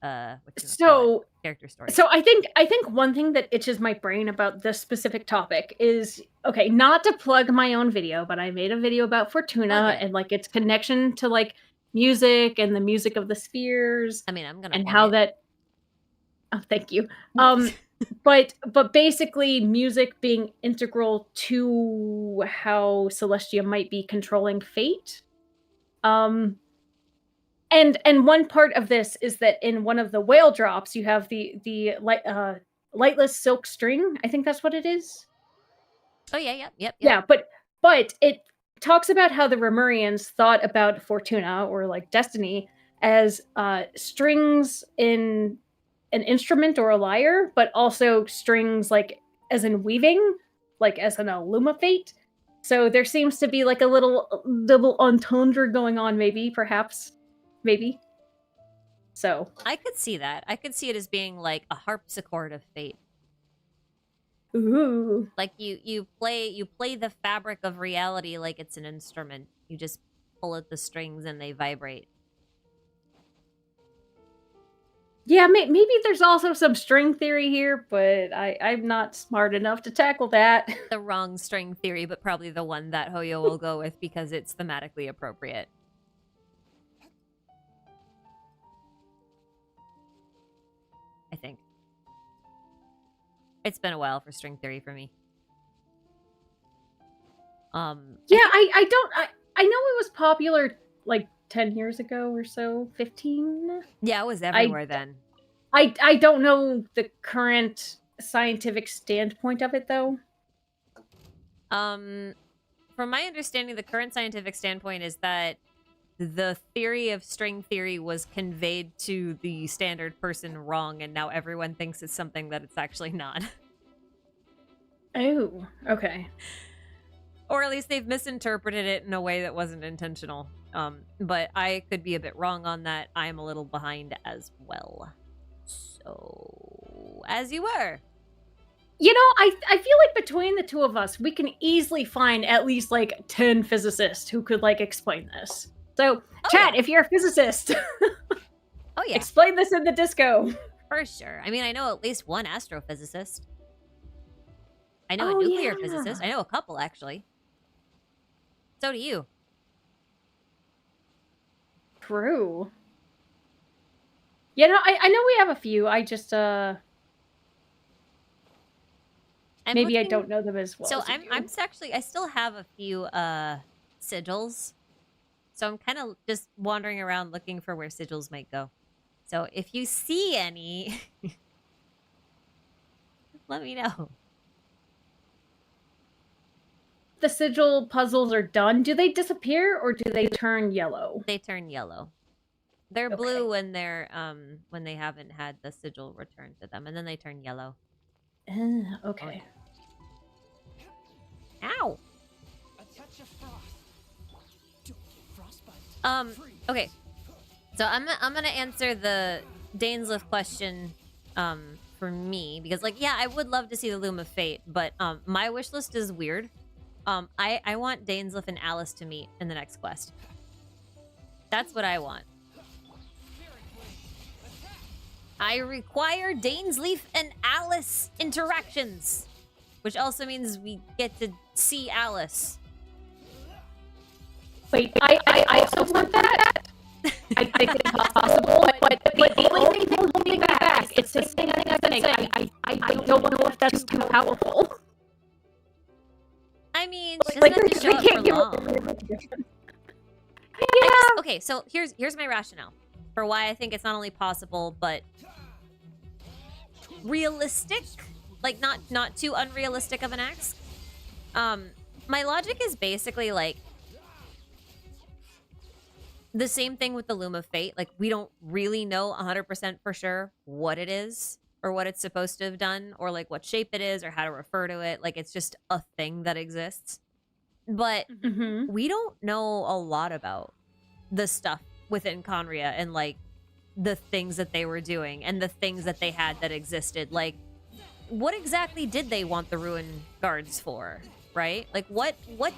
character story. So I think one thing that itches my brain about this specific topic is, okay, not to plug my own video, but I made a video about Fortuna and like its connection to like music and the music of the spheres. I mean, I'm gonna and how it. that. Oh, thank you. But basically, music being integral to how Celestia might be controlling fate. And one part of this is that in one of the whale drops, you have the lightless silk string. I think that's what it is. Oh yeah. Yeah, but it talks about how the Remurians thought about Fortuna or like Destiny as strings in an instrument or a lyre, but also strings like as in weaving, like as in a Luma Fate. So there seems to be like a little double entendre going on, perhaps. So I could see that. I could see it as being like a harpsichord of fate. Ooh. Like you play the fabric of reality like it's an instrument. You just pull at the strings and they vibrate. Yeah, maybe there's also some string theory here, but I'm not smart enough to tackle that. The wrong string theory, but probably the one that Hoyo will go with because it's thematically appropriate. I think. It's been a while for string theory for me. Yeah, I know it was popular like 10 years ago or so, 15. Yeah, it was everywhere then. I don't know the current scientific standpoint of it though. From my understanding, the current scientific standpoint is that the theory of string theory was conveyed to the standard person wrong, and now everyone thinks it's something that it's actually not. Oh, okay. Or at least they've misinterpreted it in a way that wasn't intentional. But I could be a bit wrong on that. I'm a little behind as well. So, as you were. You know, I feel like between the two of us, we can easily find at least like 10 physicists who could like explain this. So, chat, if you're a physicist, explain this in the disco. For sure. I mean, I know at least one astrophysicist. I know a nuclear physicist. I know a couple, actually. So do you. True. You know, I know we have a few. I just, maybe I don't know them as well. So I'm actually, I still have a few sigils. So I'm kind of just wandering around looking for where sigils might go. So if you see any, let me know. The sigil puzzles are done. Do they disappear or do they turn yellow? They turn yellow. They're blue when they're when they haven't had the sigil returned to them, and then they turn yellow. Okay. Ow. Okay. So I'm gonna answer the Dainsliff question for me, because like, yeah, I would love to see the Loom of Fate, but my wish list is weird. I want Dainsliff and Alice to meet in the next quest. That's what I want. I require Dainsleif and Alice interactions, which also means we get to see Alice. Wait, I also want that. I think it's possible, but the only thing holding me back, it's this thing I'm saying. I don't know if that's too powerful. I mean, she doesn't have to show up for long. Yeah. Okay, so here's my rationale for why I think it's not only possible, but realistic. Like, not too unrealistic of an ask. My logic is basically like the same thing with the Loom of Fate. Like, we don't really know 100% for sure what it is or what it's supposed to have done or like what shape it is or how to refer to it. Like, it's just a thing that exists. But we don't know a lot about the stuff within Conria and like the things that they were doing and the things that they had that existed. Like, what exactly did they want the Ruin Guards for? Right? Like, what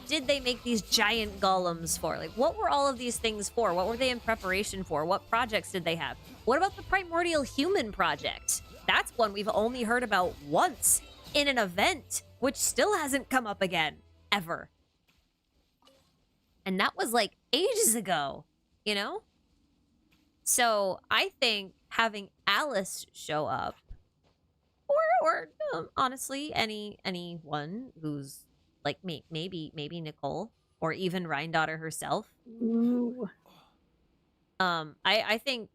did they make these giant golems for? Like, what were all of these things for? What were they in preparation for? What projects did they have? What about the Primordial Human Project? That's one we've only heard about once in an event, which still hasn't come up again, ever. And that was like ages ago, you know? So I think having Alice show up, or honestly, anyone who's like maybe Nicole, or even Rhindaughter herself. Ooh. I think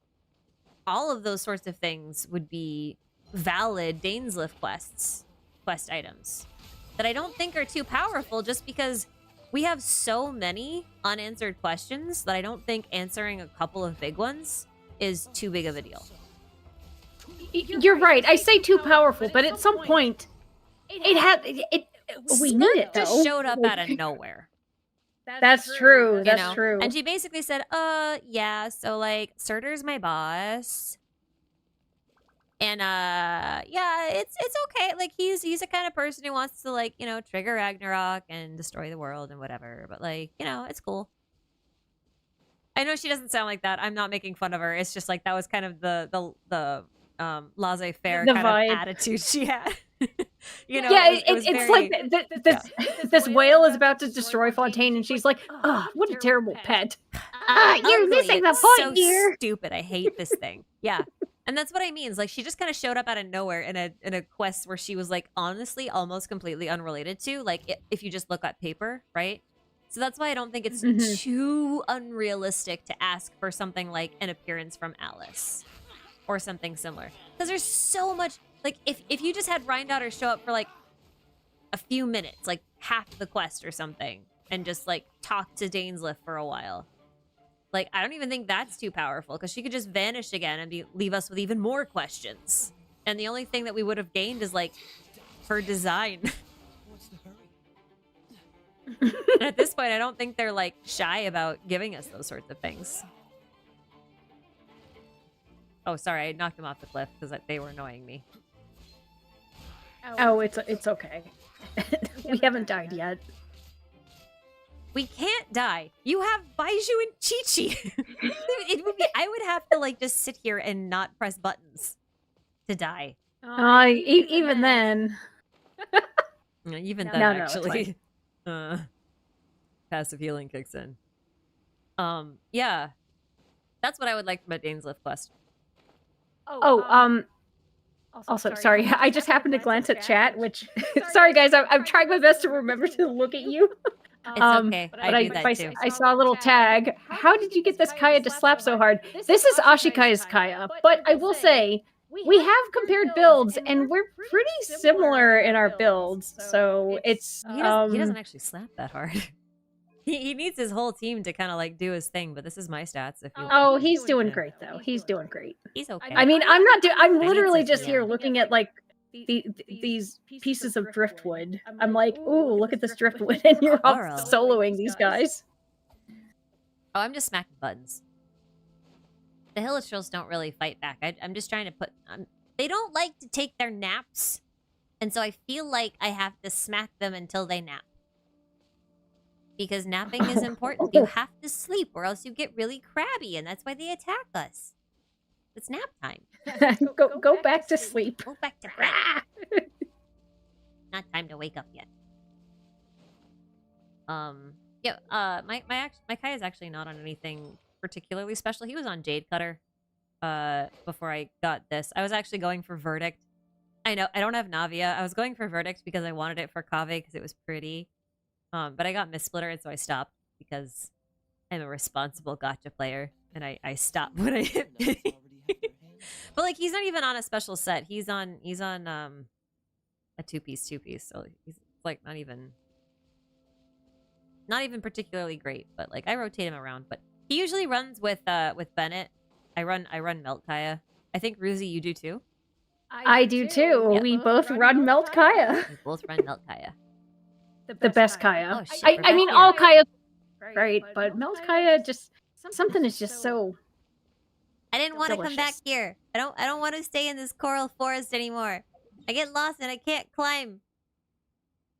all of those sorts of things would be valid Dainsliff quest items that I don't think are too powerful, just because we have so many unanswered questions that I don't think answering a couple of big ones is too big of a deal. You're right. I say too powerful, but at some point, we need it, though. Just showed up out of nowhere. That's true. That's you know? true. And she basically said, yeah, so like Surtur's my boss. And yeah, it's okay. Like he's the kind of person who wants to like, you know, trigger Ragnarok and destroy the world and whatever. But like, you know, it's cool. I know she doesn't sound like that. I'm not making fun of her. It's just like that was kind of the laissez-faire kind of attitude she had. You know, yeah, it's very, like this whale is about to destroy Fontaine, and she's like, "Oh, what a terrible pet! You're missing the point, dear." Stupid. I hate this thing. Yeah, and that's what I mean. Is like she just kind of showed up out of nowhere in a quest where she was like honestly almost completely unrelated to. Like if you just look at paper, right? So that's why I don't think it's too unrealistic to ask for something like an appearance from Alice or something similar, because there's so much. Like, if you just had Rhindaughter show up for, like, a few minutes, like, half the quest or something, and just, like, talk to Dainsliff for a while. Like, I don't even think that's too powerful, because she could just vanish again and leave us with even more questions. And the only thing that we would have gained is, like, her design. And at this point, I don't think they're, like, shy about giving us those sorts of things. Oh, sorry, I knocked them off the cliff, because they were annoying me. Oh, it's okay. We haven't died yet. We can't die. You have Baiju and ChiChi. I would have to like just sit here and not press buttons to die. Even then. Even then, actually. Passive healing kicks in. Yeah. That's what I would like from a Dainsliff quest. Also, sorry, I just happened to glance at chat, which, sorry guys, I'm trying my best to remember to look at you. It's okay, But I do that too. I saw a little tag. How did you get this Kaeya to slap so hard? This is Ashikai's Kaeya, but I will say, We have compared builds, and we're pretty similar in our builds. So it's he doesn't actually slap that hard. He needs his whole team to kind of like do his thing, but this is my stats. If you oh, he's doing great though. He's doing great. He's okay. I mean, I'm literally just ChiChi here looking at like these pieces of driftwood. I'm like, ooh, look at this driftwood, and you're all soloing these guys. Oh, I'm just smacking buttons. The Hilichurls don't really fight back. I'm just trying to put... they don't like to take their naps. And so I feel like I have to smack them until they nap. Because napping is important. You have to sleep or else you get really crabby. And that's why they attack us. It's nap time. go back to sleep. Go back to bed. Not time to wake up yet. Yeah, my Kaey is actually not on anything particularly special. He was on Jade Cutter before I got this. I was actually going for Verdict. I know I don't have Navia. I was going for Verdict because I wanted it for Kave because it was pretty. But I got Miss Splitter, and so I stopped because I'm a responsible gacha player, and I stopped when I hit. But like he's not even on a special set. He's on a two-piece, so he's like not even particularly great. But like I rotate him around, but he usually runs with Bennett. I run Melt Kaya. I think Rooze, you do too. I do too. Yeah. We both run Melt Kaya. We both run Melt Kaya. The best Kaya. Oh, shit, I mean, all Kaya great, but Melt Kaya just something is just so. I didn't want to come back here. I don't want to stay in this coral forest anymore. I get lost and I can't climb.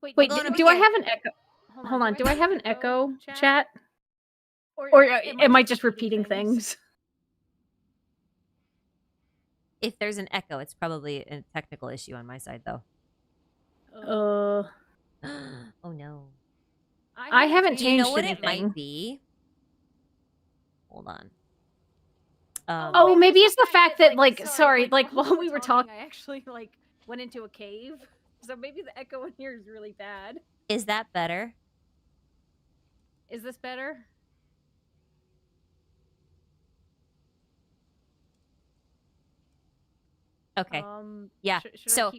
Wait, do I have an echo? Hold on, do I have an echo, chat? Or am I just repeating things? If there's an echo, it's probably a technical issue on my side, though. Oh no. I haven't changed anything. You know what it might be? Hold on. Oh, maybe it's the fact that, like, sorry, like, while we were talking, I actually, like, went into a cave. So maybe the echo in here is really bad. Is that better? Is this better? Okay. Yeah. So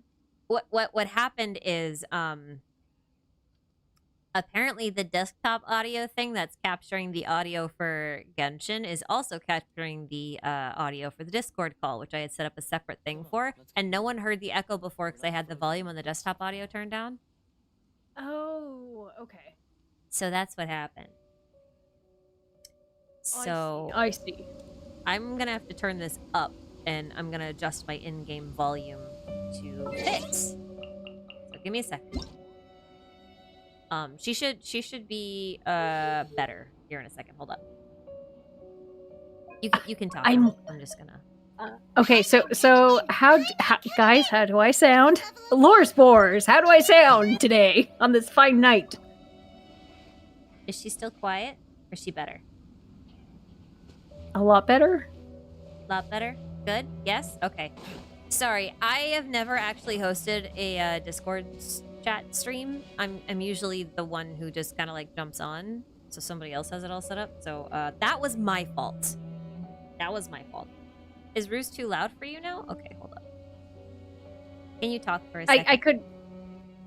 what happened is apparently the desktop audio thing that's capturing the audio for Genshin is also capturing the audio for the Discord call, which I had set up a separate thing for, and no one heard the echo before because I had the volume on the desktop audio turned down. Oh, okay. So that's what happened. So I see. I'm gonna have to turn this up, and I'm gonna adjust my in-game volume to fix. So give me a second. She should be better here in a second. Hold up. You can talk. I'm just gonna. Okay, so how guys, how do I sound? Lore spores, how do I sound today on this fine night? Is she still quiet, or is she better? A lot better. A lot better. Good. Yes. Okay. Sorry, I have never actually hosted a Discord chat stream. I'm usually the one who just kind of like jumps on, so somebody else has it all set up. So that was my fault. That was my fault. Is Rooze too loud for you now? Okay, hold up. Can you talk for a second?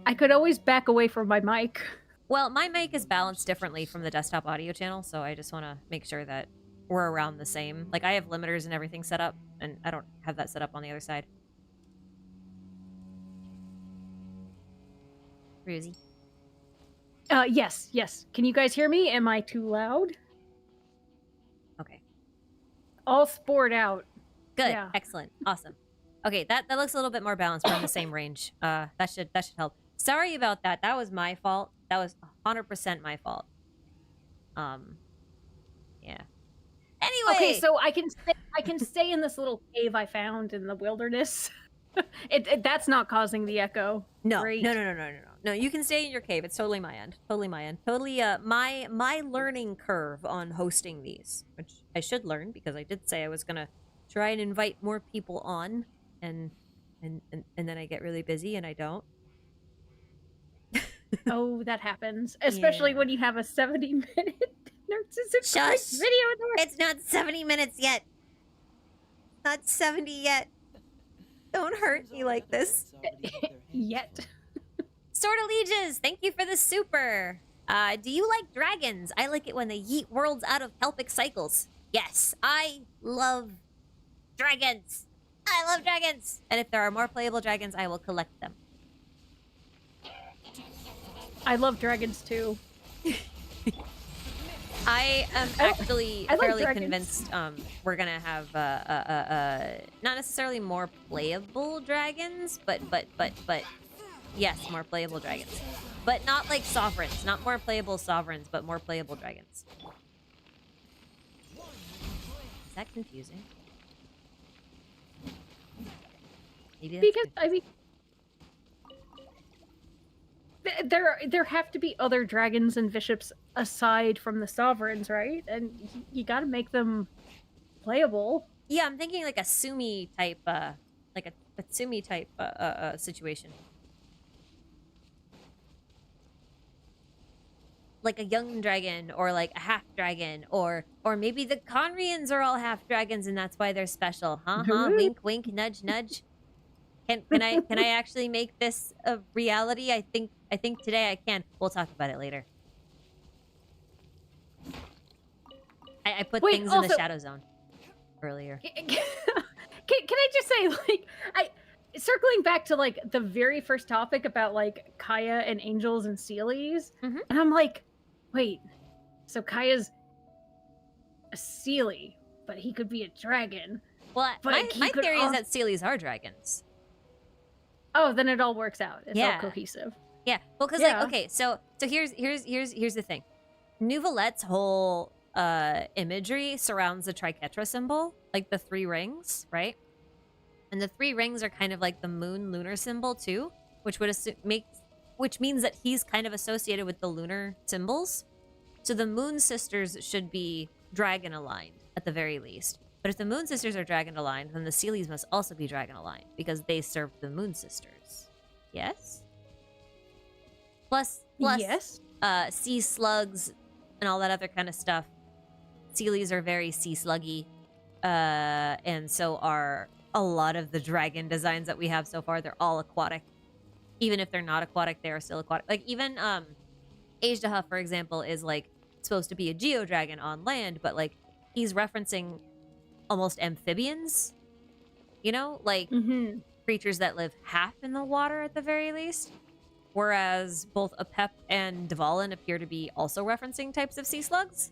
I could always back away from my mic. Well, my mic is balanced differently from the desktop audio channel, so I just want to make sure that we're around the same. Like I have limiters and everything set up, and I don't have that set up on the other side. Roozy. Yes. Can you guys hear me? Am I too loud? Okay. All spored out. Good. Yeah. Excellent. Awesome. Okay, that looks a little bit more balanced. We're in the same range. That should help. Sorry about that. That was my fault. That was 100% my fault. Yeah. Anyway. Okay, so I can stay in this little cave I found in the wilderness. That's not causing the echo. No. Great. No, you can stay in your cave. It's totally my end. Totally my learning curve on hosting these, which I should learn because I did say I was gonna try and invite more people on, and then I get really busy and I don't. Oh, that happens, especially when you have a 70-minute Shush. video. It's not 70 minutes yet. Not 70 yet. Don't hurt me like this. Yet. Sword of Lieges, thank you for the super. Do you like dragons? I like it when they yeet worlds out of Kelpic cycles. Yes, I love dragons. I love dragons. And if there are more playable dragons, I will collect them. I love dragons too. I am actually I like fairly dragons. convinced we're gonna have not necessarily more playable dragons, but yes, more playable dragons. But not like sovereigns, not more playable sovereigns, but more playable dragons. Is that confusing? Maybe that's Because I mean, there have to be other dragons and bishops aside from the sovereigns, right? And you got to make them playable. yeah, I'm thinking like a Sumi type, like a Sumi type situation. Like a young dragon, or like a half dragon, or maybe the Conrians are all half dragons and that's why they're special. Wink, wink, nudge, nudge. Can I actually make this a reality? I think today I can. We'll talk about it later. I put things in the shadow zone earlier. Can I just say, like, circling back to like the very first topic about like Kaeya and angels and Seelies, and I'm like, wait, so Kaeya's a Seelie, but he could be a dragon. Well, my theory is that Seelies are dragons. Oh, then it all works out. It's all cohesive. Yeah. Well, because like, okay, so here's the thing. Nouvelette's whole imagery surrounds the Triquetra symbol, like the 3 rings, right? And the 3 rings are kind of like the moon lunar symbol too, which would which means that he's kind of associated with the lunar symbols. So the moon sisters should be dragon aligned at the very least. But if the moon sisters are dragon aligned, then the Seelies must also be dragon aligned because they serve the moon sisters. Yes? Plus yes. Sea slugs and all that other kind of stuff. Seelies are very sea sluggy. And so are a lot of the dragon designs that we have so far. They're all aquatic. Even if they're not aquatic, they are still aquatic. Like even Ajdaha, for example, is like supposed to be a geodragon on land, but like he's referencing almost amphibians, you know, like creatures that live half in the water at the very least. Whereas both Apep and Dvalin appear to be also referencing types of sea slugs.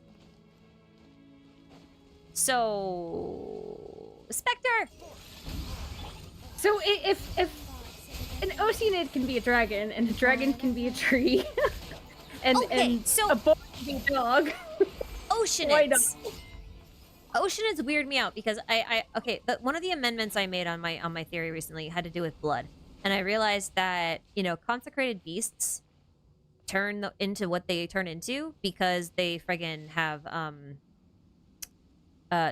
So, Spectre! So if an Oceanid can be a dragon, and a dragon can be a tree, and so a boy can be a dog, Oceanids. Oceanids weird me out because one of the amendments I made on my theory recently had to do with blood, and I realized that consecrated beasts turn into what they turn into because they friggin' have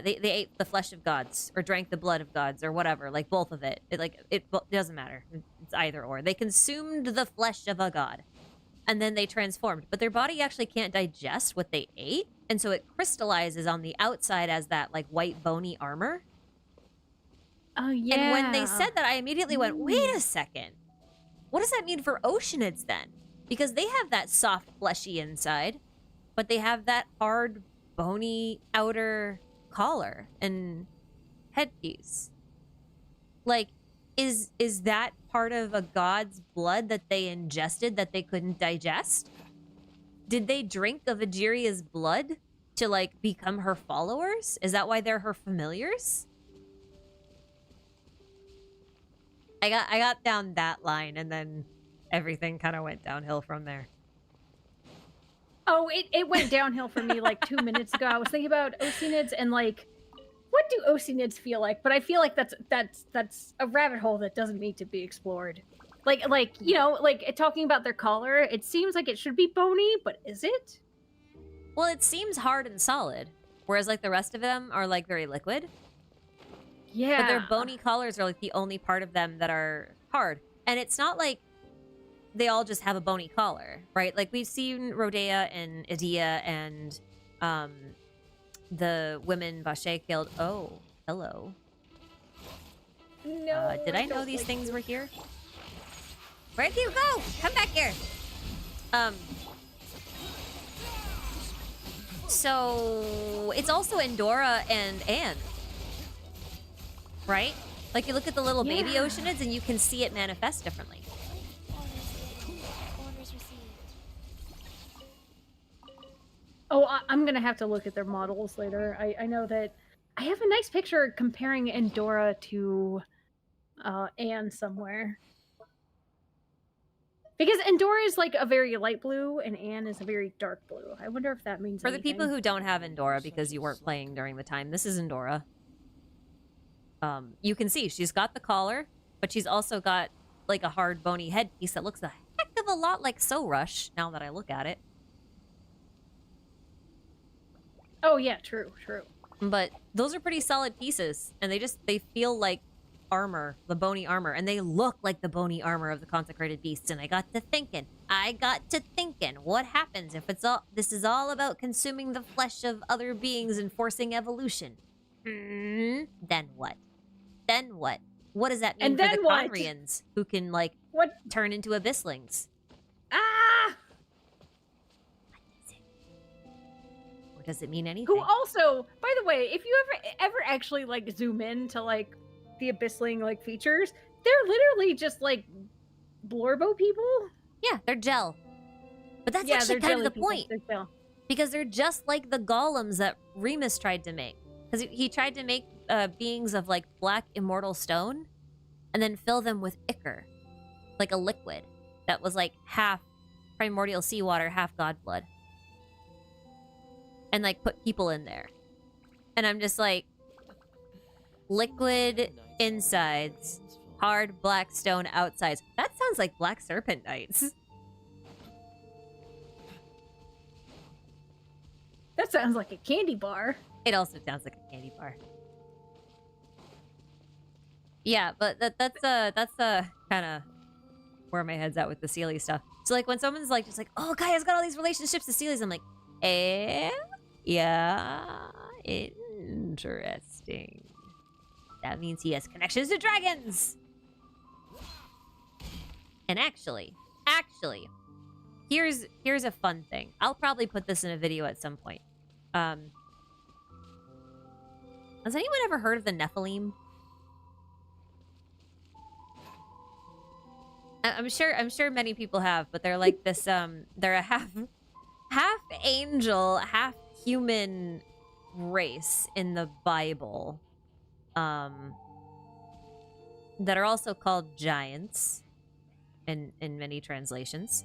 they ate the flesh of gods or drank the blood of gods or whatever, like both of it. It doesn't matter. It's either or. They consumed the flesh of a god and then they transformed, but their body actually can't digest what they ate, and so it crystallizes on the outside as that like white bony armor. Oh yeah. And when they said that, I immediately went, wait a second, what does that mean for Oceanids then? Because they have that soft fleshy inside, but they have that hard bony outer collar and headpiece. Like, is that part of a god's blood that they ingested that they couldn't digest? Did they drink of Egeria's blood to like become her followers? Is that why they're her familiars? I got down that line and then everything kind of went downhill from there. Oh, it went downhill for me like 2 minutes ago. I was thinking about Oceanids and like, what do Oceanids feel like? But I feel like that's a rabbit hole that doesn't need to be explored. Like talking about their collar, it seems like it should be bony, but is it? Well, it seems hard and solid, whereas like the rest of them are like very liquid. Yeah. But their bony collars are like the only part of them that are hard. And it's not like they all just have a bony collar, right? Like we've seen Rodea and Edea and the women Vache killed. Oh, hello. No. Did I know don't these like things you. were here? Where'd you go? Come back here. So it's also Endora and Anne, right? Like you look at the little baby Yeah. Oceanids and you can see it manifest differently. Orders received. Oh, I'm gonna have to look at their models later. I know that I have a nice picture comparing Endora to Anne somewhere. Because Endora is like a very light blue and Anne is a very dark blue. I wonder if that means For the anything. people who don't have Endora because you weren't playing during the time, this is Endora. You can see she's got the collar, but she's also got like a hard bony headpiece that looks a heck of a lot like So Rush now that I look at it. Oh yeah, true. But those are pretty solid pieces, and they feel like armor, the bony armor, and they look like the bony armor of the consecrated beasts. And I got to thinking, what happens if this is all about consuming the flesh of other beings and forcing evolution? Then what? What does that mean And for then the what? Conrians who can like What? turn into abysslings? Ah! Or does it mean anything? Who also, by the way, if you ever actually like zoom in to like the abyssling like features, they're literally just like Blorbo people. Yeah, they're gel. But that's Yeah, actually they're kind of jelly the people. point. They're gel. Because they're just like the golems that Remus tried to make. Because he tried to make beings of like black immortal stone and then fill them with ichor, like a liquid that was like half primordial seawater, half god blood. And like put people in there. And I'm just like, liquid insides, hard black stone outsides. That sounds like Black Serpent Knights. That sounds like a candy bar. It also sounds like a candy bar. Yeah, but that's kind of where my head's at with the Sealy stuff. So like when someone's like just like, oh, Kaya's got all these relationships to Sealy's, I'm like, yeah, interesting. That means he has connections to dragons. And actually, here's a fun thing. I'll probably put this in a video at some point. Has anyone ever heard of the Nephilim? I'm sure many people have, but they're like this. They're a half angel, half human race in the Bible. That are also called giants, in many translations.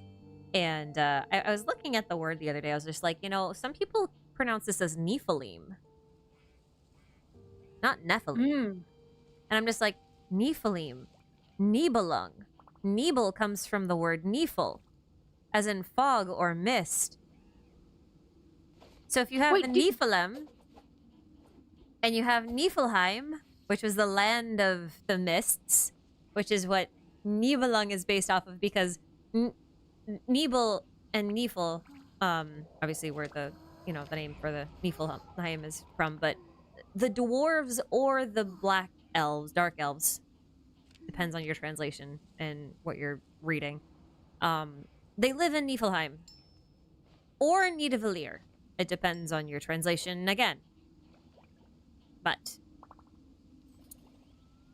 And I was looking at the word the other day. I was just like, some people pronounce this as Nephilim, not Nephilim. And I'm just like, Nephilim, Nibelung. Nebel comes from the word Nephil, as in fog or mist. So if you have the Nephilim, and you have Niflheim, which was the land of the mists, which is what Nibelung is based off of, because Nebel and Nephil, obviously where the name for the Niflheim is from, but the dwarves or the black elves, dark elves, depends on your translation and what you're reading. They live in Niflheim or Nidavellir. It depends on your translation again. But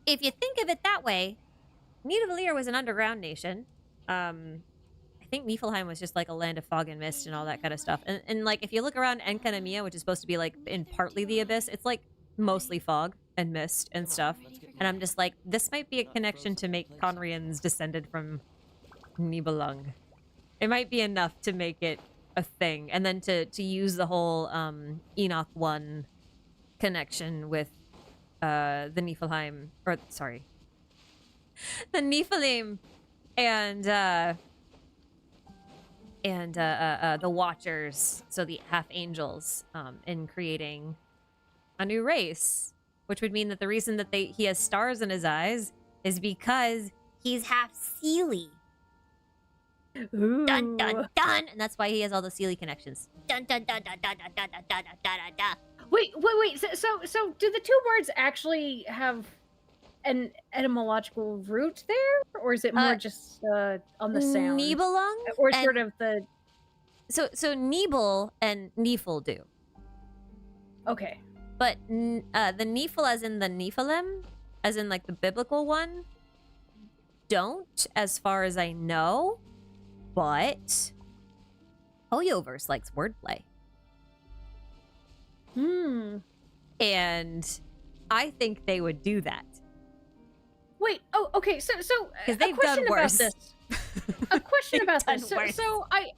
if you think of it that way, Nidavellir was an underground nation. I think Niflheim was just like a land of fog and mist and all that kind of stuff. And like if you look around Enkanomiya, which is supposed to be like in partly the abyss, it's like mostly fog and mist and stuff. And I'm just like, this might be a connection to make Conrians descended from Nibelung. It might be enough to make it a thing, and then to use the whole Enoch 1 connection with the Niflheim, or sorry, the Nephilim and the Watchers, so the half angels, in creating a new race, which would mean that the reason that he has stars in his eyes is because he's half Seelie. Ooh. Dun dun dun, and that's why he has all the Seelie connections. Dun dun dun dun dun dun dun dun dun dun dun dun. Wait. So do the two words actually have an etymological root there, or is it more just on the sound, Nibelung or and sort of the? so Nibel and Nifl do, Okay. but the Nifl, as in the Nephilim, as in like the biblical one, don't, as far as I know. But Hoyoverse likes wordplay. And I think they would do that. Wait. Oh, okay. So because they've done worse. About this. A question about this. So I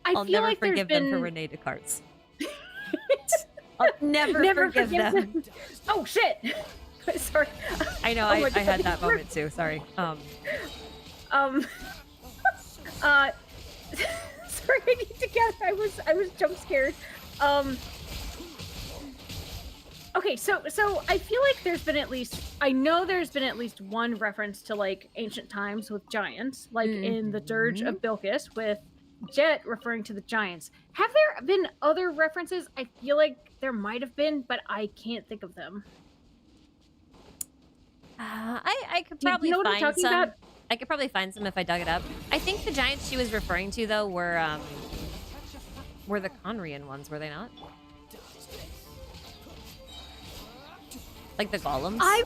I'll feel never like forgive there's them been... for Rene Descartes. I'll never forgive them. Oh shit! Sorry. I know. I had that moment too. Sorry. Sorry, I need to get. I was jump scared. Okay, so I feel like there's been at least, I know there's been at least one reference to like ancient times with giants, like in the Dirge of Bilquis with Jet referring to the giants. Have there been other references? I feel like there might have been, but I can't think of them. I could probably find some. About? I could probably find some if I dug it up. I think the giants she was referring to though were the Conrian ones, were they not? Like the golems? I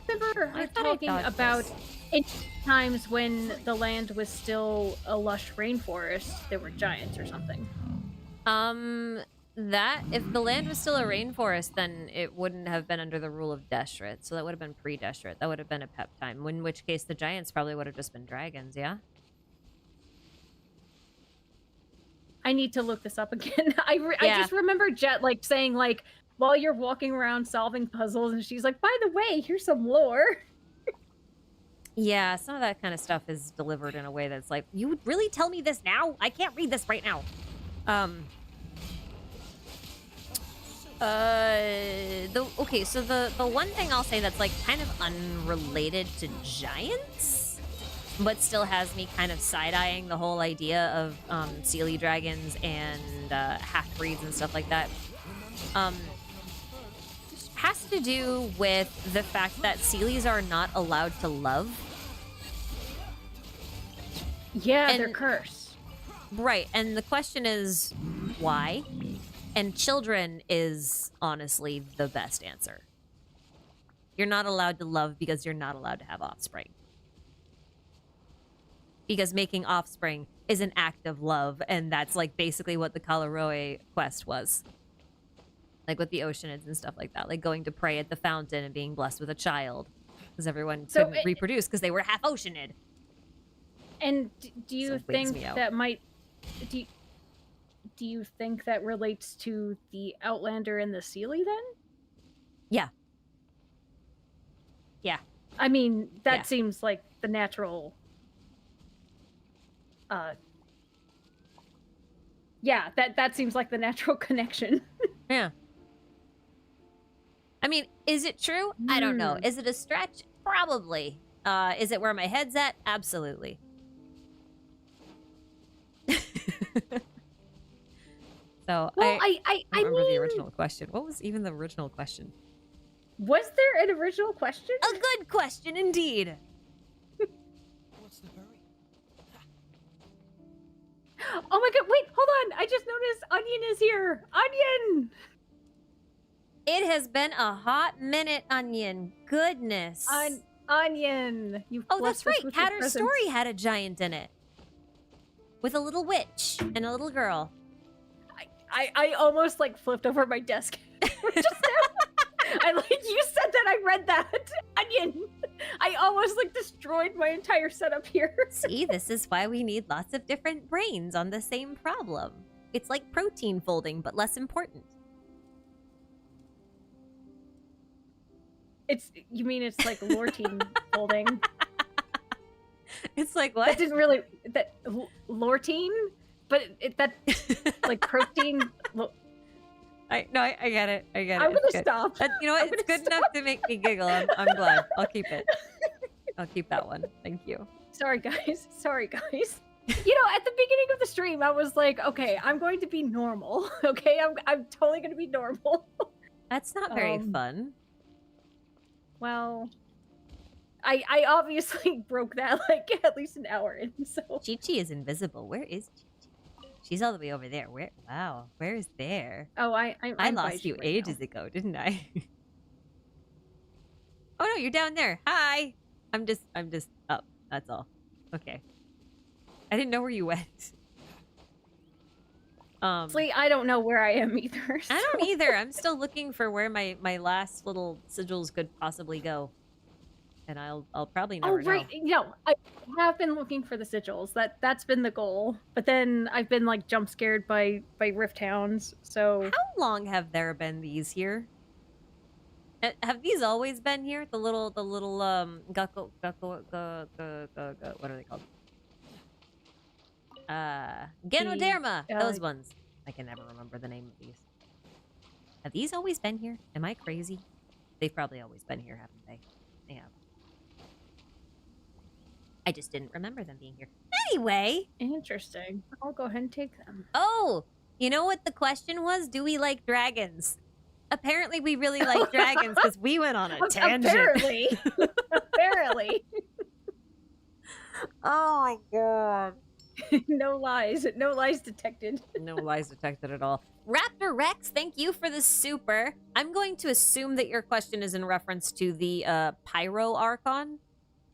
remember her talking about in times when the land was still a lush rainforest, there were giants or something. That if the land was still a rainforest, then it wouldn't have been under the rule of Deshret. So that would have been pre-Deshret. That would have been a Pep time. In which case the giants probably would have just been dragons, yeah? I need to look this up again. I just remember Jet like saying like, while you're walking around solving puzzles, and she's like, by the way, here's some lore. Yeah, some of that kind of stuff is delivered in a way that's like, you would really tell me this now? I can't read this right now. Okay, so the one thing I'll say that's like kind of unrelated to giants, but still has me kind of side-eyeing the whole idea of Seelie dragons and half-breeds and stuff like that. Has to do with the fact that Seelies are not allowed to love. Yeah, they're cursed. Right, and the question is, why? And children is honestly the best answer. You're not allowed to love because you're not allowed to have offspring. Because making offspring is an act of love, and that's like basically what the Kalaroe quest was. Like with the Oceanids and stuff like that. Like going to pray at the fountain and being blessed with a child. Because everyone couldn't reproduce because they were half Oceanid. And do you think that might... Do you think that relates to the Outlander and the Seelie then? Yeah. Yeah. I mean, that seems like the natural... Yeah, that seems like the natural connection. Yeah. I mean, is it true? I don't know. Is it a stretch? Probably. Is it where my head's at? Absolutely. So, well, I remember the original question. What was even the original question? Was there an original question? A good question, indeed. What's the hurry? Oh my god, wait, hold on. I just noticed Onion is here. Onion! It has been a hot minute, Onion. Goodness. Onion. Oh, that's right. Catter's story had a giant in it. With a little witch and a little girl. I almost like flipped over my desk just now. You said that, I read that. Onion. I almost like destroyed my entire setup here. See, this is why we need lots of different brains on the same problem. It's like protein folding, but less important. You mean it's like lore team folding? It's like what? That didn't really lore team, but that like protein. I get it. I get it. I'm gonna stop. You know what? It's good enough to make me giggle. I'm glad. I'll keep it. I'll keep that one. Thank you. Sorry, guys. Sorry, guys. You know, at the beginning of the stream, I was like, okay, I'm going to be normal. Okay, I'm totally going to be normal. That's not very fun. Well, I obviously broke that like at least an hour in, so ChiChi is invisible. Where is ChiChi? She's all the way over there. Where? Wow. Where is there? oh I I'm by lost you right ages now. ago, didn't I? Oh no, you're down there. Hi. I'm just up. That's all. Okay. I didn't know where you went. Honestly, I don't know where I am either. I don't so- either. I'm still looking for where my last little sigils could possibly go. And I'll probably Oh never right, know. I have been looking for the sigils. That's been the goal. But then I've been like jump scared by rift hounds. So How long have there been these here? Have these always been here? The little gecko what are they called? Ganoderma. Those ones. I can never remember the name of these. Have these always been here? Am I crazy? They've probably always been here, haven't they? They have. I just didn't remember them being here. Anyway. interesting. I'll go ahead and take them. Oh, you know what the question was? Do we like dragons? Apparently we really like dragons because we went on a tangent. Apparently. Apparently. Oh my god. No lies. No lies detected. No lies detected at all. Raptor Rex, thank you for the super. I'm going to assume that your question is in reference to the Pyro Archon,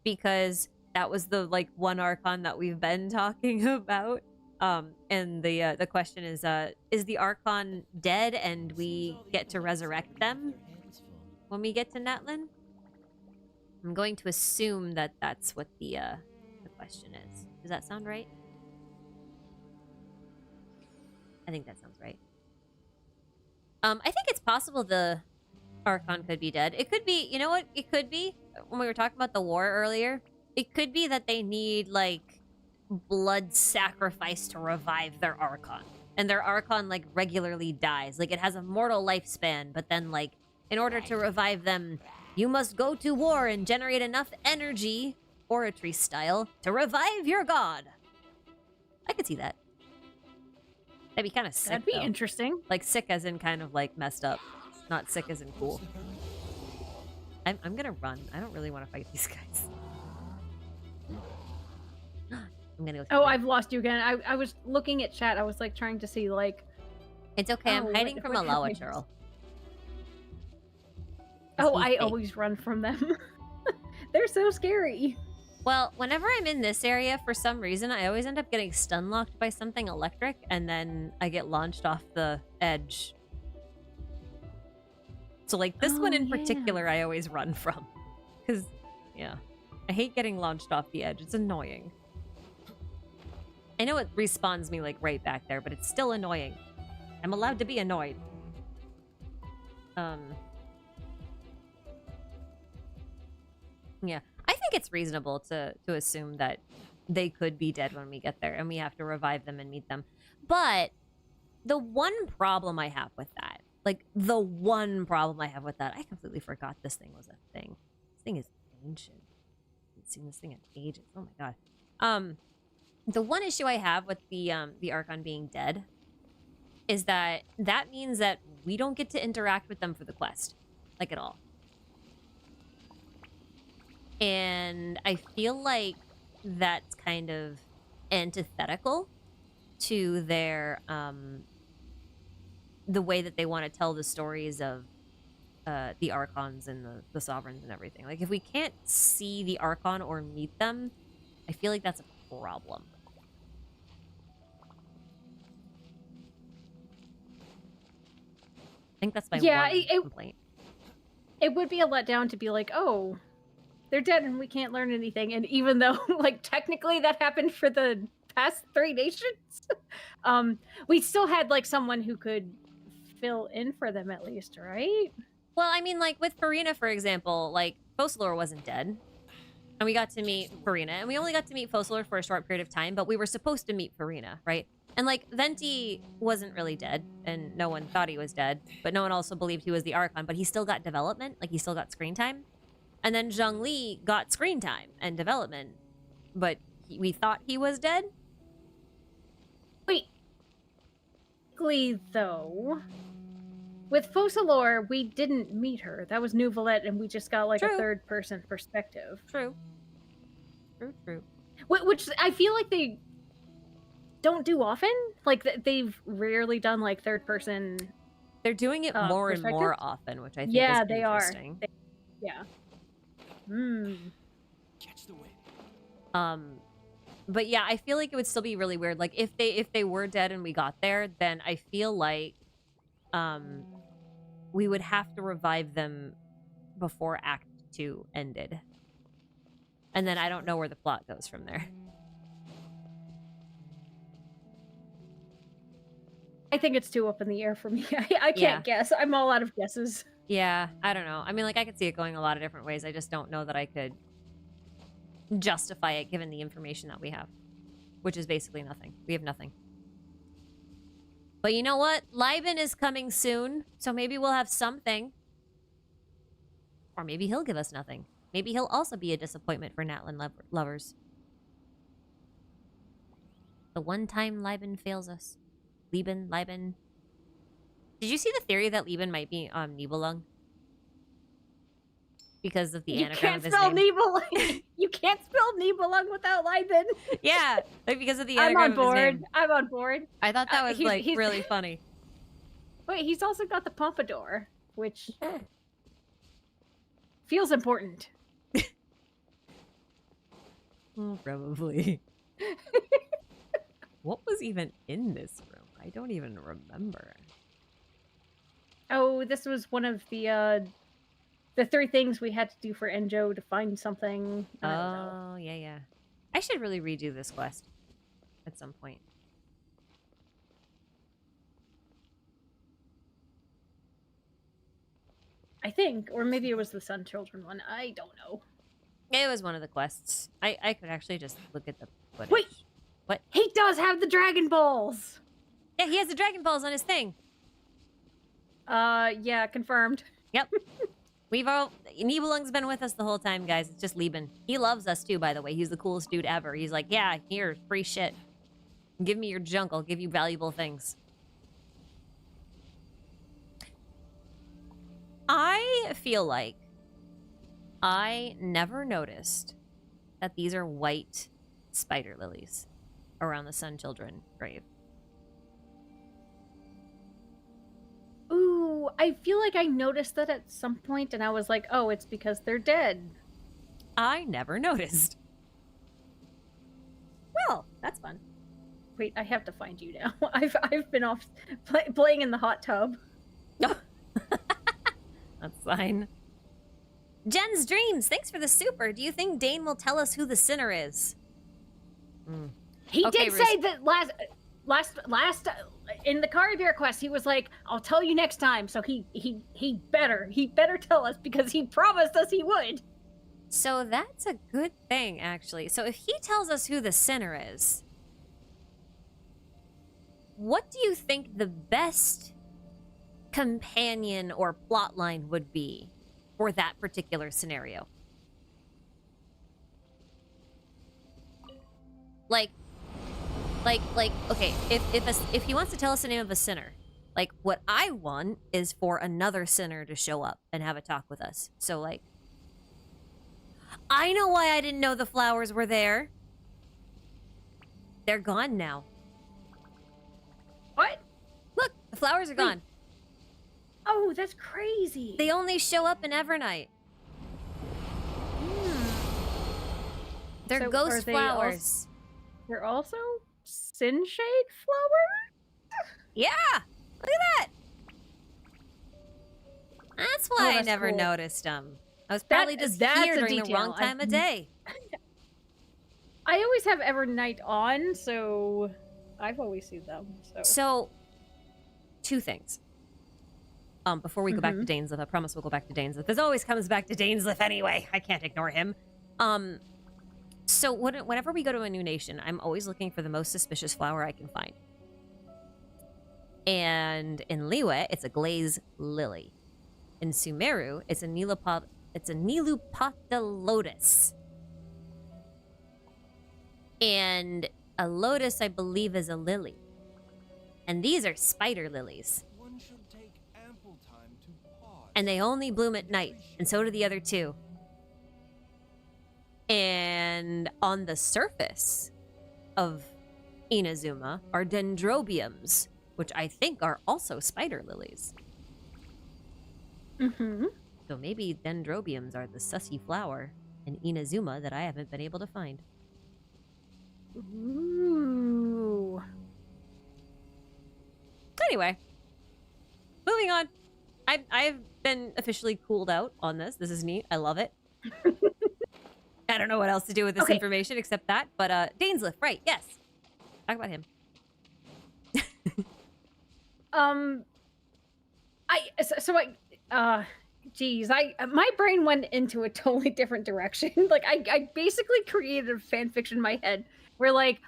because that was the like one Archon that we've been talking about. And the question is the Archon dead and we get to resurrect them when we get to Netlin? I'm going to assume that that's what the question is. Does that sound right? I think that sounds right. I think it's possible the Archon could be dead. It could be, you know what? It could be, when we were talking about the war earlier, it could be that they need, like, blood sacrifice to revive their Archon. And their Archon, like, regularly dies. Like, it has a mortal lifespan, but then, like, in order to revive them, you must go to war and generate enough energy, oratory style, to revive your god. I could see that. That'd be kind of sick, That'd be though. interesting. Like, sick as in kind of, like, messed up. Not sick as in cool. I'm gonna run. I don't really want to fight these guys. I'm gonna go. Oh, I've lost you again. I was looking at chat. I was, like, trying to see, like... It's okay. I'm Oh, hiding from a what Lawa happens? churl. Oh, I always run from them. They're so scary. Well, whenever I'm in this area, for some reason, I always end up getting stun locked by something electric, and then I get launched off the edge. So, like, this one in particular, I always run from. Because, yeah. I hate getting launched off the edge. It's annoying. I know it respawns me, like, right back there, but it's still annoying. I'm allowed to be annoyed. Yeah. I think it's reasonable to assume that they could be dead when we get there, and we have to revive them and meet them. But the one problem I have with that, like, the one problem I have with that, I completely forgot this thing was a thing. This thing is ancient. I haven't seen this thing in ages. Oh my god. The one issue I have with the Archon being dead is that means that we don't get to interact with them for the quest, like, at all. And I feel like that's kind of antithetical to their the way that they want to tell the stories of the Archons and the Sovereigns and everything. Like, if we can't see the Archon or meet them, I feel like that's a problem. I think that's my one complaint. It would be a letdown to be like, oh, they're dead and we can't learn anything. And even though, like, technically that happened for the past 3 nations, we still had, like, someone who could fill in for them at least, right? Well, I mean, like, with Farina, for example, like, Focalor wasn't dead. And we got to meet Farina. And we only got to meet Focalor for a short period of time, but we were supposed to meet Farina, right? And, like, Venti wasn't really dead, and no one thought he was dead, but no one also believed he was the Archon, but he still got development, like, he still got screen time. And then Zhongli got screen time and development, but we thought he was dead? Wait. Though, With Focalor, we didn't meet her. That was Nouvelette, and we just got like True. a third-person perspective. True. True. Which I feel like they don't do often. Like they've rarely done like third-person. They're doing it more and more perspective? often, which I think Yeah, is they are. interesting. Yeah. Hmm. Catch the wind. But yeah, I feel like it would still be really weird. Like if they were dead and we got there, then I feel like we would have to revive them before Act 2 ended. And then I don't know where the plot goes from there. I think it's too up in the air for me. I can't guess. I'm all out of guesses. Yeah, I don't know. I mean, like, I could see it going a lot of different ways. I just don't know that I could justify it given the information that we have, which is basically nothing. We have nothing. But you know what? Liben is coming soon, so maybe we'll have something. Or maybe he'll give us nothing. Maybe he'll also be a disappointment for Natlan lovers. The one time Liben fails us. Liben. Did you see the theory that Liben might be Nibelung? Because of the anagram of his name. Nibelung. You can't spell Nibelung without Liben. Yeah, like because of the I'm anagram on board. of his name. I'm on board. I thought that was he's really funny. Wait, he's also got the pompadour, which feels important. Probably. What was even in this room? I don't even remember. Oh, this was one of the 3 things we had to do for Enjo to find something. I don't know. Oh, yeah. I should really redo this quest at some point. I think, or maybe it was the Sun Children one. I don't know. It was one of the quests. I could actually just look at the footage. Wait! What? He does have the Dragon Balls! Yeah, he has the Dragon Balls on his thing. Yeah, confirmed. Yep. Nibelung's been with us the whole time, guys. It's just Lieben. He loves us too, by the way. He's the coolest dude ever. He's like, yeah, here, free shit. Give me your junk. I'll give you valuable things. I feel like I never noticed that these are white spider lilies around the Sun Children grave. Ooh, I feel like I noticed that at some point, and I was like, oh, it's because they're dead. I never noticed. Well, that's fun. Wait, I have to find you now. I've been off playing in the hot tub. No. That's fine. Jen's Dreams, thanks for the super. Do you think Dane will tell us who the sinner is? He Okay, did Rooze. say that last in the Kari Bear quest, he was like, "I'll tell you next time." So he better tell us because he promised us he would. So that's a good thing, actually. So if he tells us who the sinner is, what do you think the best companion or plotline would be for that particular scenario? Like, okay, if he wants to tell us the name of a sinner, like, what I want is for another sinner to show up and have a talk with us. So, like, I know why I didn't know the flowers were there. They're gone now. What? Look, the flowers are gone. Oh, that's crazy. They only show up in Evernight. They're So ghost are they flowers. They're also Sinshade flowers? Yeah! Look at that! That's why I that's never cool. noticed them. I was probably just that's here a during the detail. wrong time of day. I always have Evernight on, so I've always seen them. So, 2 things. Before we go back to Dainsleif, I promise we'll go back to Dainsleif. This always comes back to Dainsleif anyway. I can't ignore him. So whenever we go to a new nation, I'm always looking for the most suspicious flower I can find. And in Liyue, it's a glaze lily. In Sumeru, it's a Nilupata lotus. And a lotus, I believe, is a lily. And these are spider lilies. One should take ample and they only bloom at night, and so do the other two. And on the surface of Inazuma are dendrobiums, which I think are also spider lilies. Mm-hmm. So maybe dendrobiums are the sussy flower in Inazuma that I haven't been able to find. Ooh. Anyway, moving on. I've been officially cooled out on this. This is neat. I love it. I don't know what else to do with this information except that. But Dainsliff, right? Yes. Talk about him. Geez, my brain went into a totally different direction. Like I basically created a fan fiction in my head where like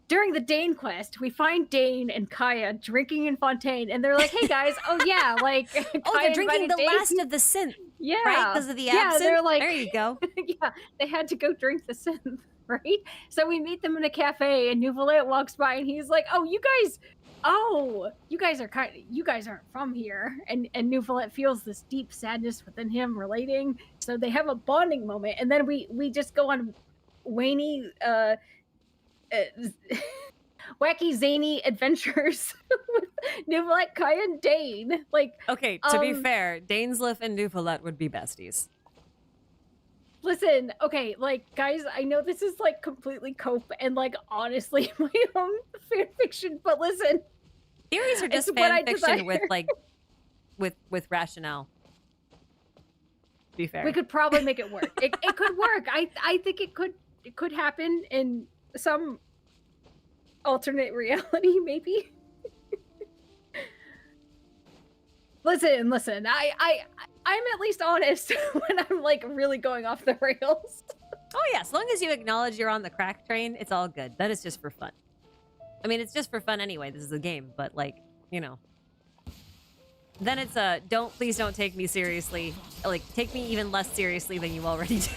during the Dane quest, we find Dane and Kaeya drinking in Fontaine, and they're like, "Hey guys, oh yeah, like oh, they're drinking the Dane. last of the synth, yeah, right? Because of the absinthe. They're like, there you go. yeah, they had to go drink the synth, right? So we meet them in a cafe, and Nouvelette walks by, and he's like, "Oh, you guys aren't from here." And Nouvelette feels this deep sadness within him relating. So they have a bonding moment, and then we just go on wacky zany adventures with Nouvelette, Kaeya, and Dane. Like, okay, to be fair, Dainsliff and Nouvelette would be besties. Listen, okay, like, guys, I know this is, like, completely cope and, like, honestly my own fan fiction, but listen. Theories are just fan fiction with, like, with rationale. To be fair. We could probably make it work. It could work. I think it could happen in some alternate reality, maybe. Listen, I'm at least honest when I'm like really going off the rails. Oh yeah, as long as you acknowledge you're on the crack train, it's all good. That is just for fun. I mean, it's just for fun anyway. This is a game, but like, you know. Then it's please don't take me seriously. Like, take me even less seriously than you already do.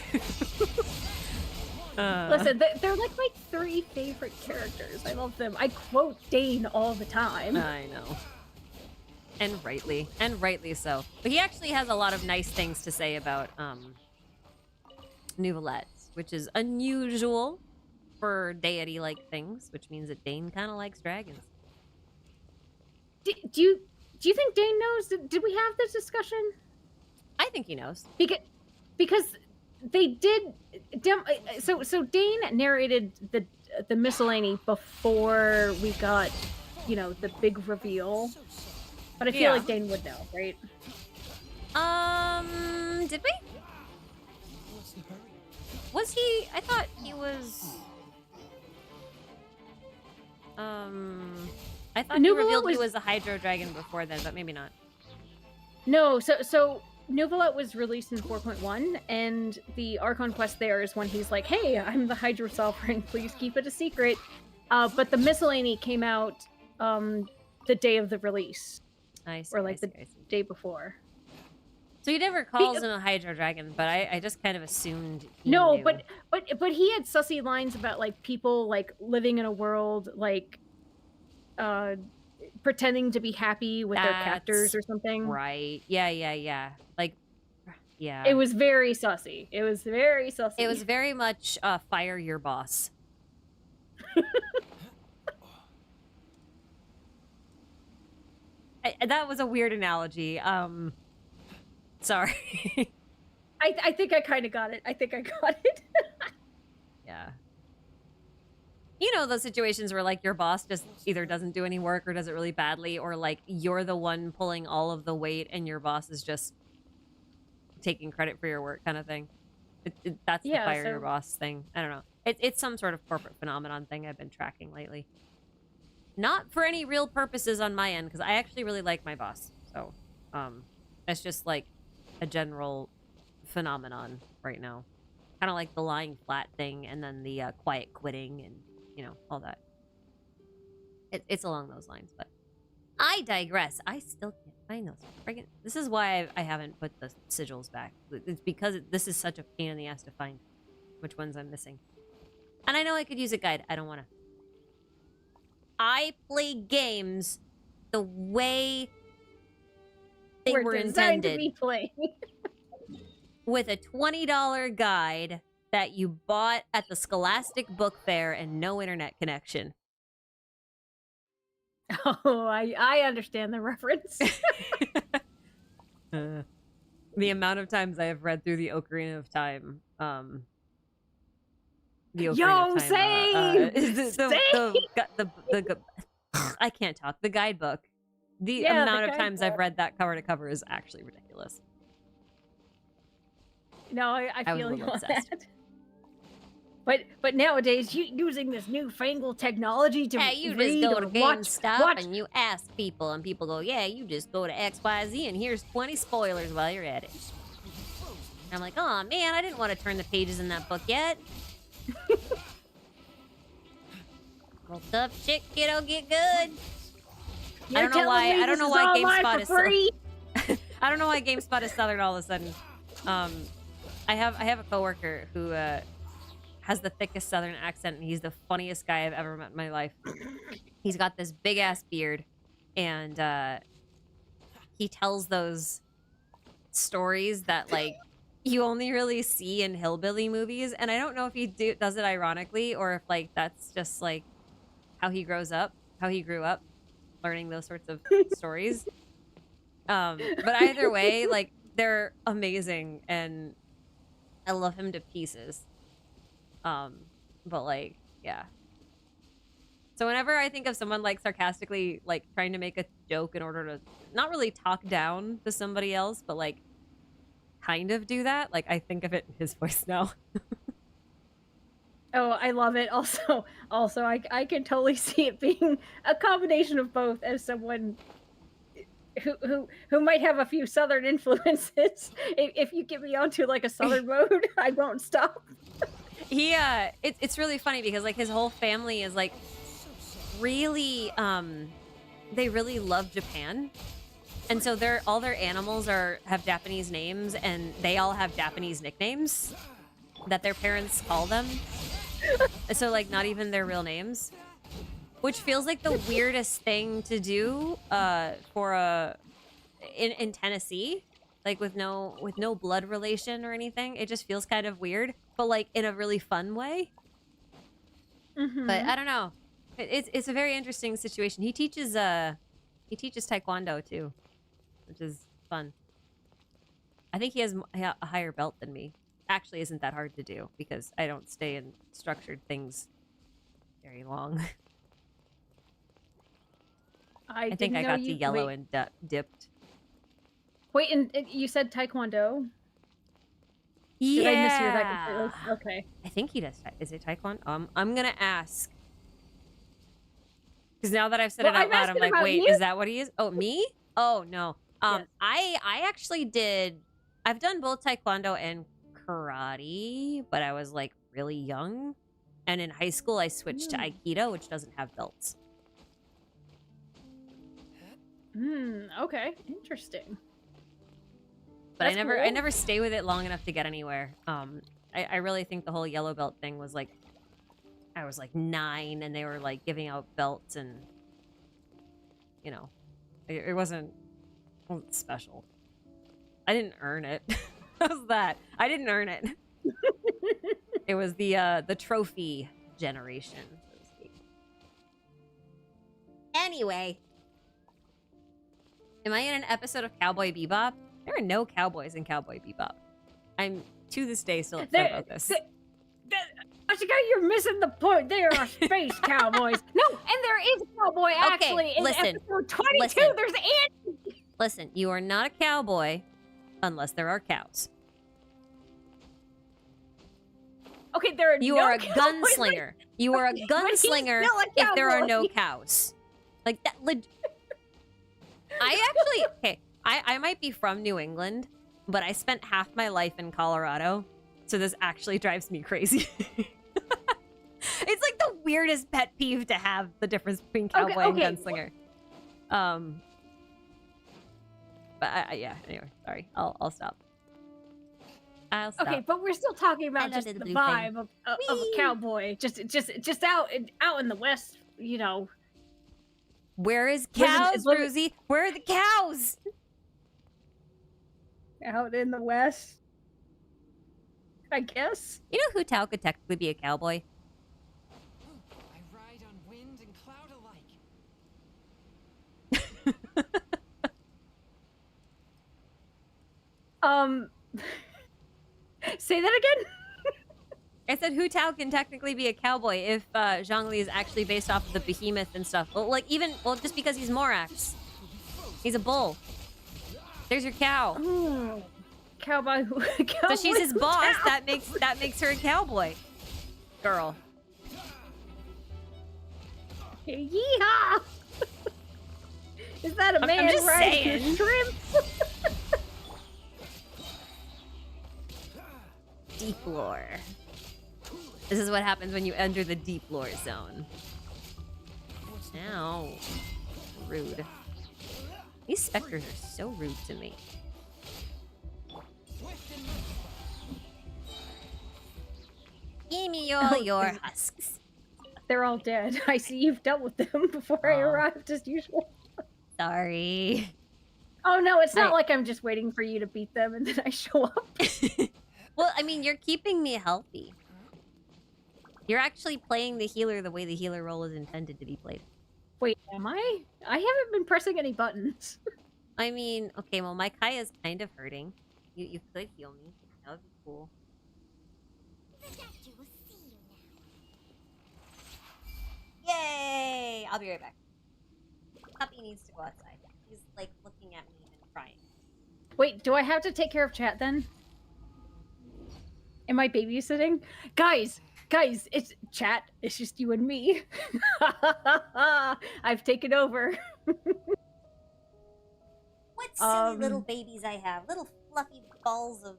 Listen, they're like my 3 favorite characters. I love them. I quote Dane all the time. I know. And rightly so. But he actually has a lot of nice things to say about Nouvelette, which is unusual for deity-like things, which means that Dane kind of likes dragons. Do you think Dane knows? Did we have this discussion? I think he knows. Because they did. So Dane narrated the miscellany before we got, you know, the big reveal. But I feel like Dane would know, right? Did we? Was he? I thought he was. I thought he revealed he was a Hydro Dragon before then, but maybe not. No, so Nouvelette was released in 4.1, and the Archon quest there is when he's like, "Hey, I'm the Hydro Sovereign. Please keep it a secret." But the miscellany came out the day of the release. I see, or like the day before. So he never calls him a Hydro Dragon, but I just kind of assumed he No, knew. but he had sussy lines about like people like living in a world like pretending to be happy with their captors or something. Right. Yeah. Like, yeah. It was very sussy. It was very much fire your boss. That was a weird analogy. Sorry. I think I kind of got it. Yeah. You know those situations where like your boss just either doesn't do any work or does it really badly, or like you're the one pulling all of the weight and your boss is just taking credit for your work kind of thing. That's the fire your boss thing. I don't know. It's some sort of corporate phenomenon thing I've been tracking lately. Not for any real purposes on my end, because I actually really like my boss. So, it's just like a general phenomenon right now. Kind of like the lying flat thing, and then the quiet quitting, and you know, all that. It's along those lines, but I digress. I still can't find those. Friggin', this is why I haven't put the sigils back. It's because this is such a pain in the ass to find which ones I'm missing. And I know I could use a guide. I don't want to. I play games the way they were designed to intended. be plain. With a $20 guide that you bought at the Scholastic Book Fair and no internet connection. Oh, I understand the reference. The amount of times I have read through the Ocarina of Time, the Ocarina of Time, Save! Save! I can't talk. The guidebook. The Yeah, the amount of times I've guidebook. read that cover to cover is actually ridiculous. No, I I was a feel you little on obsessed. that. But nowadays, using this newfangled technology to Yeah, you just read go or to watch, GameStop and you ask people, and people go, yeah, you just go to XYZ and here's 20 spoilers while you're at it. And I'm like, oh man, I didn't want to turn the pages in that book yet. Well, tough shit, kiddo, get good. I don't know why. I don't know why GameSpot is so. I don't know why GameSpot is southern all of a sudden. I have a coworker who has the thickest southern accent, and he's the funniest guy I've ever met in my life. He's got this big ass beard, and he tells those stories that like you only really see in hillbilly movies, and I don't know if he does it ironically or if like that's just like how he grew up learning those sorts of stories. But either way, like they're amazing, and I love him to pieces. But like, yeah. So whenever I think of someone like sarcastically like trying to make a joke in order to not really talk down to somebody else, but like kind of do that, like I think of it in his voice now. Oh, I love it. Also, I can totally see it being a combination of both. As someone who might have a few southern influences, if you get me onto like a southern mode, I won't stop. He it's really funny because like his whole family is like really they really love Japan. And so all their animals have Japanese names, and they all have Japanese nicknames that their parents call them. So like not even their real names, which feels like the weirdest thing to do in Tennessee, like with no blood relation or anything. It just feels kind of weird, but like in a really fun way. Mm-hmm. But I don't know. It's a very interesting situation. He teaches Taekwondo too, which is fun. I think he has a higher belt than me. Actually isn't that hard to do because I don't stay in structured things very long. I think I got to yellow and dipped. Wait, and you said Taekwondo? Yeah. Did I mishear that completely? Okay. I think he does. Is it Taekwondo? I'm gonna ask. Because now that I've said it out loud, I'm like, wait, is that what he is? Oh, me? Oh no. Yes. I actually did. I've done both Taekwondo and karate, but I was like really young, and in high school I switched to Aikido, which doesn't have belts. Okay, interesting. But I never stay with it long enough to get anywhere. I really think the whole yellow belt thing was like, I was like 9 and they were like giving out belts, and you know, it wasn't special. I didn't earn it. How's that? I didn't earn it. It was the trophy generation, so to speak. Anyway, am I in an episode of Cowboy Bebop? There are no cowboys in Cowboy Bebop. I'm to this day still upset about this. Ashika, you're missing the point. There are space cowboys. No, and there is a cowboy actually in episode 22. There's Andy. Listen, you are not a cowboy unless there are cows. Okay, there are you no are a cowboys, gunslinger. You are a gunslinger if there are no cows. Like that. I might be from New England, but I spent half my life in Colorado, so this actually drives me crazy. It's like the weirdest pet peeve to have, the difference between cowboy and gunslinger. But yeah, anyway, sorry. I'll stop. I'll stop. Okay, but we're still talking about just the vibe of a cowboy, just out in the West, you know. Where is cows, Roozy? Where are the cows? out in the west. I guess. You know who Tao could technically be a cowboy? I ride on wind and cloud alike. Say that again? I said Hu Tao can technically be a cowboy if Zhongli is actually based off of the behemoth and stuff. Well, like just because he's Morax. He's a bull. There's your cow. Oh, cowboy. So she's his boss. That makes her a cowboy. Girl. Yeehaw! Is that a man I'm just riding saying. a shrimp? Deep lore. This is what happens when you enter the deep lore zone. Ow. Rude. These specters are so rude to me. Give me all your husks. They're all dead. I see you've dealt with them before I arrived, as usual. Sorry. Oh no, it's not like I'm just waiting for you to beat them and then I show up. Well, I mean, you're keeping me healthy. You're actually playing the healer the way the healer role is intended to be played. Wait, am I? I haven't been pressing any buttons. I mean, okay, well, my Kaey is kind of hurting. You could heal me. That would be cool. Yay! I'll be right back. Puppy needs to go outside. He's, like, looking at me and crying. Wait, do I have to take care of chat then? Am I babysitting? Guys, it's chat. It's just you and me. I've taken over. What silly little babies I have. Little fluffy balls of...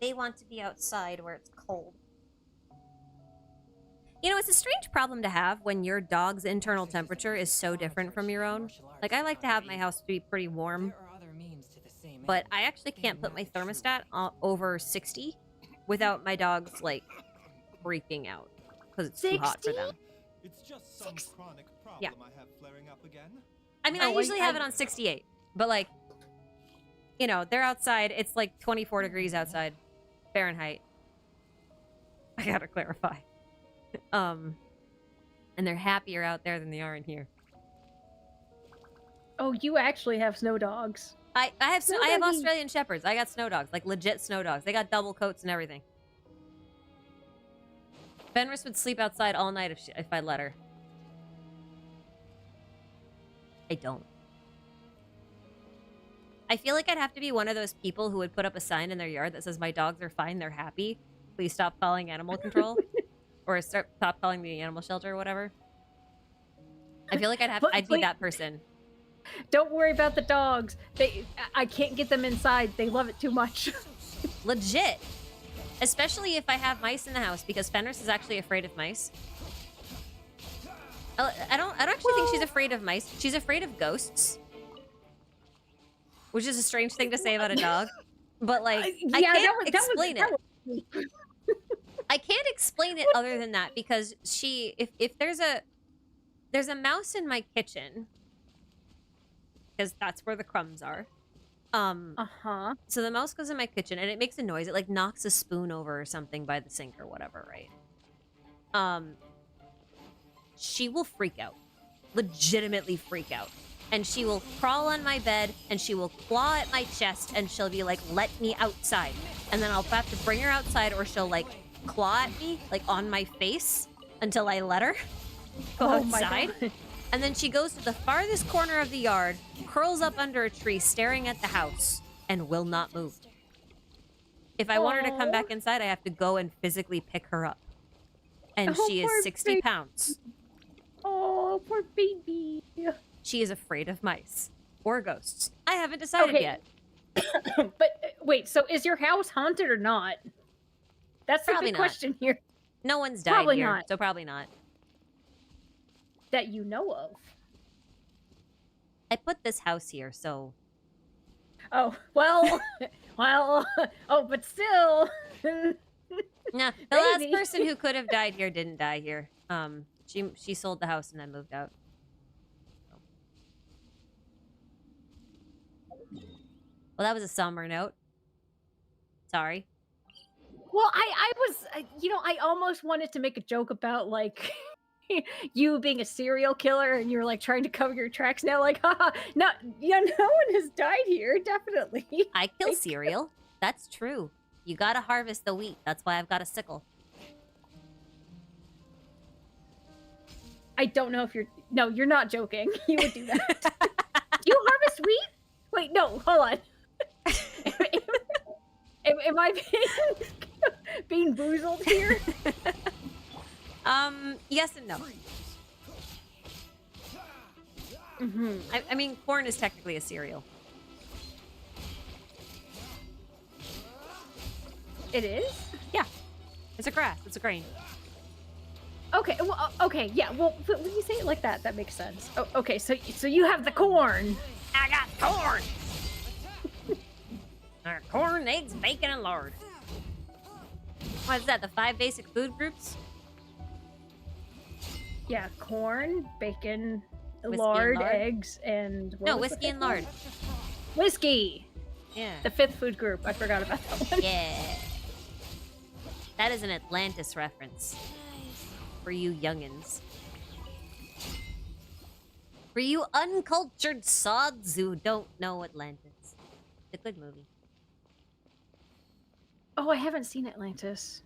They want to be outside where it's cold. You know, it's a strange problem to have when your dog's internal temperature is so different from your own. Like, I like to have my house to be pretty warm. But I actually can't put my thermostat over 60 without my dogs, like, freaking out. Because it's too hot for them. It's just some chronic problem I have flaring up again. I mean, I usually have it on 68. But, like, you know, they're outside. It's, like, 24 degrees outside. Fahrenheit. I gotta clarify. And they're happier out there than they are in here. Oh, you actually have snow dogs. I have Australian Shepherds. I got snow dogs, like legit snow dogs. They got double coats and everything. Fenris would sleep outside all night if I let her. I don't. I feel like I'd have to be one of those people who would put up a sign in their yard that says, "My dogs are fine, they're happy. Please stop calling animal control." Or stop calling the animal shelter or whatever. I feel like I'd be that person. Don't worry about the dogs. I can't get them inside. They love it too much. Legit. Especially if I have mice in the house, because Fenris is actually afraid of mice. I don't actually think she's afraid of mice. She's afraid of ghosts. Which is a strange thing to say about a dog. But, like, I can't explain it. I can't explain it other than that, because if there's a mouse in my kitchen, because that's where the crumbs are. So the mouse goes in my kitchen and it makes a noise. It like knocks a spoon over or something by the sink or whatever, right? She will freak out. Legitimately freak out. And she will crawl on my bed and she will claw at my chest and she'll be like, "Let me outside." And then I'll have to bring her outside, or she'll like claw at me, like on my face, until I let her go outside. And then she goes to the farthest corner of the yard, curls up under a tree, staring at the house, and will not move. If I want her to come back inside, I have to go and physically pick her up. And she is 60 pounds. Oh, poor baby. She is afraid of mice. Or ghosts. I haven't decided yet. But wait, so is your house haunted or not? That's the big question here. No one's died here, so probably not. That you know of. I put this house here, so... Oh, well, but still. Nah, the last person who could have died here didn't die here. She sold the house and then moved out. Well, that was a somber note. Sorry. Well, I was, I almost wanted to make a joke about, like, you being a serial killer and you're, like, trying to cover your tracks now, like, haha, no one has died here, definitely. I kill Like, cereal. That's true. You gotta harvest the wheat. That's why I've got a sickle. I don't know if no, you're not joking. You would do that. You harvest wheat? Wait, no, hold on. Am I being boozled here? Yes and no. Mm-hmm. I mean, corn is technically a cereal. It is? Yeah. It's a grass. It's a grain. Okay, well, okay, yeah, well, when you say it like that, that makes sense. Oh, okay, so you have the corn. I got corn! Corn, eggs, bacon, and lard. What is that, the 5 basic food groups? Yeah, corn, bacon, Whiskey lard, and lard? eggs, and... what No, was whiskey the and lard. Whiskey! Yeah. The 5th food group. I forgot about that one. Yeah. That is an Atlantis reference. For you youngins. For you uncultured sods who don't know Atlantis. It's a good movie. Oh, I haven't seen Atlantis.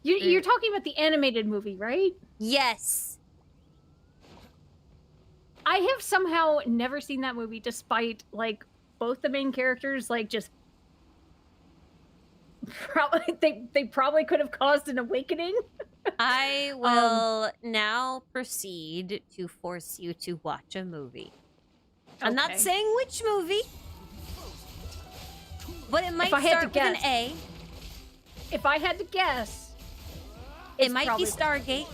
You're talking about the animated movie, right? Yes! I have somehow never seen that movie, despite, like, both the main characters, like, just... they probably could have caused an awakening. I will now proceed to force you to watch a movie. I'm not Okay. saying which movie, but it might If I had to start with an guess. A. If I had to guess, It it's might be probably- Stargate.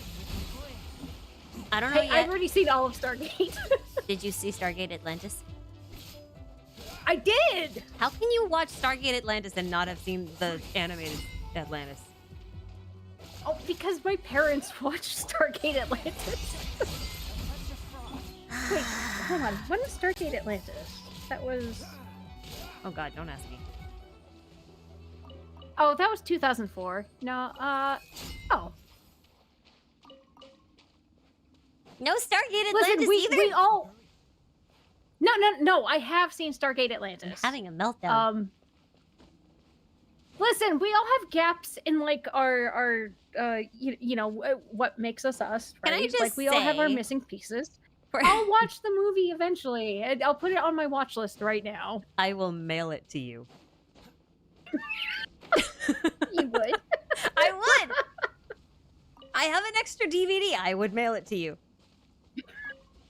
I don't know Hey, yet. I've already seen all of Stargate. Did you see Stargate Atlantis? I did! How can you watch Stargate Atlantis and not have seen the animated Atlantis? Oh, because my parents watched Stargate Atlantis. Wait, hold on. When was Stargate Atlantis? That was... Oh god, don't ask me. Oh, that was 2004. No, oh. No Stargate Atlantis Listen, we either? all... No, I have seen Stargate Atlantis. I'm having a meltdown. Listen, we all have gaps in, like, our what makes us us, right? Can I just like, we all have our say- missing pieces. For- I'll watch the movie eventually. And I'll put it on my watch list right now. I will mail it to you. You would. I would! I have an extra DVD. I would mail it to you.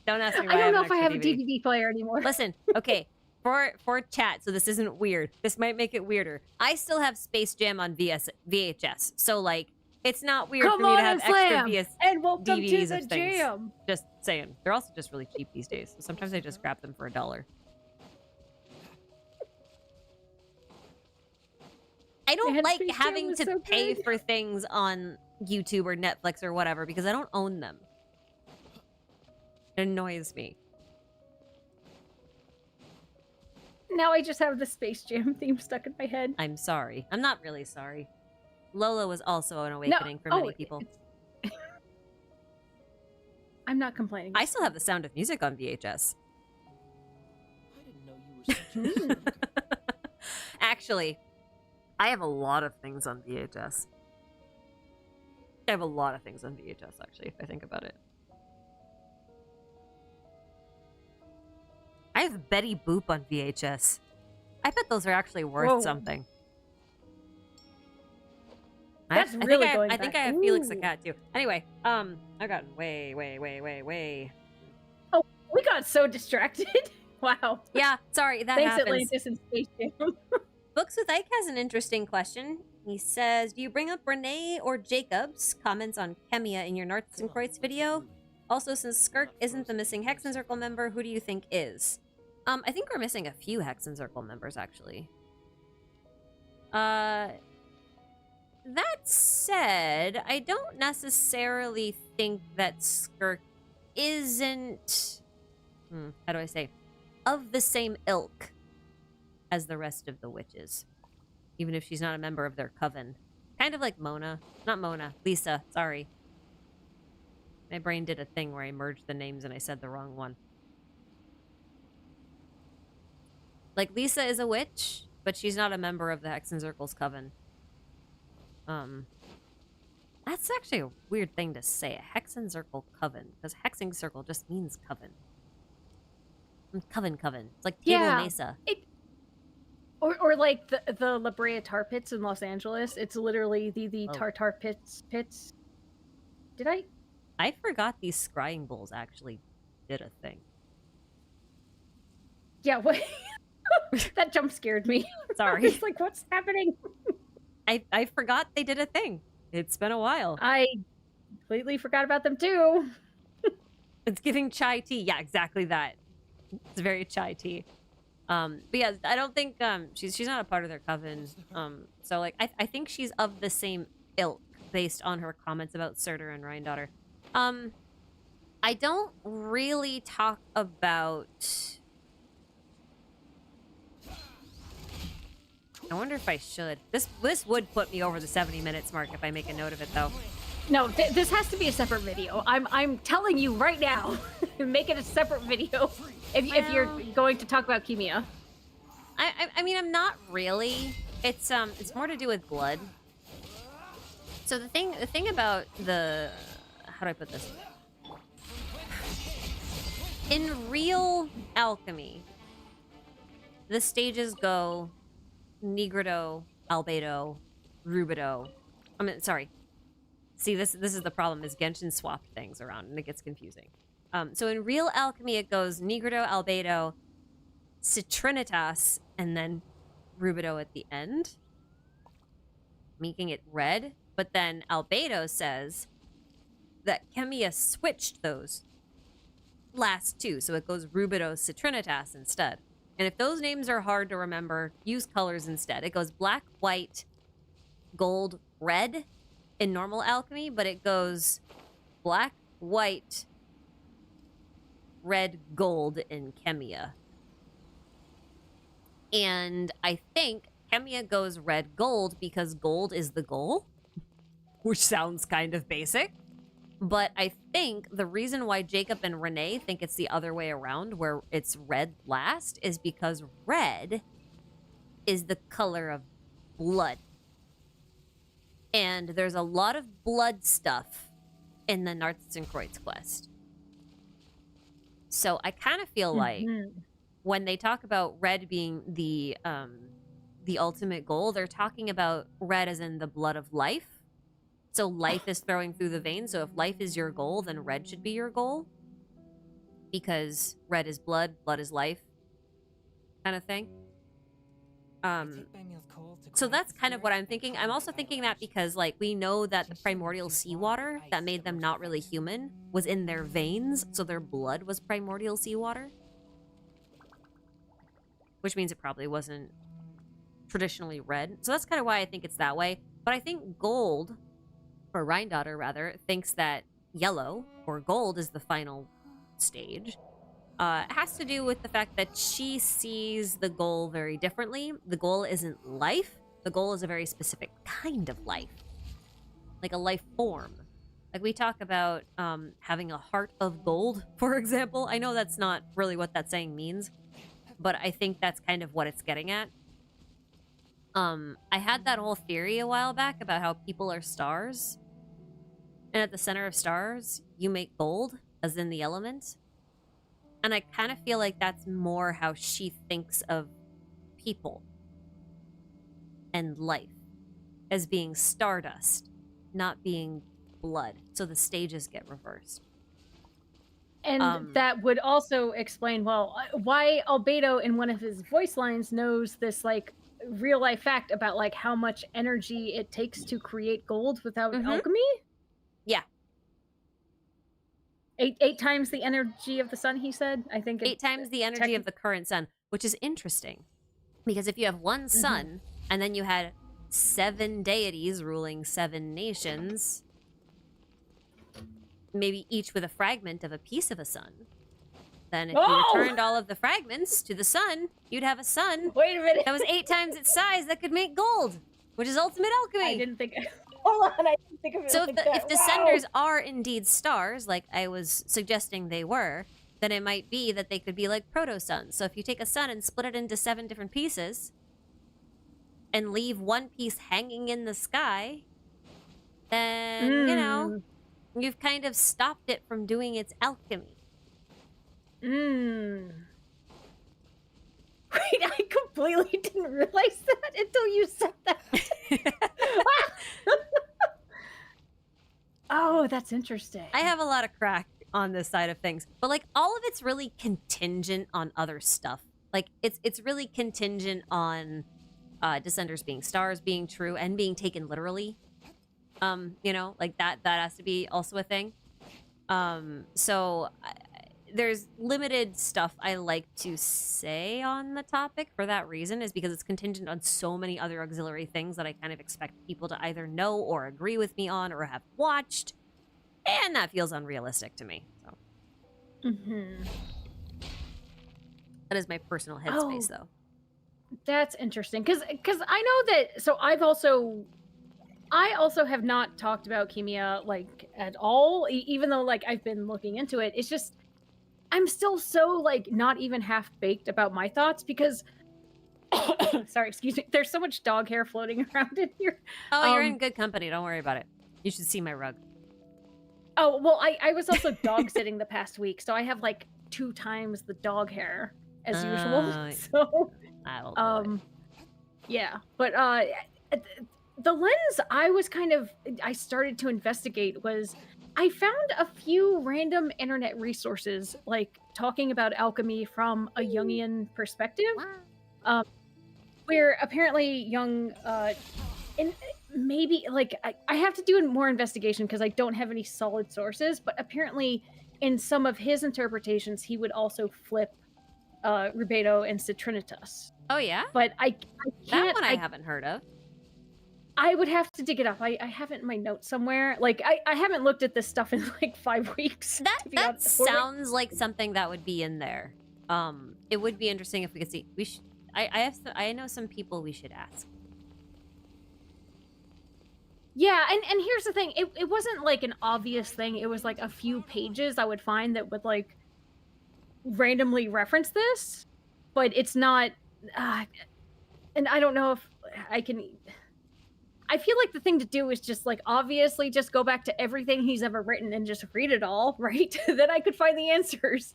Don't ask me why I don't know an if I have extra a DVD player anymore. Listen, okay, for chat, so this isn't weird. This might make it weirder. I still have Space Jam on VHS, so like it's not weird Come for me on to have and extra slam, VS. and welcome DVDs to of the things. jam. Just saying, they're also just really cheap these days. So sometimes I just grab them for $1. I don't Man, like Space Jam having was to so pay good. for things on YouTube or Netflix or whatever because I don't own them. It annoys me. Now I just have the Space Jam theme stuck in my head. I'm sorry. I'm not really sorry. Lola was also an awakening for many people. I'm not complaining. I still have The Sound of Music on VHS. I didn't know you were such a... Actually, I have a lot of things on VHS. I have a lot of things on VHS, actually, if I think about it. I have Betty Boop on VHS. I bet those are actually worth Whoa. something. That's I really think going I think I back. have Felix the Ooh. Cat too. Anyway, I've gotten way. We got so distracted. Wow. Yeah, sorry, that Thanks, happens. Atlantis and Space Jam. Books with Ike has an interesting question. He says, do you bring up Renee or Jacob's comments on Chemia in your Narts and Kreutz video? Also, since Skirk isn't the missing Hexen Circle member, who do you think is? I think we're missing a few Hexen Circle members, actually. That said, I don't necessarily think that Skirk isn't... how do I say? Of the same ilk. as the rest of the witches, even if she's not a member of their coven. Kind of like Mona. Not Mona. Lisa. Sorry. My brain did a thing where I merged the names and I said the wrong one. Like, Lisa is a witch, but she's not a member of the Hexen Circle's coven. That's actually a weird thing to say, a Hexen Circle coven, because Hexing Circle just means coven. Coven. It's like Table Mesa. Or like the La Brea Tar Pits in Los Angeles. It's literally the Tartar Pits. Did I? I forgot these scrying bowls actually did a thing. Yeah, what? That jump scared me. Sorry. It's like, what's happening? I forgot they did a thing. It's been a while. I completely forgot about them too. It's giving chai tea. Yeah, exactly that. It's very chai tea. But yeah, I don't think she's not a part of their coven. So like I think she's of the same ilk based on her comments about Surtur and Rhindaughter. I don't really talk about. I wonder if I should. This would put me over the 70 minutes mark if I make a note of it, though. No, this has to be a separate video. I'm telling you right now, make it a separate video if you're going to talk about Kimia. I mean, I'm not really. It's more to do with blood. So the thing about the, how do I put this? In real alchemy, the stages go Nigredo, Albedo, Rubido. I mean, sorry. See, this is the problem, is Genshin swapped things around and it gets confusing. So in real alchemy, it goes Nigredo, Albedo, Citrinitas, and then Rubido at the end, making it red. But then Albedo says that Chemia switched those last two, so it goes Rubido, Citrinitas instead. And if those names are hard to remember, use colors instead. It goes black, white, gold, red in normal alchemy, but it goes black, white, red, gold in Chemia. And I think Chemia goes red, gold because gold is the goal, which sounds kind of basic. But I think the reason why Jacob and Renee think it's the other way around, where it's red last, is because red is the color of blood. And there's a lot of blood stuff in the Nartzenkreuz quest. So I kind of feel like when they talk about red being the ultimate goal, they're talking about red as in the blood of life. So life is throwing through the veins. So if life is your goal, then red should be your goal. Because red is blood, blood is life. Kind of thing. So that's kind of what I'm thinking. I'm also thinking that because, like, we know that the primordial seawater that made them not really human was in their veins. So their blood was primordial seawater. Which means it probably wasn't traditionally red. So that's kind of why I think it's that way. But I think gold, or Rhindaughter rather, thinks that yellow, or gold, is the final stage. It has to do with the fact that she sees the goal very differently. The goal isn't life. The goal is a very specific kind of life. Like a life form. Like we talk about having a heart of gold, for example. I know that's not really what that saying means, but I think that's kind of what it's getting at. I had that whole theory a while back about how people are stars. And at the center of stars, you make gold, as in the element. And I kind of feel like that's more how she thinks of people and life, as being stardust, not being blood. So the stages get reversed. And that would also explain, well, why Albedo in one of his voice lines knows this, like, real life fact about, like, how much energy it takes to create gold without alchemy. Yeah. 8 times the energy of the sun, he said. I think 8 times the energy of the current sun, which is interesting. Because if you have one sun, and then you had 7 deities ruling 7 nations, maybe each with a fragment of a piece of a sun, then if you returned all of the fragments to the sun, you'd have a sun Wait a minute. that was 8 times its size that could make gold, which is ultimate alchemy. I didn't think. Hold on, I didn't think of it So like that. if the senders are indeed stars, like I was suggesting they were, then it might be that they could be like proto-suns. So if you take a sun and split it into 7 different pieces and leave one piece hanging in the sky, then, you know, you've kind of stopped it from doing its alchemy. Wait, I completely didn't realize that until you said that. Oh, that's interesting. I have a lot of crack on this side of things, but like all of it's really contingent on other stuff. Like it's really contingent on Descenders being stars, being true, and being taken literally. You know, like that has to be also a thing. So there's limited stuff I like to say on the topic for that reason, is because it's contingent on so many other auxiliary things that I kind of expect people to either know or agree with me on or have watched, and that feels unrealistic to me. So that is my personal headspace, though. That's interesting, because I know that. So I also have not talked about Kimia like at all, even though like I've been looking into it. It's just I'm still so like not even half baked about my thoughts because sorry, excuse me. There's so much dog hair floating around in here. Oh, you're in good company. Don't worry about it. You should see my rug. Oh, well, I was also dog sitting the past week, so I have like 2 times the dog hair as usual. So yeah, but the lens I started to investigate was I found a few random internet resources like talking about alchemy from a Jungian perspective, where apparently Jung, and maybe like I have to do more investigation because I don't have any solid sources, but apparently in some of his interpretations he would also flip Rubedo and Citrinitas. Oh yeah, but I can't. That one I haven't heard of. I would have to dig it up. I have it in my notes somewhere. Like I haven't looked at this stuff in like 5 weeks. That sounds like something that would be in there. It would be interesting if we could see. I know some people we should ask. Yeah, and here's the thing. It wasn't like an obvious thing. It was like a few pages I would find that would like randomly reference this, but it's not. And I don't know if I can. I feel like the thing to do is just like obviously just go back to everything he's ever written and just read it all, right? Then I could find the answers.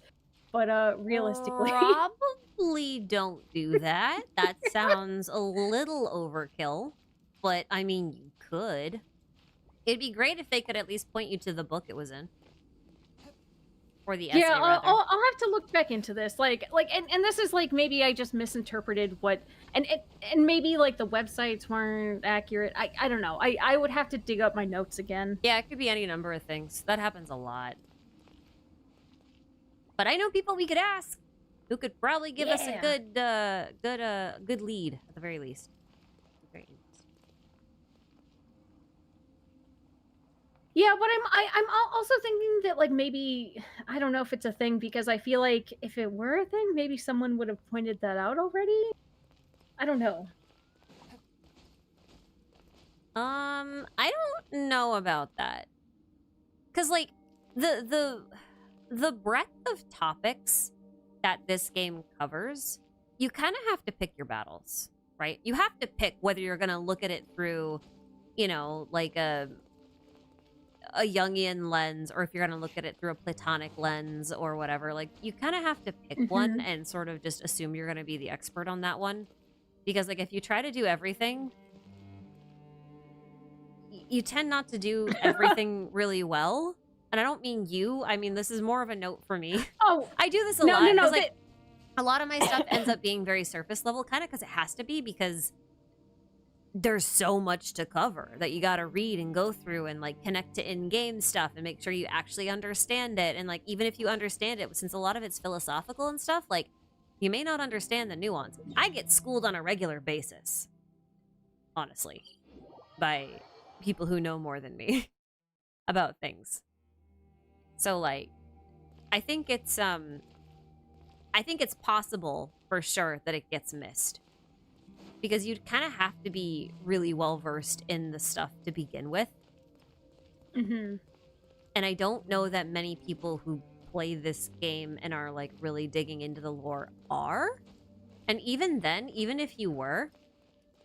But realistically, probably don't do that. That sounds a little overkill. But I mean, you could. It'd be great if they could at least point you to the book it was in. Or the essay, yeah, rather. I'll have to look back into this. And this is like maybe I just misinterpreted what, and maybe like the websites weren't accurate. I don't know. I would have to dig up my notes again. Yeah, it could be any number of things. That happens a lot. But I know people we could ask who could probably give us a good lead at the very least. Great. Yeah, but I'm also thinking that like maybe I don't know if it's a thing because I feel like if it were a thing, maybe someone would have pointed that out already. I don't know. I don't know about that. 'Cause like the breadth of topics that this game covers, you kind of have to pick your battles, right? You have to pick whether you're going to look at it through, you know, like a Jungian lens, or if you're going to look at it through a Platonic lens or whatever. Like, you kind of have to pick one and sort of just assume you're going to be the expert on that one. Because, like, if you try to do everything, you tend not to do everything really well. And I don't mean you. I mean, this is more of a note for me. Oh, I do this a lot. No. Like, a lot of my stuff ends up being very surface level, kind of because it has to be, because there's so much to cover that you got to read and go through and like connect to in-game stuff and make sure you actually understand it. And like, even if you understand it, since a lot of it's philosophical and stuff, like you may not understand the nuance. I get schooled on a regular basis, honestly, by people who know more than me about things. So like, I think it's I think it's possible for sure that it gets missed. Because you'd kind of have to be really well versed in the stuff to begin with. Mm-hmm. And I don't know that many people who play this game and are like really digging into the lore are. And even then, even if you were,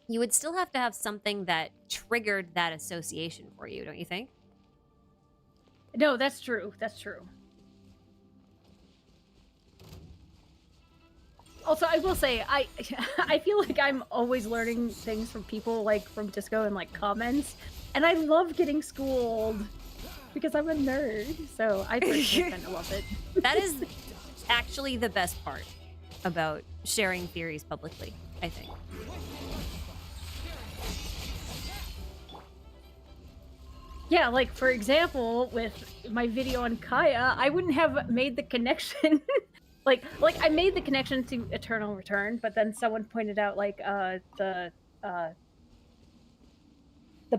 you would still have to have something that triggered that association for you, don't you think? No, that's true. That's true. Also, I will say, I feel like I'm always learning things from people, like, from Disco and, like, comments. And I love getting schooled because I'm a nerd. So I kind of love it. That is actually the best part about sharing theories publicly, I think. Yeah, like, for example, with my video on Kaeya, I wouldn't have made the connection. like I made the connection to Eternal Return, but then someone pointed out, like, the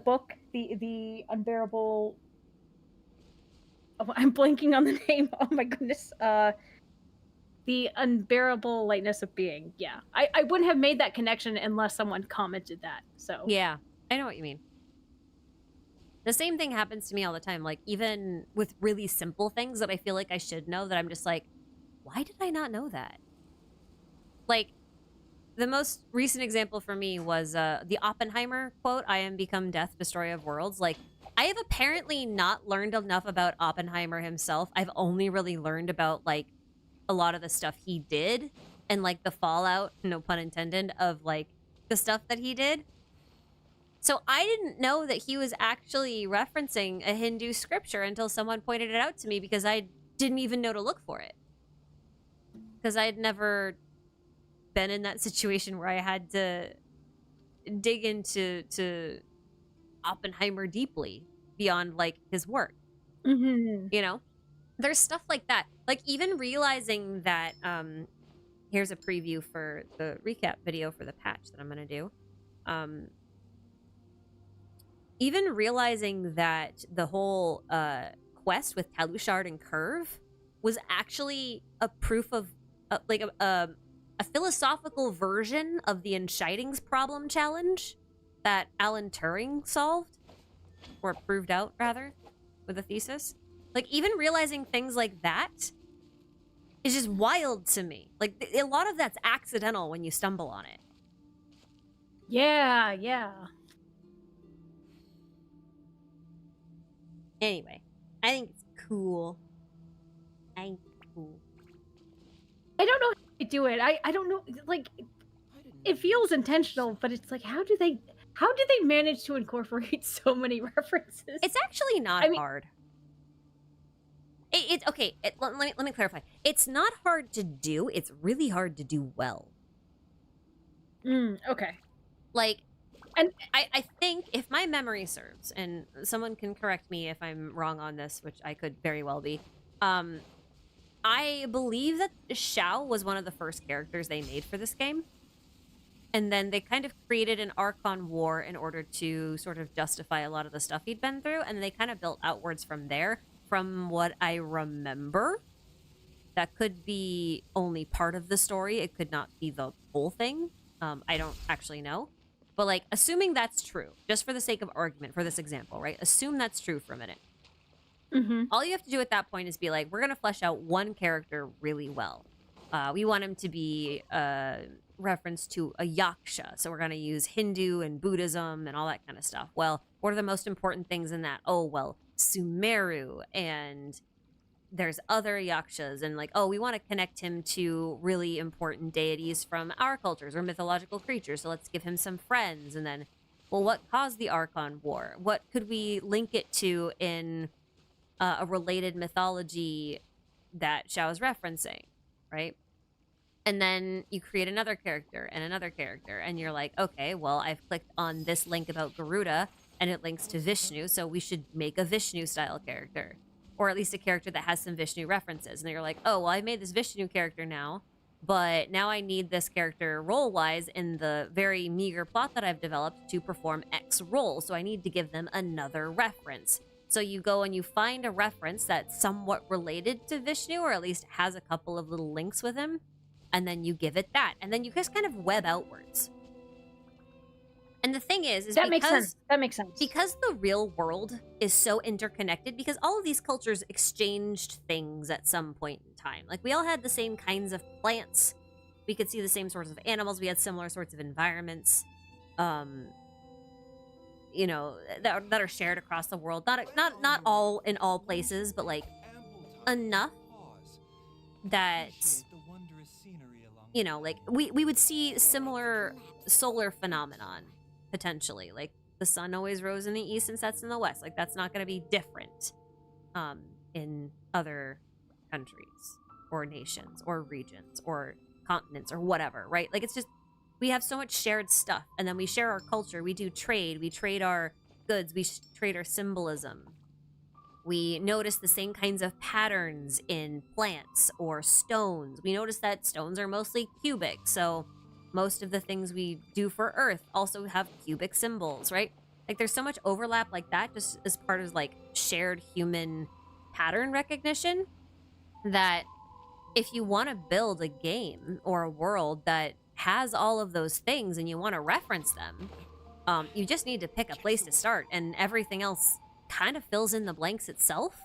book, the Unbearable... Oh, I'm blanking on the name. Oh my goodness. The Unbearable Lightness of Being. Yeah. I wouldn't have made that connection unless someone commented that, so... Yeah, I know what you mean. The same thing happens to me all the time, like, even with really simple things that I feel like I should know, that I'm just like, why did I not know that? Like, the most recent example for me was the Oppenheimer quote, "I am become death, destroyer of worlds." Like, I have apparently not learned enough about Oppenheimer himself. I've only really learned about, like, a lot of the stuff he did and, like, the fallout, no pun intended, of, like, the stuff that he did. So I didn't know that he was actually referencing a Hindu scripture until someone pointed it out to me, because I didn't even know to look for it. Because I had never been in that situation where I had to dig into Oppenheimer deeply beyond, like, his work. Mm-hmm. You know? There's stuff like that. Like, even realizing that, here's a preview for the recap video for the patch that I'm gonna do. Even realizing that the whole quest with Talushard and Curve was actually a proof of, like, a philosophical version of the Entscheidings problem challenge that Alan Turing solved, or proved out, rather, with a thesis. Like, even realizing things like that is just wild to me. Like, a lot of that's accidental when you stumble on it. Yeah, yeah. Anyway, I think it's cool. I think it's cool. I don't know how they do it. I don't know, like, it feels intentional, but it's like, how do they manage to incorporate so many references? It's actually not I mean- hard. It's okay. Let me clarify. It's not hard to do. It's really hard to do well. Okay. Like, And I think, if my memory serves, and someone can correct me if I'm wrong on this, which I could very well be, I believe that Xiao was one of the first characters they made for this game. And then they kind of created an Archon War in order to sort of justify a lot of the stuff he'd been through, and they kind of built outwards from there. From what I remember, that could be only part of the story. It could not be the whole thing. I don't actually know. But, like, assuming that's true, just for the sake of argument, for this example, right? Assume that's true for a minute. All you have to do at that point is be like, we're going to flesh out one character really well. We want him to be reference to a yaksha, so we're going to use Hindu and Buddhism and all that kind of stuff. Well, what are the most important things in that? Oh, well, Sumeru, and there's other yakshas, and, like, oh, we want to connect him to really important deities from our cultures or mythological creatures, so let's give him some friends. And then, well, what caused the Archon War? What could we link it to in a related mythology that Xiao is referencing, right? And then you create another character, and you're like, okay, well, I've clicked on this link about Garuda, and it links to Vishnu, so we should make a Vishnu-style character. Or at least a character that has some Vishnu references. And you're like, oh, well, I made this Vishnu character now, but now I need this character role-wise in the very meager plot that I've developed to perform X role, so I need to give them another reference. So you go and you find a reference that's somewhat related to Vishnu, or at least has a couple of little links with him, and then you give it that, and then you just kind of web outwards. And the thing is that makes sense. That makes sense. Because the real world is so interconnected, because all of these cultures exchanged things at some point in time. Like, we all had the same kinds of plants. We could see the same sorts of animals. We had similar sorts of environments, you know, that are shared across the world. Not all in all places, but like enough that, you know, like we would see similar solar phenomenon potentially. Like, the sun always rose in the east and sets in the west. Like, that's not going to be different in other countries or nations or regions or continents or whatever, right? Like, it's just, we have so much shared stuff, and then we share our culture. We do trade. We trade our goods. We trade our symbolism. We notice the same kinds of patterns in plants or stones. We notice that stones are mostly cubic, so most of the things we do for Earth also have cubic symbols, right? Like, there's so much overlap like that, just as part of like shared human pattern recognition, that if you want to build a game or a world that has all of those things and you want to reference them, you just need to pick a place to start, and everything else kind of fills in the blanks itself,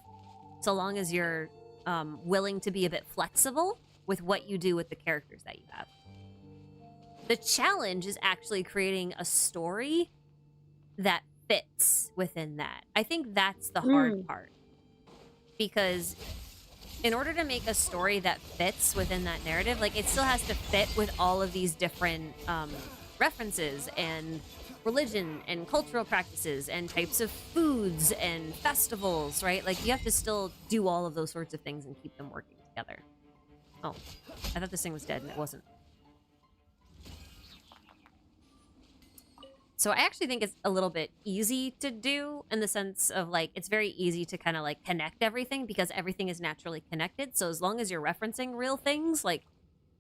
so long as you're willing to be a bit flexible with what you do with the characters that you have. The challenge is actually creating a story that fits within that. I think that's the hard part, because in order to make a story that fits within that narrative, like, it still has to fit with all of these different references and religion and cultural practices and types of foods and festivals, right? Like, you have to still do all of those sorts of things and keep them working together. Oh, I thought this thing was dead and it wasn't. So I actually think it's a little bit easy to do, in the sense of, like, it's very easy to kind of like connect everything because everything is naturally connected. So as long as you're referencing real things, like,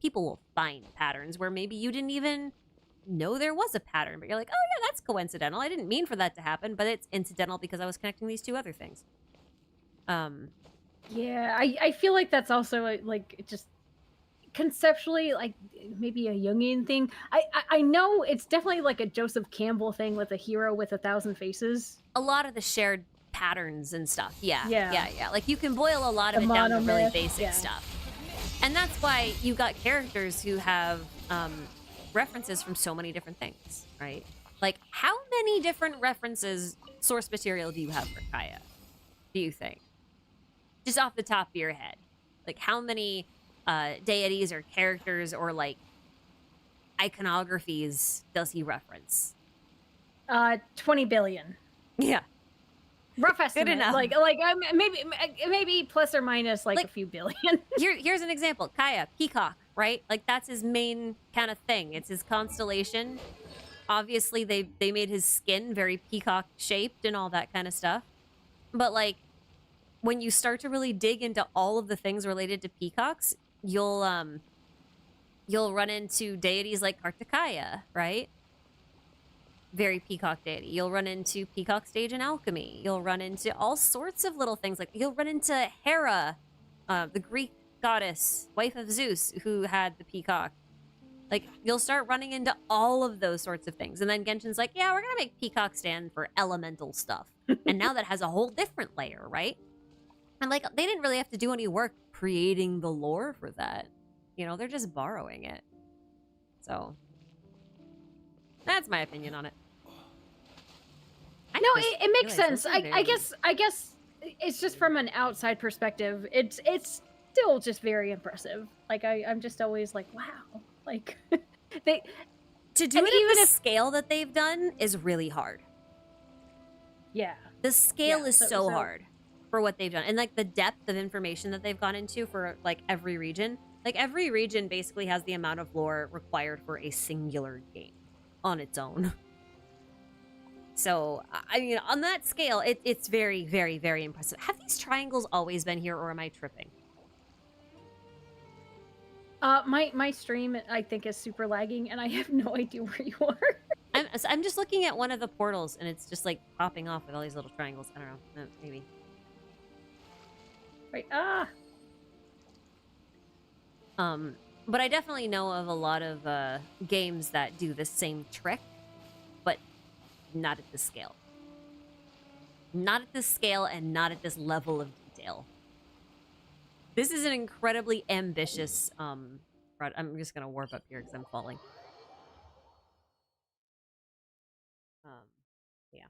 people will find patterns where maybe you didn't even know there was a pattern, but you're like, oh yeah, that's coincidental. I didn't mean for that to happen, but it's incidental because I was connecting these two other things. Yeah, I feel like that's also like just conceptually, like, maybe a Jungian thing. I know it's definitely like a Joseph Campbell thing with a hero with 1,000 faces. A lot of the shared patterns and stuff. Yeah. Yeah. Like, you can boil a lot of The it down to really monomyth, basic yeah. stuff. And that's why you got characters who have references from so many different things, right? Like, how many different references, source material, do you have for Kaeya, do you think? Just off the top of your head. Like, how many deities or characters or, like, iconographies does he reference? 20 billion. Yeah. Rough estimate. enough. Like maybe plus or minus like a few billion. Here's an example. Kaeya, peacock, right? Like, that's his main kind of thing. It's his constellation. Obviously, they made his skin very peacock shaped and all that kind of stuff. But, like, when you start to really dig into all of the things related to peacocks, you'll run into deities like Kartikeya, right? Very peacock deity. You'll run into peacock stage in alchemy. You'll run into all sorts of little things. Like, you'll run into Hera, the Greek goddess, wife of Zeus, who had the peacock. Like, you'll start running into all of those sorts of things. And then Genshin's like, yeah, we're gonna make peacock stand for elemental stuff. And now that has a whole different layer, right? And, like, they didn't really have to do any work creating the lore for that. You know, they're just borrowing it. So, that's my opinion on it. No, it makes sense. I guess it's just from an outside perspective. It's still just very impressive. Like, I'm just always like, wow. Like, they to do it even at the scale that they've done is really hard. Yeah, the scale is so hard for what they've done, and like the depth of information that they've gone into for like every region. Like, every region basically has the amount of lore required for a singular game on its own. So, I mean, on that scale, it's very, very, very impressive. Have these triangles always been here, or am I tripping? My stream, I think, is super lagging, and I have no idea where you are. I'm just looking at one of the portals, and it's just like popping off with all these little triangles. I don't know, maybe. Right. But I definitely know of a lot of games that do the same trick, but not at this scale. Not at this scale and not at this level of detail. This is an incredibly ambitious I'm just gonna warp up here because I'm falling. Yeah.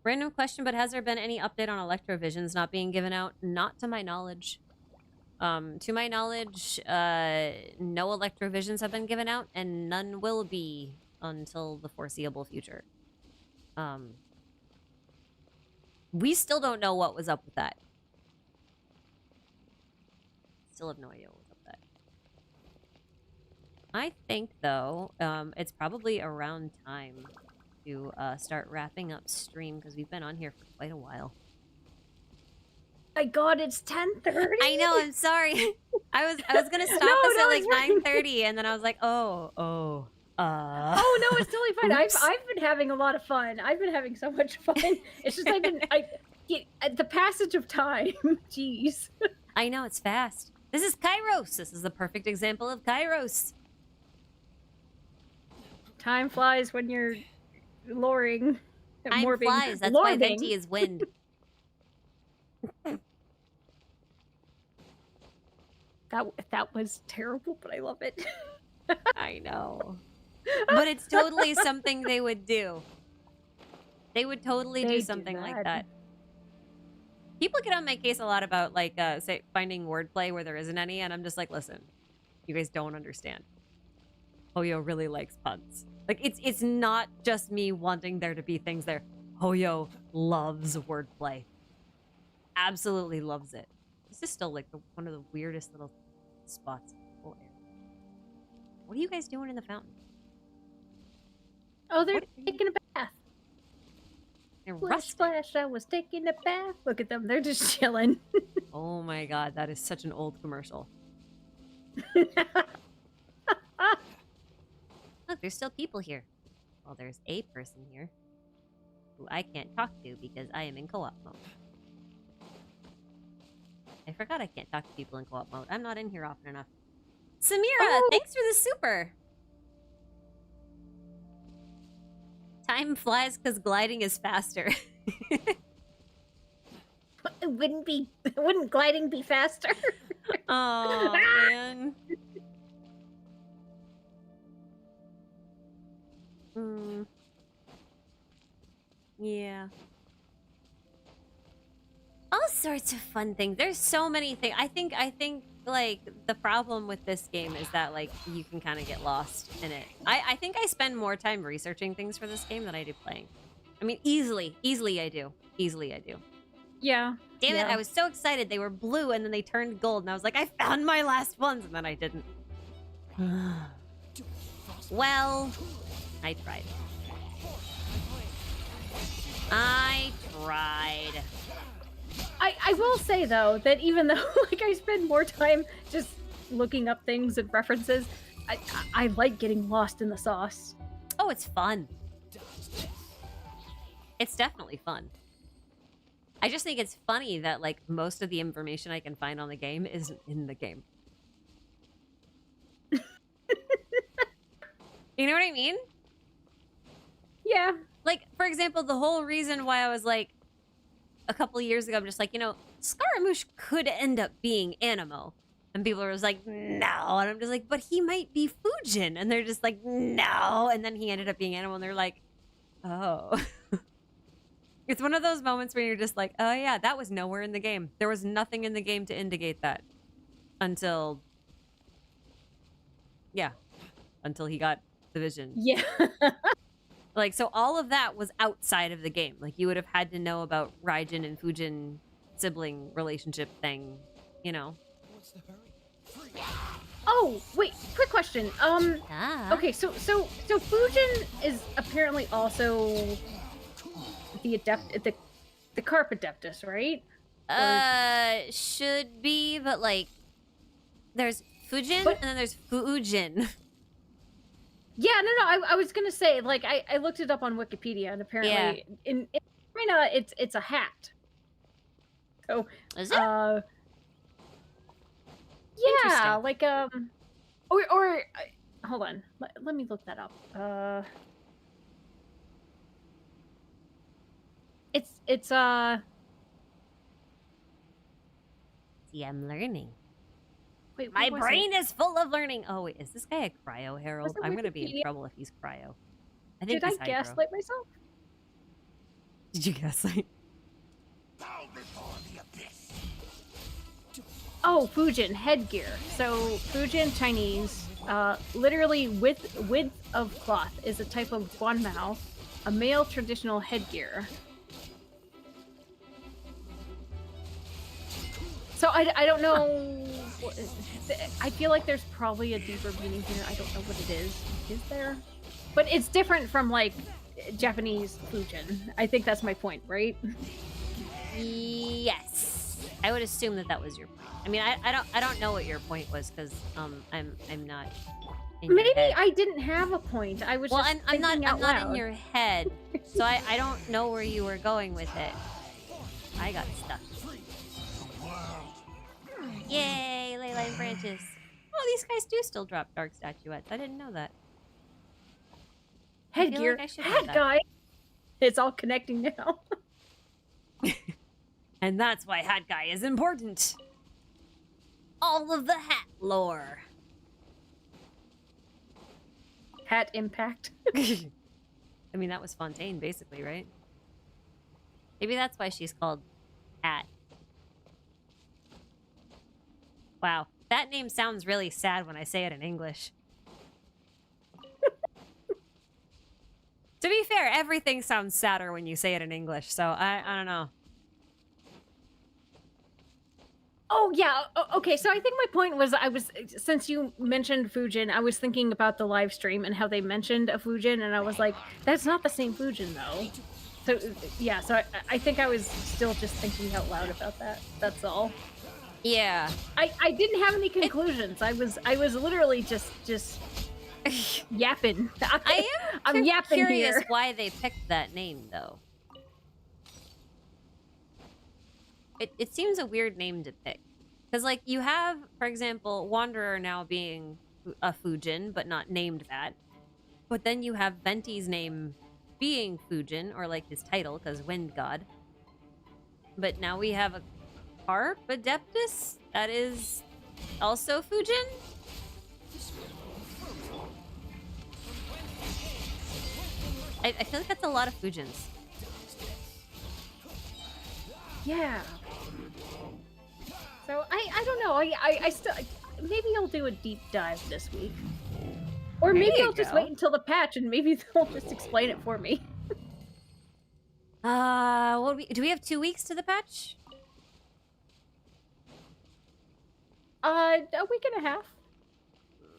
Random question, but has there been any update on Electrovisions not being given out? Not to my knowledge. To my knowledge, no Electrovisions have been given out, and none will be until the foreseeable future. We still don't know what was up with that. Still have no idea what was up with that. I think, though, it's probably around time to start wrapping up stream, because we've been on here for quite a while. My God, it's 10:30. I know. I'm sorry. I was gonna stop us at like 9:30, and then I was like, oh. Oh no, it's totally fine. I've been having a lot of fun. I've been having so much fun. It's just the passage of time. Jeez. I know, it's fast. This is Kairos. This is the perfect example of Kairos. Time flies when you're loring. Time flies. That's why Venti is wind. That was terrible, but I love it. I know. But it's totally something they would do. They would totally do something like that. People get on my case a lot about, like, say, finding wordplay where there isn't any, and I'm just like, listen, you guys don't understand. Hoyo really likes puns. Like, it's not just me wanting there to be things there. Hoyo loves wordplay. Absolutely loves it. This is still, like, one of the weirdest little spots in the whole area. What are you guys doing in the fountain? Oh, they're taking a bath. They're Splash, splash, I was taking a bath. Look at them, they're just chilling. Oh my God, that is such an old commercial. Look, there's still people here. Well, there's a person here who I can't talk to because I am in co-op mode. I forgot I can't talk to people in co-op mode. I'm not in here often enough. Samira, thanks for the super. Time flies because gliding is faster. Wouldn't gliding be faster? Oh, man. Yeah. All sorts of fun things. There's so many things. I think like the problem with this game is that like you can kind of get lost in it. I think I spend more time researching things for this game than I do playing. I mean, easily I do. Yeah. Damn it, I was so excited. They were blue and then they turned gold and I was like, I found my last ones, and then I didn't. Well, I tried. I will say though that even though like I spend more time just looking up things and references, I like getting lost in the sauce. Oh, it's fun. It's definitely fun. I just think it's funny that like most of the information I can find on the game isn't in the game. You know what I mean? Yeah. Like, for example, the whole reason why I was like, a couple of years ago, I'm just like, you know, Scaramouche could end up being Animo. And people were just like, no. And I'm just like, but he might be Fujin. And they're just like, no. And then he ended up being Animo. And they're like, oh. It's one of those moments where you're just like, oh yeah, that was nowhere in the game. There was nothing in the game to indicate that. Until he got the vision. Yeah. Like, so all of that was outside of the game. Like, you would have had to know about Raijin and Fujin sibling relationship thing, you know? What's the hurry? Oh, wait, quick question. Okay, so Fujin is apparently also the Carp Adeptus, right? Should be, but like, there's Fujin and then there's Fujin. Yeah, no, I was gonna say, like, I looked it up on Wikipedia, and apparently in China it's a hat. So is it? Yeah, Interesting. like hold on. Let me look that up. It's See, I'm learning. wait, My where was brain it? is full of learning. Oh wait, is this guy a cryo Was herald? it I'm gonna be in Wikipedia? trouble if he's cryo. I think Did I he's hydro. gaslight myself? Did you gaslight? Bow before the abyss. Oh, Fujin headgear. So Fujin Chinese, literally width of cloth is a type of guanmao, a male traditional headgear. So I don't know. I feel like there's probably a deeper meaning here. I don't know what it is. Is there? But it's different from like Japanese Fujin. I think that's my point, right? Yes, I would assume that was your point. I mean, I don't know what your point was because I'm not. In your Maybe head. I didn't have a point. I was Well, just I'm thinking out not loud. in your head, so I don't know where you were going with it. I got stuck. Yay, ley line branches. Oh, these guys do still drop dark statuettes. I didn't know that. I feel Headgear. like I should know Hat that. guy. It's all connecting now. And that's why Hat Guy is important. All of the hat lore. Hat impact. I mean, that was Fontaine, basically, right? Maybe that's why she's called Hat. Wow, that name sounds really sad when I say it in English. To be fair, everything sounds sadder when you say it in English, so I don't know. Oh yeah. Okay. So I think my point was since you mentioned Fujin, I was thinking about the live stream and how they mentioned a Fujin, and I was like, that's not the same Fujin though. So yeah. So I think I was still just thinking out loud about that. That's all. Yeah. I didn't have any conclusions. I was literally just yapping. I'm yapping curious here. why they picked that name, though. It seems a weird name to pick. Because, like, you have, for example, Wanderer now being a Fujin, but not named that. But then you have Venti's name being Fujin, or, like, his title, because Wind God. But now we have a Harp Adeptus that is also Fujin? I feel like that's a lot of Fujins. Yeah. So I don't know. I still maybe I'll do a deep dive this week, or maybe I'll just wait until the patch and maybe they'll just explain it for me. Do we have 2 weeks to the patch? A week and a half.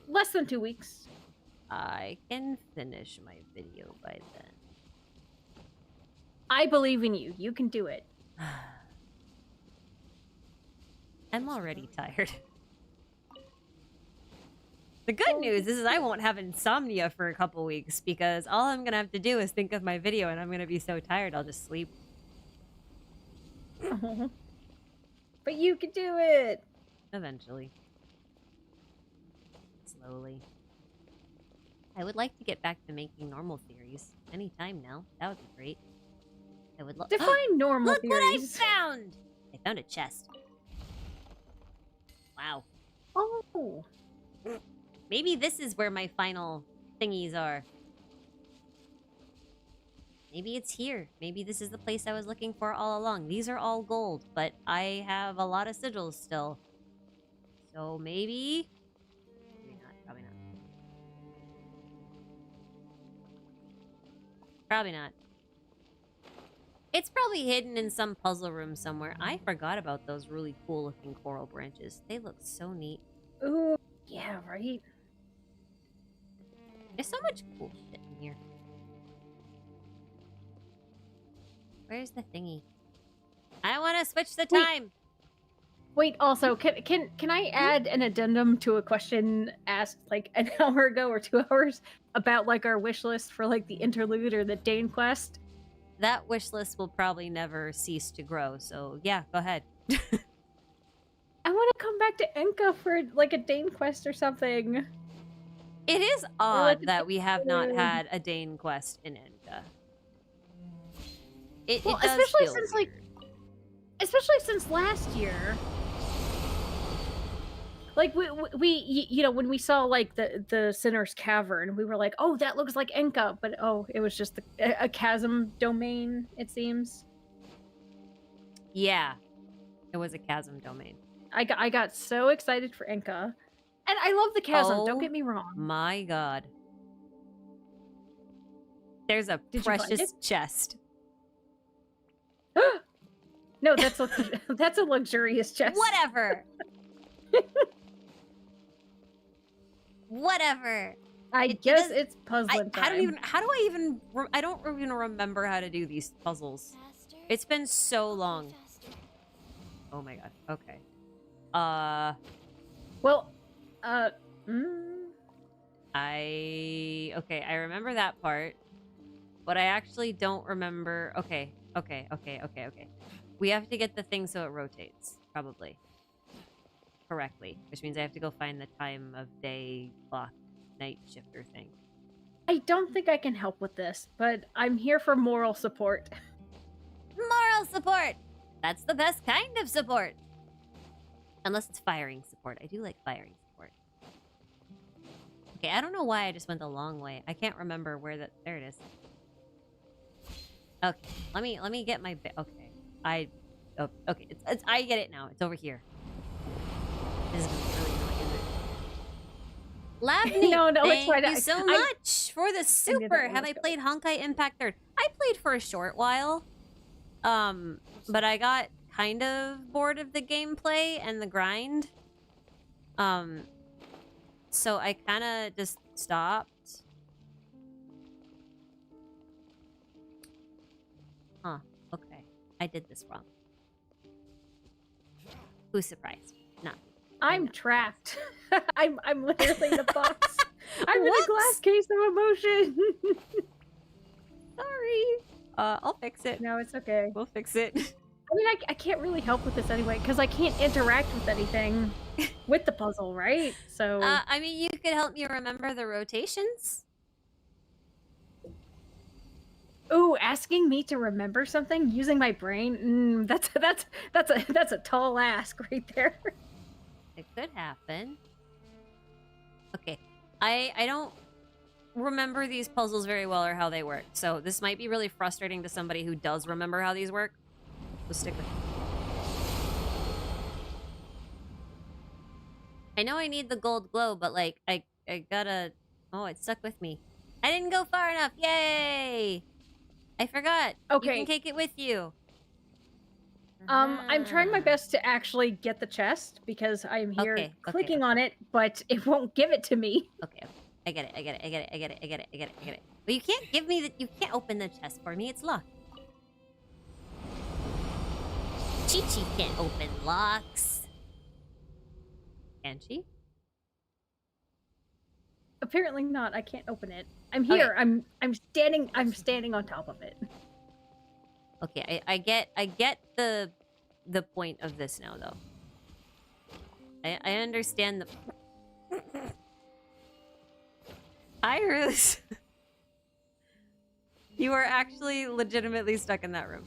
Less than 2 weeks. I can finish my video by then. I believe in you. You can do it. I'm already tired. The good news is I won't have insomnia for a couple weeks because all I'm gonna have to do is think of my video and I'm gonna be so tired I'll just sleep. But you can do it! Eventually. Slowly. I would like to get back to making normal theories. Anytime now. That would be great. I would Define normal Look theories. what I found! I found a chest. Wow. Oh. Maybe this is where my final thingies are. Maybe it's here. Maybe this is the place I was looking for all along. These are all gold, but I have a lot of sigils still. So maybe... Maybe not. Probably not. Probably not. It's probably hidden in some puzzle room somewhere. I forgot about those really cool looking coral branches. They look so neat. Ooh. Yeah, right? There's so much cool shit in here. Where's the thingy? I want to switch the time. Wait, also, can I add an addendum to a question asked like an hour ago or 2 hours about like our wish list for like the interlude or the Dane quest? That wish list will probably never cease to grow, so yeah, go ahead. I want want to come back to Enka for like a Dane quest or something. It is Or like odd a that we have not Dane- had a Dane quest in Enka. It Well, does especially feel since weird. especially since last year. Like you know, when we saw like the Sinner's Cavern, we were like, oh, that looks like Enka, but oh, it was just a chasm domain, it seems. Yeah, it was a chasm domain. I got so excited for Enka, and I love the chasm. Oh don't get me wrong. My God, there's a Did you find precious chest. No, that's that's a luxurious chest. Whatever. Whatever. I It guess does- it's puzzling time. How do I even? I don't even remember how to do these puzzles. Faster. It's been so long. Faster. Oh my God. Okay. Well, I remember that part, but I actually don't remember. Okay. We have to get the thing so it rotates, probably. Correctly, which means I have to go find the time of day clock night shifter thing. I don't think I can help with this, but I'm here for moral support. Moral support! That's the best kind of support! Unless it's firing support. I do like firing support. Okay, I don't know why I just went the long way. I can't remember where that... There it is. Okay, let me get my... Okay, okay, I get it now. It's over here. This is gonna be really annoying, isn't it? Lavney, No, it's fine. thank you so much for the that super. one Have was I coming. played Honkai Impact 3rd? I played for a short while. But I got kind of bored of the gameplay and the grind. So I kind of just stopped. Huh, okay. I did this wrong. Who's surprised? Not me. I'm trapped. I'm literally in a box. I'm in a What? glass case of emotion. Sorry. I'll fix it. No, it's okay. We'll fix it. I mean, I can't really help with this anyway, because I can't interact with anything with the puzzle, right? So... I mean, you could help me remember the rotations. Ooh, asking me to remember something using my brain? That's a tall ask right there. It could happen. Okay. I don't remember these puzzles very well or how they work. So this might be really frustrating to somebody who does remember how these work. So stick with me. I know I need the gold glow, but like I gotta... Oh, it stuck with me. I didn't go far enough. Yay! I forgot. Okay. You can take it with you. I'm trying my Ah. best to actually get the chest because I'm here Okay, clicking on it, but it won't give it to me. Okay. I get it. But you can't give me the... You can't open the chest for me. It's locked. ChiChi can't open locks. Can she? Apparently not. I can't open it. I'm here. Okay. I'm standing on top of it. Okay, I get the point of this now, though. I understand the... Hi, Rooze. You are actually legitimately stuck in that room.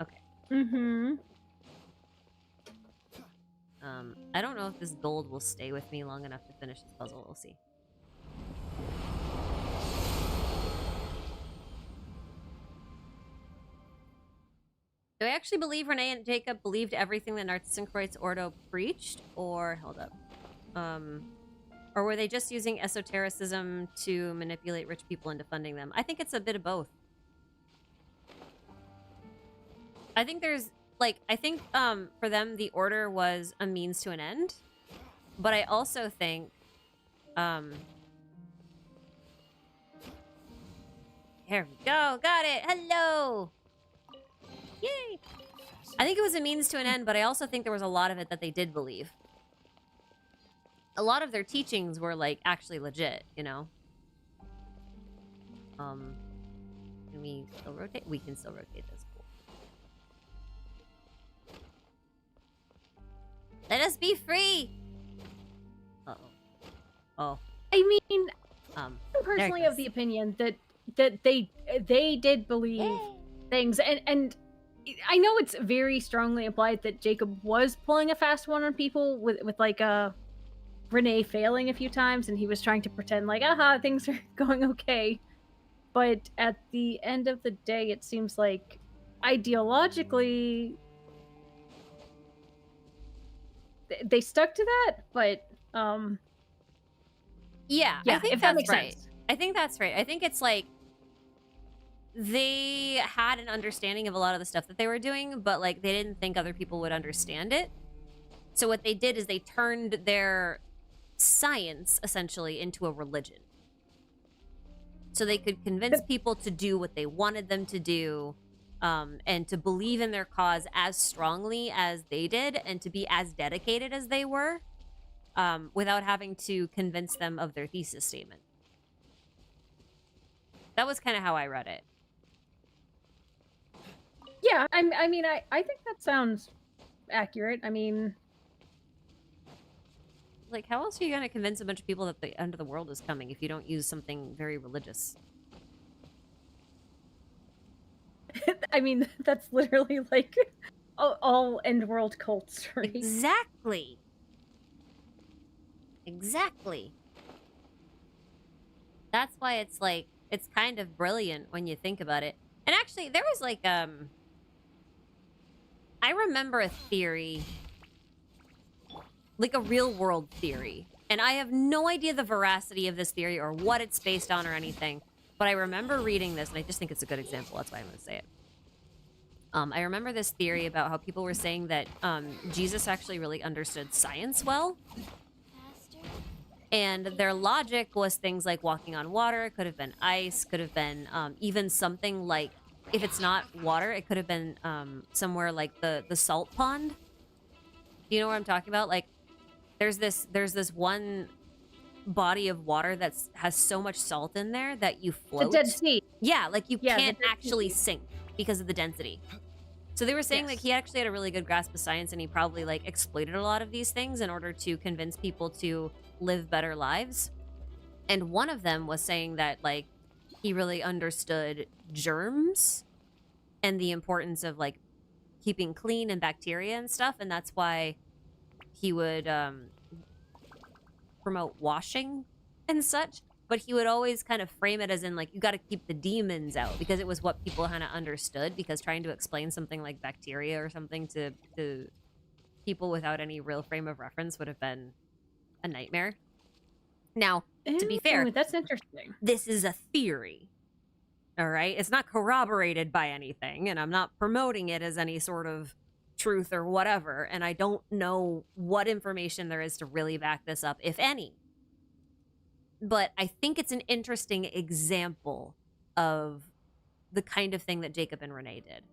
Okay. Mm-hmm. I don't know if this gold will stay with me long enough to finish this puzzle. We'll see. Do I actually believe Renee and Jacob believed everything that Narcissus Ordo preached? Or, hold up. Or were they just using esotericism to manipulate rich people into funding them? I think it's a bit of both. I think there's, like, for them, the order was a means to an end. But I also think, here we go. Got it. Hello. Yay. I think it was a means to an end, but I also think there was a lot of it that they did believe. A lot of their teachings were, like, actually legit, you know? Can we still rotate? We can still rotate this. Cool. Let us be free. Uh-oh. Oh. I mean, Um. I'm personally of the opinion that they did believe things, and I know it's very strongly implied that Jacob was pulling a fast one on people with like Renee failing a few times, and he was trying to pretend like, aha, things are going okay. But at the end of the day, it seems like ideologically they stuck to that. But Yeah, yeah, I think if that that's makes right. sense. I think that's right. I think it's like they had an understanding of a lot of the stuff that they were doing, but like they didn't think other people would understand it. So what they did is they turned their science essentially into a religion. So they could convince people to do what they wanted them to do, and to believe in their cause as strongly as they did, and to be as dedicated as they were, without having to convince them of their thesis statement. That was kind of how I read it. Yeah, I mean, I think that sounds accurate. I mean, Like, how else are you going to convince a bunch of people that the end of the world is coming if you don't use something very religious? I mean, that's literally like all end world cults, right? Exactly. Exactly. That's why it's like, it's kind of brilliant when you think about it. And actually, there was like, I remember a theory, like a real world theory. And I have no idea the veracity of this theory or what it's based on or anything. But I remember reading this, and I just think it's a good example. That's why I'm going to say it. I remember this theory about how people were saying that Jesus actually really understood science well. And their logic was things like walking on water, could have been ice, could have been even something like, if it's not water, it could have been somewhere like the salt pond. Do you know what I'm talking about? Like, there's this one body of water that has so much salt in there that you float. The Dead Sea. Yeah, like you Yeah, can't actually sink because of the density. So they were saying like he actually had a really good grasp of science, and he probably like exploited a lot of these things in order to convince people to live better lives. And one of them was saying that like he really understood germs and the importance of like keeping clean and bacteria and stuff, and that's why he would promote washing and such. But he would always kind of frame it as in like, you got to keep the demons out, because it was what people kind of understood, because trying to explain something like bacteria or something to people without any real frame of reference would have been a nightmare. Now, to be fair, that's interesting. This is a theory. All right? It's not corroborated by anything, and I'm not promoting it as any sort of truth or whatever, and I don't know what information there is to really back this up, if any. But I think it's an interesting example of the kind of thing that Jacob and Renee did.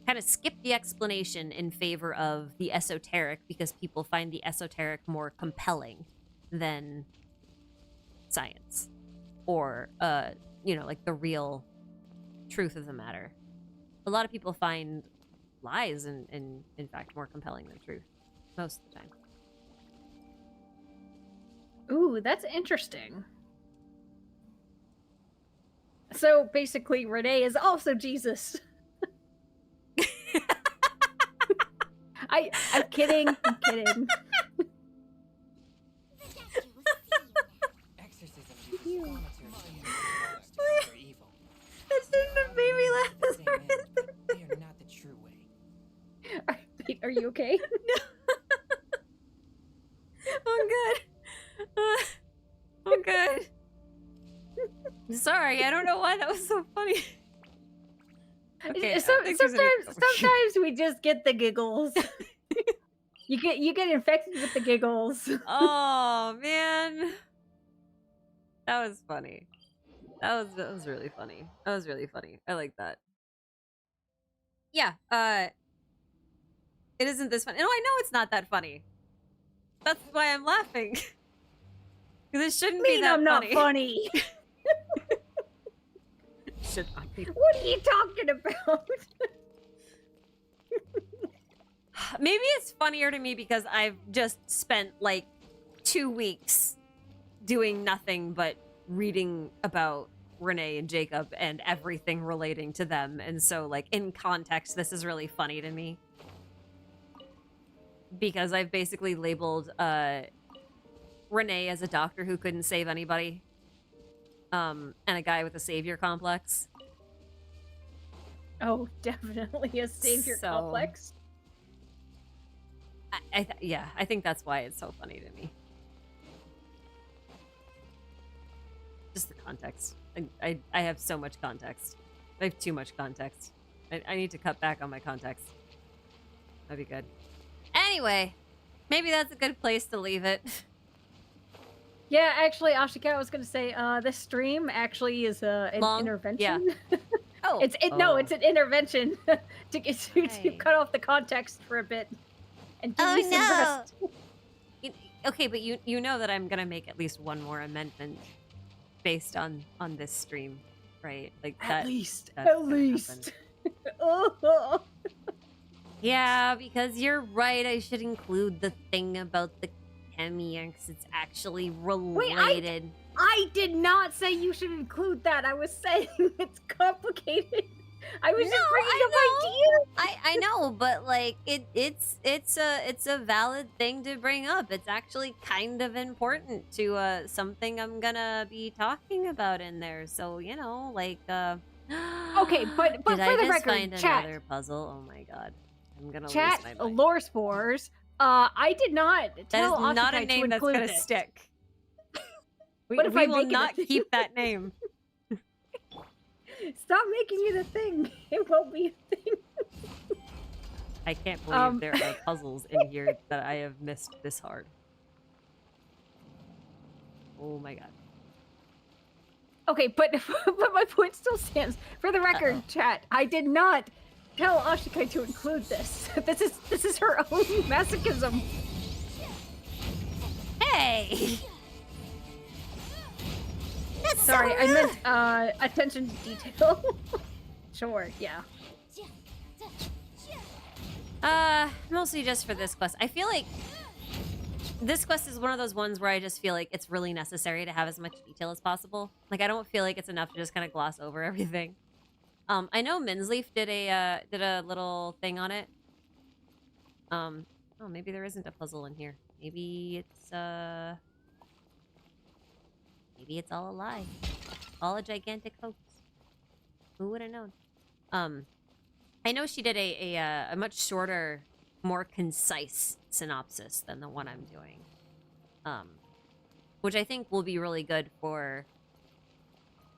Kind of skip the explanation in favor of the esoteric, because people find the esoteric more compelling than science. Or, you know, like the real truth of the matter. A lot of people find lies, in fact, more compelling than truth. Most of the time. Ooh, that's interesting. So basically, Renee is also Jesus. I'm kidding. I'm kidding. Exorcism uses monitors to counter evil. That shouldn't have made me laugh as hard. They are not the true way. Are you okay? I'm good. I'm good. Sorry, I don't know why that was so funny. Okay, sometimes we just get the giggles. you get infected with the giggles. Oh man, that was funny. That was really funny. That was really funny. I like that. Yeah. It isn't this funny. No, I know it's not that funny. That's why I'm laughing. Because it shouldn't be that I'm funny. not funny. Should not be. What are you talking about? Maybe it's funnier to me because I've just spent like 2 weeks doing nothing but reading about Renee and Jacob and everything relating to them. And so, like, in context, this is really funny to me. Because I've basically labeled Renee as a doctor who couldn't save anybody. And a guy with a savior complex. Oh, definitely a savior So- complex. Yeah, I think that's why it's so funny to me. Just the context. I have so much context. I have too much context. I need to cut back on my context. That'd be good. Anyway, maybe that's a good place to leave it. Yeah, actually, Ashika, I was gonna say, this stream actually is an Long? intervention. Yeah. Oh, No, it's an intervention to get to Right. cut off the context for a bit and give me some rest. Okay, but you know that I'm gonna make at least one more amendment based on this stream, right? Like At that. least, that's at gonna least. happen. Oh. Yeah, because you're right. I should include the thing about the chemi because it's actually related. I did not say you should include that. I was saying it's complicated. I was just No, bringing I up ideas. I know, but like it's a valid thing to bring up. It's actually kind of important to something I'm gonna be talking about in there. So you know, like Okay, but did for I the just record, find chat. another puzzle? Oh my god, I'm gonna Chat, lose my mind. lore spores. I did not That tell is not a Ashikai to name that's include gonna this. stick. What if we I will make it a not thing? keep that name. Stop making it a thing. It won't be a thing. I can't believe there are puzzles in here that I have missed this hard. Oh my god. Okay, but my point still stands. For the record, chat, I did not tell Ashikai to include this. This is her own masochism. Hey! That's Sorry, so I rude. meant attention to detail. Sure, yeah. Mostly just for this quest. I feel like this quest is one of those ones where I just feel like it's really necessary to have as much detail as possible. Like, I don't feel like it's enough to just kind of gloss over everything. I know Minsleaf did a little thing on it. Oh, maybe there isn't a puzzle in here. Maybe it's all a lie. All a gigantic hoax. Who would have known? I know she did a much shorter, more concise synopsis than the one I'm doing. Which I think will be really good for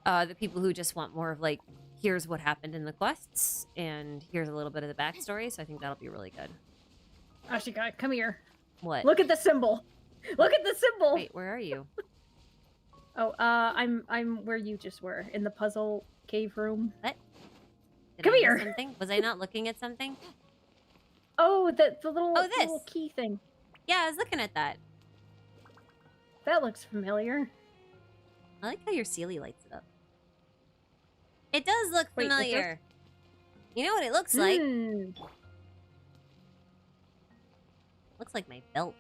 the people who just want more of like, here's what happened in the quests, and here's a little bit of the backstory, so I think that'll be really good. Ashikai, come here. What? Look at the symbol. Look at the symbol. Wait, where are you? Oh, I'm where you just were, in the puzzle cave room. What? Did Come I miss here. Something? Was I not looking at something? Oh, the little, Oh, this. little key thing. Yeah, I was looking at that. That looks familiar. I like how your Sealy lights it up. It does look Wait, it does? familiar. You know what it looks like? Hmm. Looks like my belt.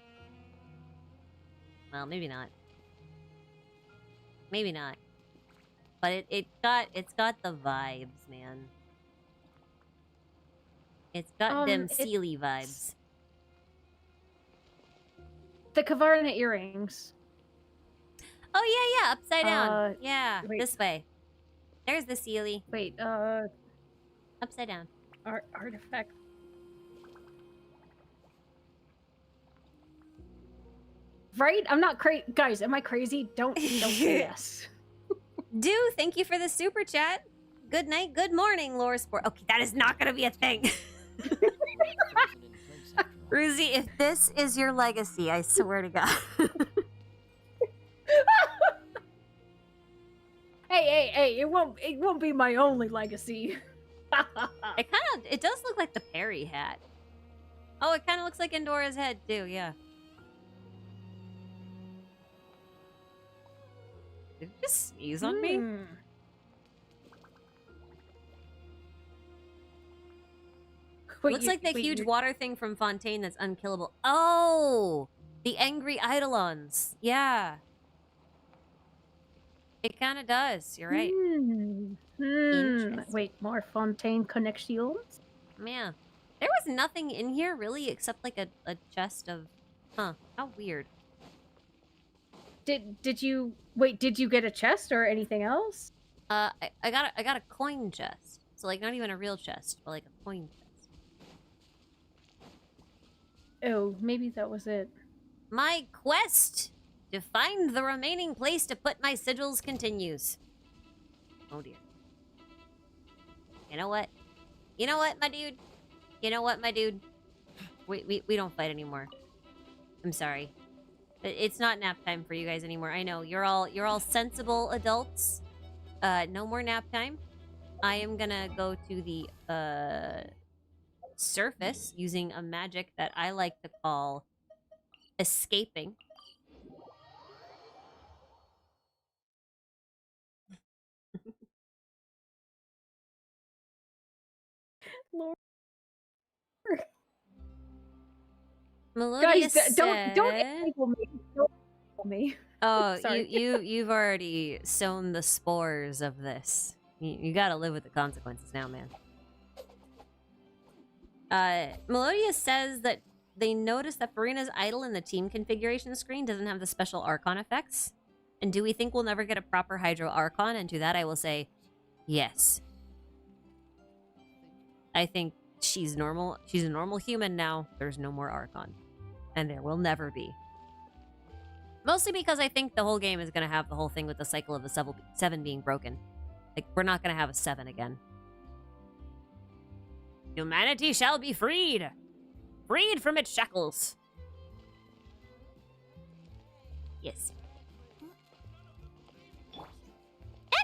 Well, maybe not. Maybe not. But it's got the vibes, man. It's got them Sealy vibes. The Kavarna earrings. Oh yeah, upside down. Yeah, wait. this way. There's the Sealy. Wait, Upside down. artifact. Right? I'm not crazy. Guys, am I crazy? Don't say yes. Do thank you for the super chat. Good night, good morning, Lore Sport. Okay, that is not gonna be a thing. Rooze, if this is your legacy, I swear to God. Hey, it won't be my only legacy. It does look like the Perry hat. Oh, it kind of looks like Endora's head too, yeah. Did it just sneeze on me? Looks like that huge water thing from Fontaine that's unkillable. Oh! The angry Eidolons. Yeah. It kind of does. You're right. Interesting. Wait, more Fontaine connections? Yeah. There was nothing in here, really, except like a chest of... Huh. How weird. Did you... Wait, did you get a chest or anything else? I got a coin chest. So, like, not even a real chest, but like a coin chest. Oh, maybe that was it. My quest to find the remaining place to put my sigils continues. Oh dear. You know what? You know what, my dude? You know what, my dude? We don't fight anymore. I'm sorry. It's not nap time for you guys anymore. I know you're all sensible adults. No more nap time. I am gonna go to the surface using a magic that I like to call escaping. Lord. Melodia Guys, don't said... enable me. Don't enable me. Oh, Sorry. you've already sown the spores of this. You gotta live with the consequences now, man. Melodia says that they noticed that Farina's idol in the team configuration screen doesn't have the special Archon effects. And do we think we'll never get a proper Hydro Archon? And to that I will say, yes. I think she's normal. She's a normal human now. There's no more Archon. And there will never be. Mostly because I think the whole game is going to have the whole thing with the cycle of the 7 being broken. Like, we're not going to have a 7 again. Humanity shall be freed! Freed from its shackles! Yes.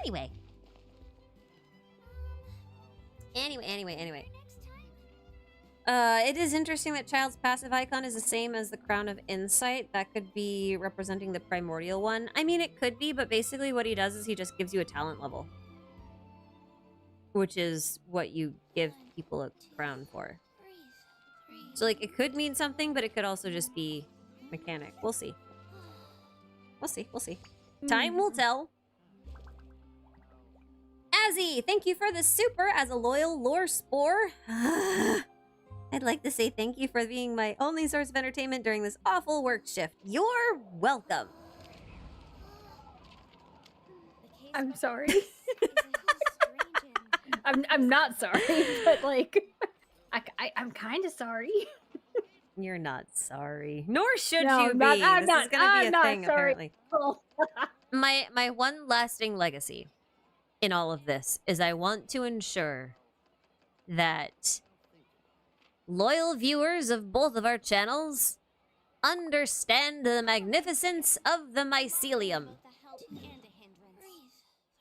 Anyway. Anyway. It is interesting that Child's passive icon is the same as the Crown of Insight. That could be representing the primordial one. I mean, it could be, but basically what he does is he just gives you a talent level. Which is what you give people a crown for. So, like, it could mean something, but it could also just be mechanic. We'll see. We'll see. Time will tell. Azzy, thank you for the super as a loyal lore spore. I'd like to say thank you for being my only source of entertainment during this awful work shift. You're welcome. I'm sorry. I'm not sorry, but like, I'm kind of sorry. You're not sorry. Nor should No, you I'm be. not, This is gonna be a thing, sorry. apparently. My one lasting legacy in all of this is I want to ensure that loyal viewers of both of our channels understand the magnificence of the mycelium.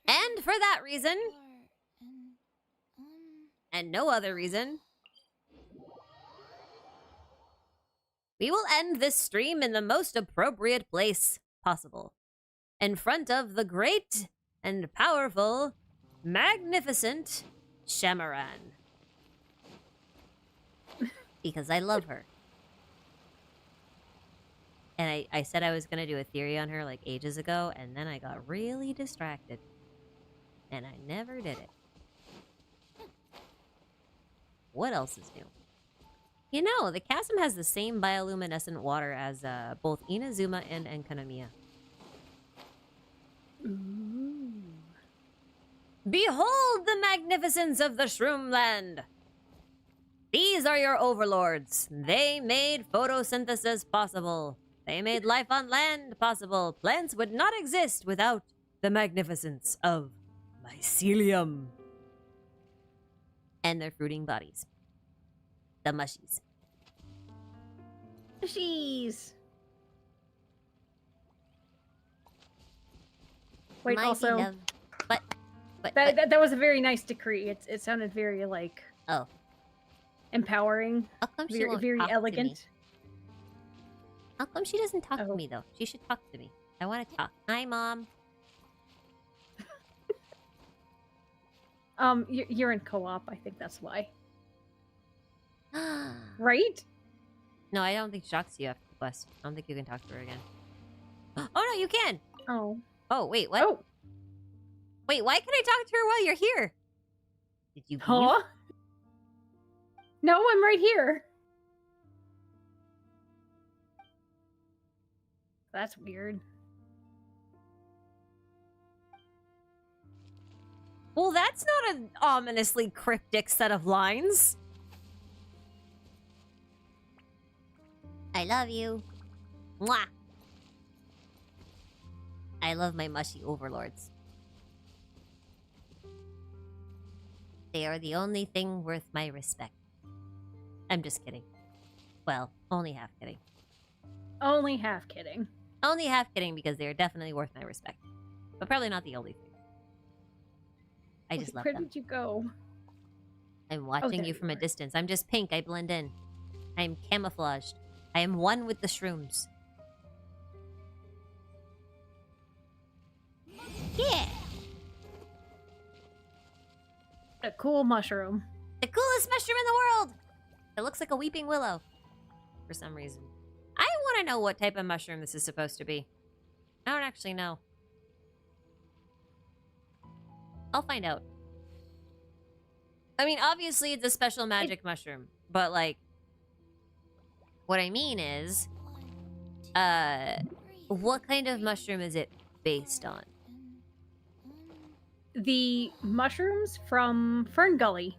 And for that reason, and no other reason, we will end this stream in the most appropriate place possible. In front of the great and powerful, magnificent Shamaran. Because I love her. And I said I was going to do a theory on her like ages ago, and then I got really distracted. And I never did it. What else is new? You know, the chasm has the same bioluminescent water as both Inazuma and Enkanomiya. Ooh. Behold the magnificence of the Shroomland! These are your overlords. They made photosynthesis possible. They made life on land possible. Plants would not exist without the magnificence of mycelium. And their fruiting bodies. The mushies. Jeez. Wait, Mighty also, love. But that was a very nice decree. It sounded very like oh, empowering, how come she very, won't very talk to me? elegant. How come she doesn't talk to Oh. me though? She should talk to me. I want to talk. Hi, Mom. You're in co-op. I think that's why. Right? No, I don't think she talks to you after the quest. I don't think you can talk to her again. Oh no, you can! Oh. Oh, wait, what? Oh. Wait, why can I talk to her while you're here? Did you leave? Huh? No, I'm right here. That's weird. Well, that's not an ominously cryptic set of lines. I love you. Mwah. I love my mushy overlords. They are the only thing worth my respect. I'm just kidding. Well, only half kidding. Only half kidding. Only half kidding because they are definitely worth my respect. But probably not the only thing. I just love Where them. did you go? I'm watching there you you from a are. distance. I'm just pink. I blend in. I am camouflaged. I am one with the shrooms. Yeah! A cool mushroom. The coolest mushroom in the world! It looks like a weeping willow. For some reason. I want to know what type of mushroom this is supposed to be. I don't actually know. I'll find out. I mean, obviously it's a special magic mushroom. But, like... What I mean is... what kind of mushroom is it based on? The mushrooms from Fern Gully.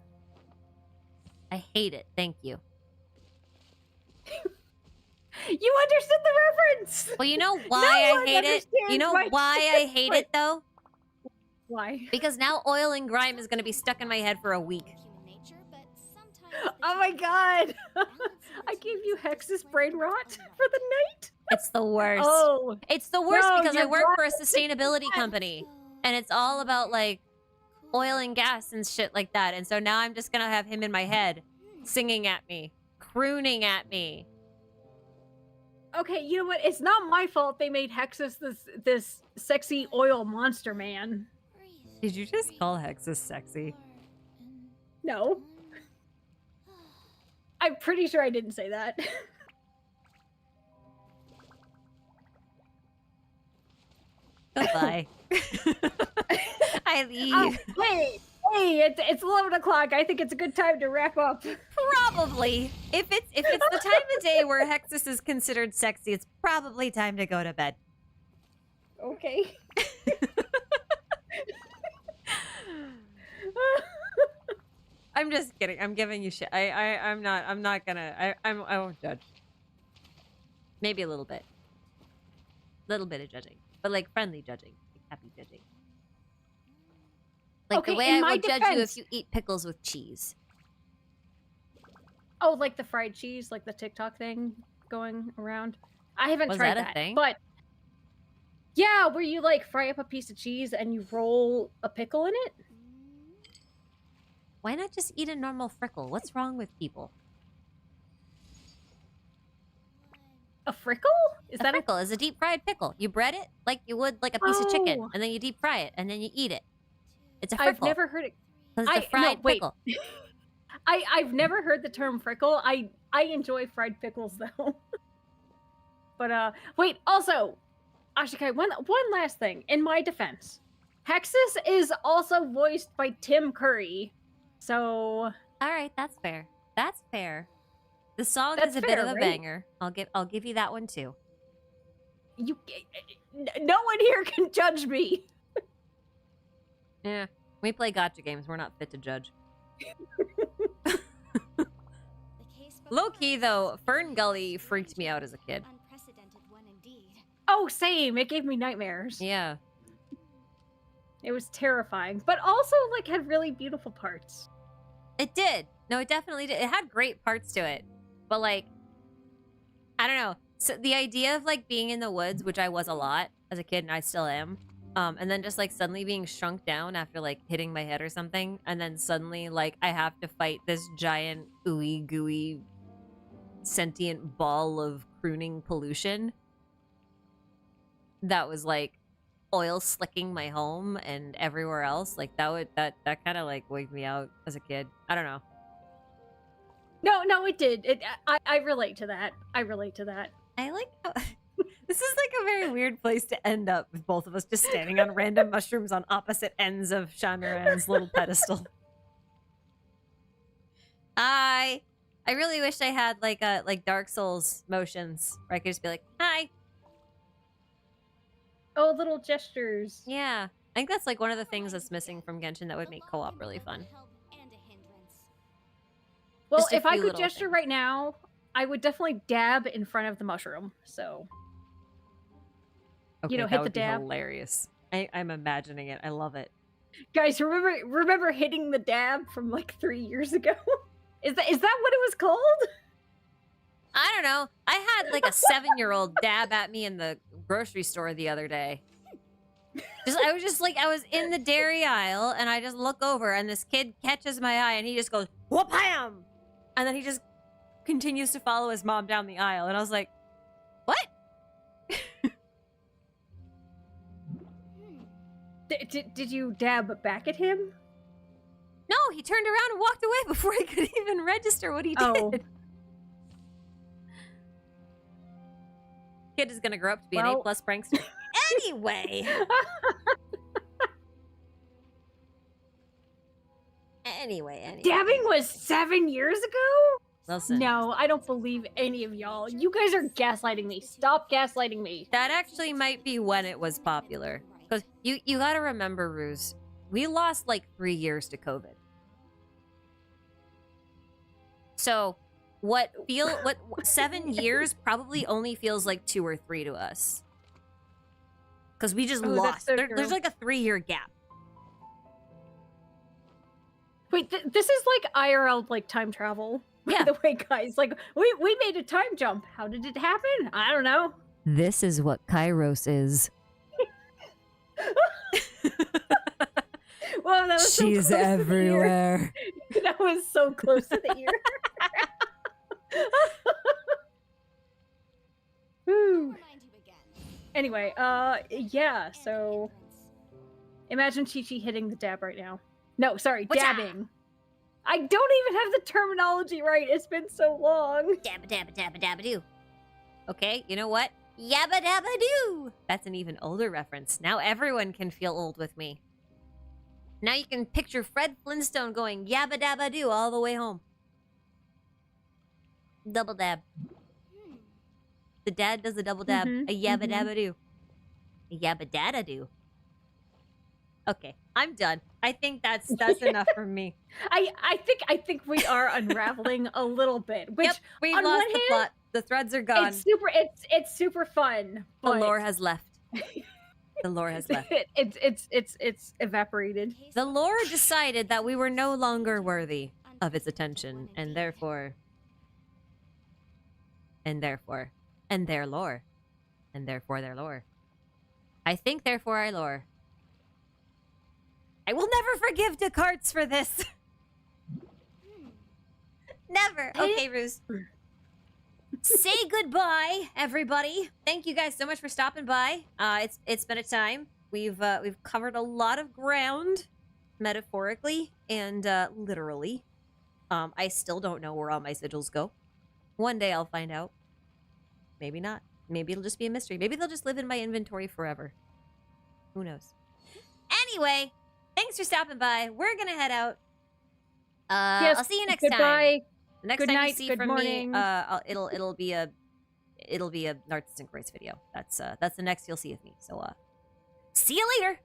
I hate it. Thank you. You understood the reference! Well, you know why No I one hate it? You understands know my why I hate it, though? Why? Because now oil and grime is going to be stuck in my head for a week. Human nature, but sometimes Oh my god! I gave you Hex's brain rot for the night? It's the worst. Oh! It's the worst No, because I you're work for a right. sustainability company. And it's all about, like, oil and gas and shit like that. And so now I'm just going to have him in my head singing at me, crooning at me. Okay, you know what? It's not my fault they made Hexus this sexy oil monster man. Did you just call Hexus sexy? No. I'm pretty sure I didn't say that. Goodbye. I leave. Hey, it's 11 o'clock. I think it's a good time to wrap up. Probably. If it's the time of day where Hexus is considered sexy, it's probably time to go to bed. Okay. I'm just kidding. I'm giving you shit. I'm not gonna. I won't judge. Maybe a little bit. Little bit of judging, but like friendly judging, like happy judging. Like Okay, the way in I my would judge you if defense- you eat pickles with cheese. Oh, like the fried cheese, like the TikTok thing going around. I haven't Was tried that a thing? but yeah, where you like fry up a piece of cheese and you roll a pickle in it. Why not just eat a normal frickle? What's wrong with people? A frickle? Is A that frickle is a deep fried pickle. You bread it like you would like a piece of chicken, Oh. and then you deep fry it, and then you eat it. It's a I've frickle. never heard it. 'Cause it's a fried wait. pickle. I've never heard the term frickle. I enjoy fried pickles though. But wait, also, Ashikai, one last thing. In my defense, Hexus is also voiced by Tim Curry. So All right, that's fair. That's fair. The song That's is a bit fair, of a right? banger. I'll give you that one too. no one here can judge me. Yeah, we play gotcha games. We're not fit to judge. Low key though, Fern Gully freaked me out as a kid. Unprecedented one indeed. Oh, same. It gave me nightmares. Yeah. It was terrifying, but also like had really beautiful parts. It did. No, it definitely did. It had great parts to it. But like, I don't know. So the idea of like being in the woods, which I was a lot as a kid and I still am, and then just like suddenly being shrunk down after like hitting my head or something, and then suddenly like I have to fight this giant ooey gooey sentient ball of crooning pollution that was like oil slicking my home and everywhere else. Like that kind of like wigged me out as a kid. I don't know. No, it did. I relate to that. I relate to that. I like how this is like a very weird place to end up with both of us just standing on random mushrooms on opposite ends of Shamiran's little pedestal. I really wish I had like Dark Souls motions where I could just be like, hi. Oh, little gestures. Yeah. I think that's like one of the things that's missing from Genshin that would make co-op really fun. Well, Just a if I few could little gesture things. right now, I would definitely dab in front of the mushroom. So, Okay, know, that hit the would be dab. hilarious. I'm imagining it. I love it. guys, remember hitting the dab from like 3 years ago? Is that what it was called? I don't know. I had like a 7-year-old dab at me in the grocery store the other day. I was in the dairy aisle and I just look over and this kid catches my eye and he just goes, whoop-ham! And then he just continues to follow his mom down the aisle. And I was like, what? Did you dab back at him? No, he turned around and walked away before I could even register what he did. Oh. Kid is gonna grow up to be an Well- A+ prankster. Anyway. Anyway. Dabbing was 7 years ago? Listen. No, I don't believe any of y'all. You guys are gaslighting me. Stop gaslighting me. That actually might be when it was popular. Because you gotta remember, Rooze, we lost like 3 years to COVID. So what 7 years probably only feels like 2 or 3 to us. Because we just Oh, that's lost. so There's true. like a 3-year gap. Wait, this is like IRL like time travel. By Yeah. the way, guys, like we made a time jump. How did it happen? I don't know. This is what Kairos is. Well, that was so close to the ear. That was so close to the ear. Whew. Anyway, yeah, so imagine ChiChi hitting the dab right now. No, sorry, What's dabbing. I don't even have the terminology right. It's been so long. Dabba dabba dabba dabba doo. Okay, you know what? Yabba dabba doo. That's an even older reference. Now everyone can feel old with me. Now you can picture Fred Flintstone going yabba dabba doo all the way home. Double dab. The dad does a double dab. Mhm, A yabba mhm. dabba doo. A yabba dabba doo. Okay, I'm done. I think that's enough for me. I think we are unraveling a little bit. Which Yep, we on lost one the hand, plot. The threads are gone. it's super fun. The But lore has left. The lore has left. it's evaporated. The lore decided that we were no longer worthy of its attention, and therefore, and their lore, and therefore their lore. I think therefore I lore. I will never forgive Descartes for this. Never. Okay, Rooze. Say goodbye, everybody. Thank you guys so much for stopping by. It's been a time. We've covered a lot of ground, metaphorically and literally. I still don't know where all my sigils go. One day I'll find out. Maybe not. Maybe it'll just be a mystery. Maybe they'll just live in my inventory forever. Who knows? Anyway, thanks for stopping by. We're gonna head out. Yes, I'll see you next goodbye. time. The next Good time night, you see good from morning. me, it'll be a Narcissistic Race video. That's the next you'll see of me. So see you later.